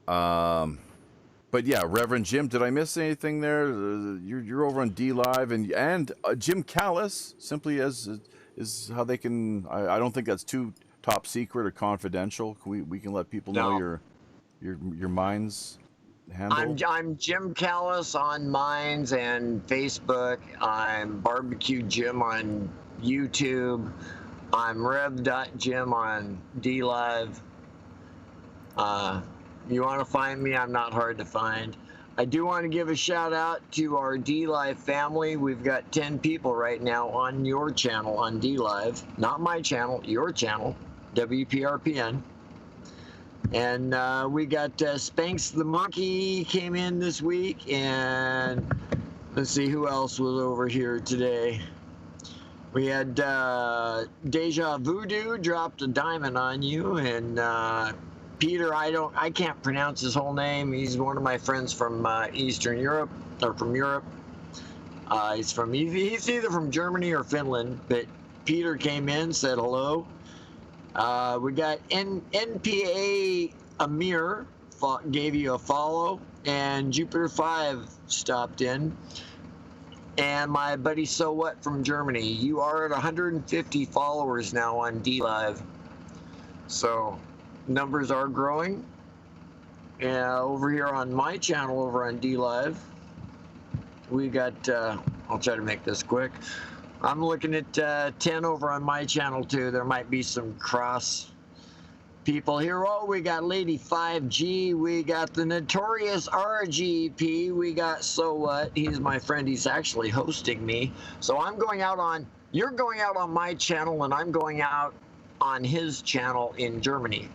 But yeah, Reverend Jim, did I miss anything there? You're over on D Live, and Jim Callis, simply is how they can. I don't think that's too top secret or confidential. We can let people know your Minds handle. I'm Jim Callis on Minds and Facebook. I'm Barbecue Jim on YouTube. I'm Rev.Jim on D Live. You want to find me, I'm not hard to find. I do want to give a shout out to our D Live family. We've got 10 people right now on your channel on D Live. Not my channel, your channel, WPRPN. And we got Spanx the Monkey came in this week, and let's see who else was over here today. We had Deja Voodoo dropped a diamond on you, and Peter, I can't pronounce his whole name. He's one of my friends from Eastern Europe, or from Europe. He's either from Germany or Finland, but Peter came in, said hello. We got NPA Amir gave you a follow, and Jupiter 5 stopped in. And my buddy So What from Germany. You are at 150 followers now on D Live. So numbers are growing. Over here on my channel over on D Live, we got, I'll try to make this quick. I'm looking at 10 over on my channel too. There might be some cross people here. Oh, we got Lady 5G. We got the Notorious RGP. We got So What. He's my friend. He's actually hosting me. So I'm going out on, you're going out on my channel, and I'm going out on his channel in Germany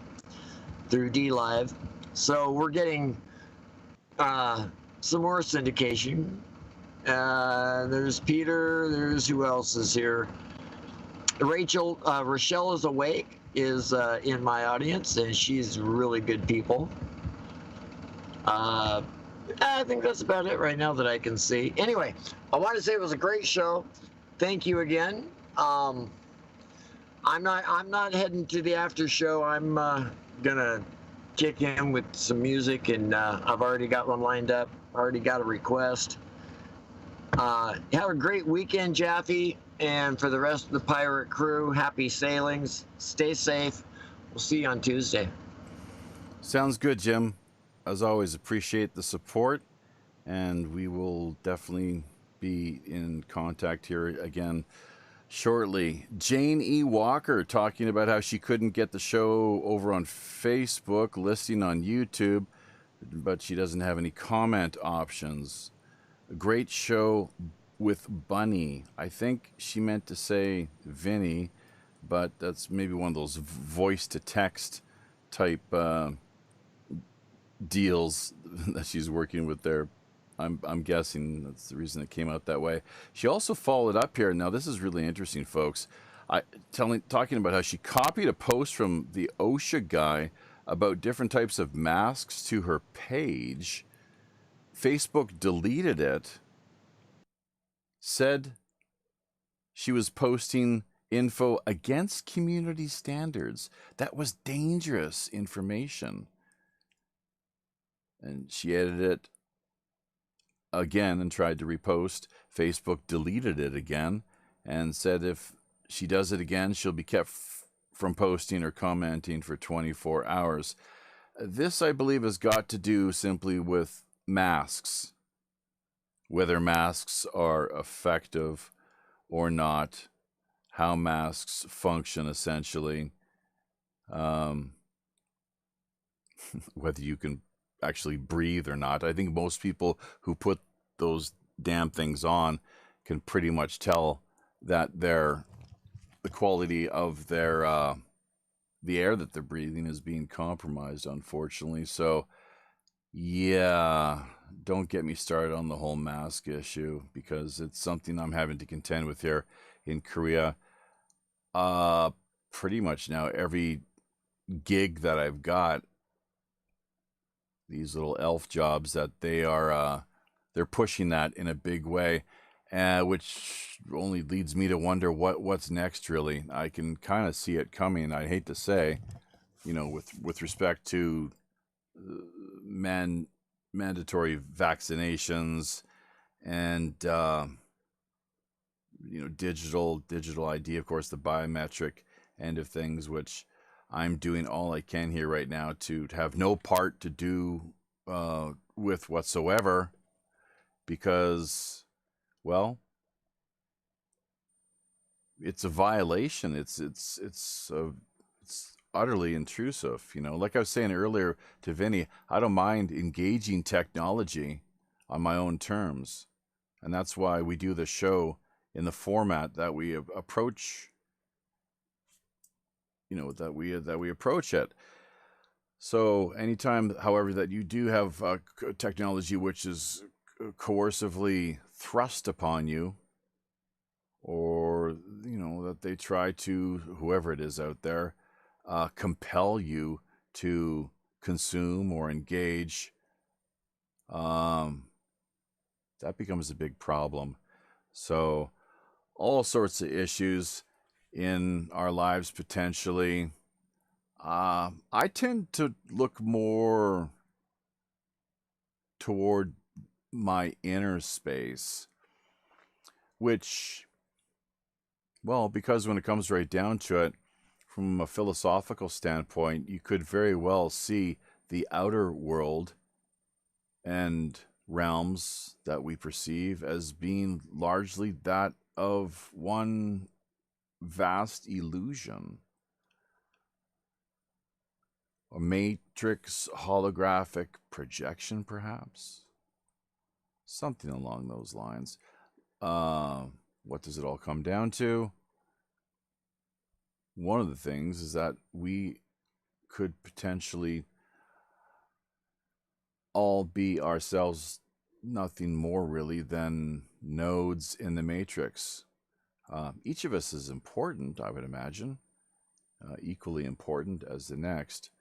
through D Live. So we're getting some more syndication. There's Peter. There's who else is here? Rochelle is awake is in my audience, and she's really good people. I think that's about it right now that I can see. Anyway, I want to say it was a great show. Thank you again. I'm not heading to the after show. I'm gonna kick in with some music, and I've already got one lined up. Already got a request. Have a great weekend, Jaffe, and for the rest of the pirate crew, happy sailings. Stay safe. We'll see you on Tuesday. Sounds good, Jim. As always, appreciate the support, and we will definitely be in contact here again shortly. Jane E. Walker talking about how she couldn't get the show over on Facebook, listing on YouTube, but she doesn't have any comment options. A great show with Bunny. I think she meant to say Vinny, but that's maybe one of those voice-to-text type deals that she's working with there. I'm guessing that's the reason it came out that way. She also followed up here. Now, this is really interesting, folks. Talking about how she copied a post from the OSHA guy about different types of masks to her page. Facebook deleted it, said she was posting info against community standards. That was dangerous information. And she edited it again and tried to repost. Facebook deleted it again and said if she does it again, she'll be kept from posting or commenting for 24 hours. This, I believe, has got to do simply with masks, whether masks are effective or not, how masks function essentially, whether you can actually breathe or not. I think most people who put those damn things on can pretty much tell that the quality of their the air that they're breathing is being compromised, unfortunately. So yeah, don't get me started on the whole mask issue, because it's something I'm having to contend with here in Korea. Pretty much now every gig that I've got, these little elf jobs, that they're pushing that in a big way, which only leads me to wonder what's next. Really, I can kind of see it coming. I hate to say, with respect to mandatory vaccinations and digital ID, of course, the biometric end of things, which I'm doing all I can here right now to have no part to do with whatsoever, because, well, it's a violation. It's utterly intrusive. Like I was saying earlier to Vinny, I don't mind engaging technology on my own terms, and that's why we do the show in the format that we approach. That we approach it. So anytime, however, that you do have technology which is coercively thrust upon you, or that they try to, whoever it is out there, compel you to consume or engage, that becomes a big problem. So all sorts of issues in our lives potentially. I tend to look more toward my inner space, which, well, because when it comes right down to it, from a philosophical standpoint, you could very well see the outer world and realms that we perceive as being largely that of one vast illusion, a matrix holographic projection, perhaps, something along those lines. What does it all come down to? One of the things is that we could potentially all be ourselves nothing more really than nodes in the matrix. Each of us is important, I would imagine, equally important as the next,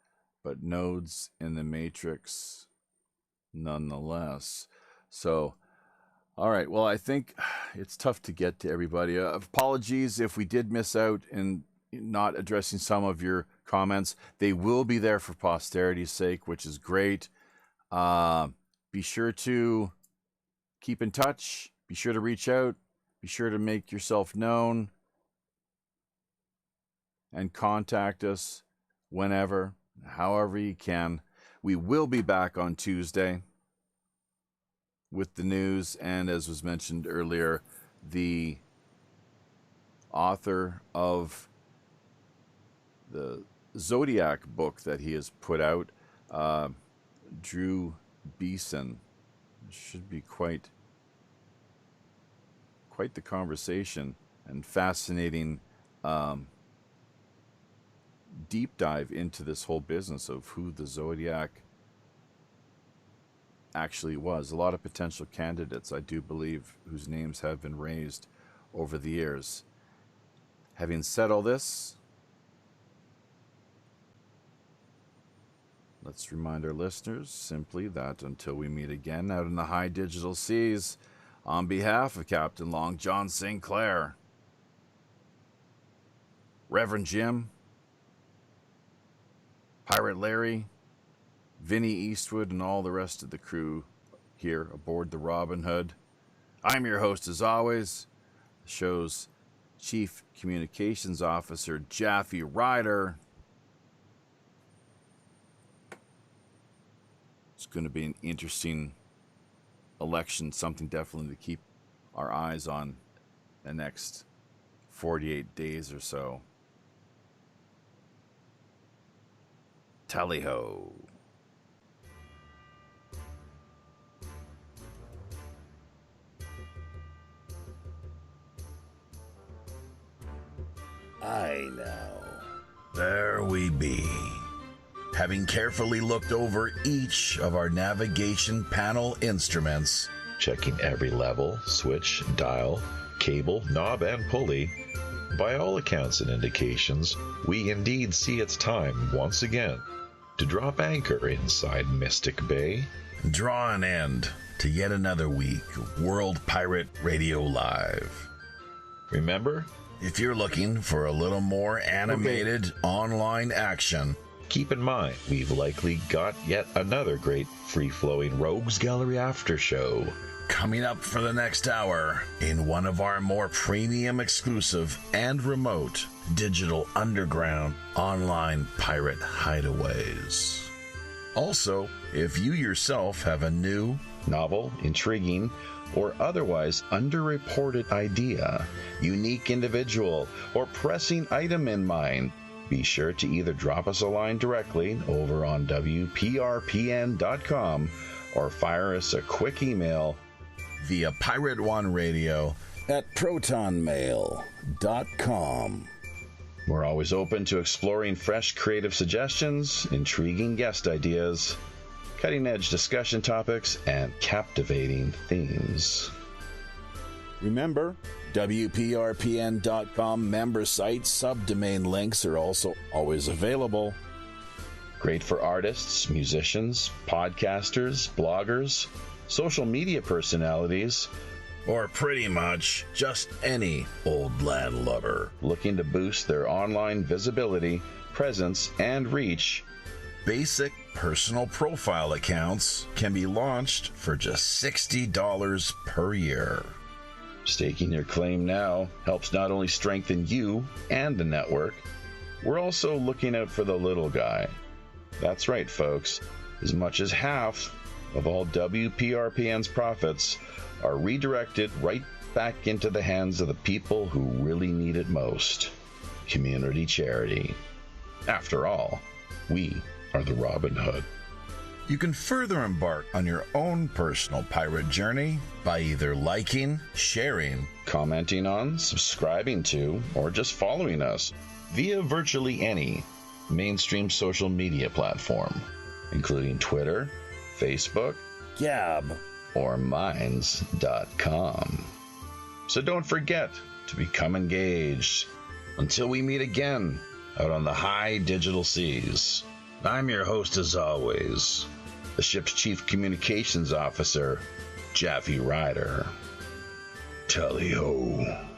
but nodes in the matrix nonetheless. So, all right, well, I think it's tough to get to everybody. Apologies if we did miss out in not addressing some of your comments. They will be there for posterity's sake, which is great. Be sure to keep in touch. Be sure to reach out. Be sure to make yourself known and contact us whenever, however you can. We will be back on Tuesday with the news, and as was mentioned earlier, the author of the Zodiac book that he has put out, Drew Beeson. Should be quite the conversation and fascinating deep dive into this whole business of who the Zodiac actually was. A lot of potential candidates, I do believe, whose names have been raised over the years. Having said all this, let's remind our listeners simply that until we meet again out in the high digital seas, on behalf of Captain Long John Sinclair, Reverend Jim, Pirate Larry, Vinny Eastwood, and all the rest of the crew here aboard the Robin Hood, I'm your host as always, the show's Chief Communications Officer, Jaffe Ryder. It's going to be an interesting election, something definitely to keep our eyes on the next 48 days or so. Tally-ho. I know. There we be. Having carefully looked over each of our navigation panel instruments, checking every level, switch, dial, cable, knob, and pulley, by all accounts and indications, we indeed see it's time once again to drop anchor inside Mystic Bay. Draw an end to yet another week of World Pirate Radio Live. Remember, if you're looking for a little more animated online action, keep in mind we've likely got yet another great free-flowing Rogues Gallery after show coming up for the next hour in one of our more premium, exclusive, and remote digital underground online pirate hideaways. Also, if you yourself have a new, novel, intriguing, or otherwise underreported idea, unique individual, or pressing item in mind, be sure to either drop us a line directly over on WPRPN.com or fire us a quick email via Pirate One Radio at protonmail.com. We're always open to exploring fresh creative suggestions, intriguing guest ideas, cutting-edge discussion topics, and captivating themes. Remember, WPRPN.com member site subdomain links are also always available. Great for artists, musicians, podcasters, bloggers, social media personalities, or pretty much just any old land lover looking to boost their online visibility, presence, and reach. Basic personal profile accounts can be launched for just $60 per year. Staking your claim now helps not only strengthen you and the network, we're also looking out for the little guy. That's right, folks. As much as half of all WPRPN's profits are redirected right back into the hands of the people who really need it most. Community charity. After all, we are the Robin Hood. You can further embark on your own personal pirate journey by either liking, sharing, commenting on, subscribing to, or just following us via virtually any mainstream social media platform, including Twitter, Facebook, Gab, or Minds.com. So don't forget, to become engaged. Until we meet again out on the high digital seas. I'm your host as always, the ship's Chief Communications Officer, Jaffe Ryder. Tally-ho.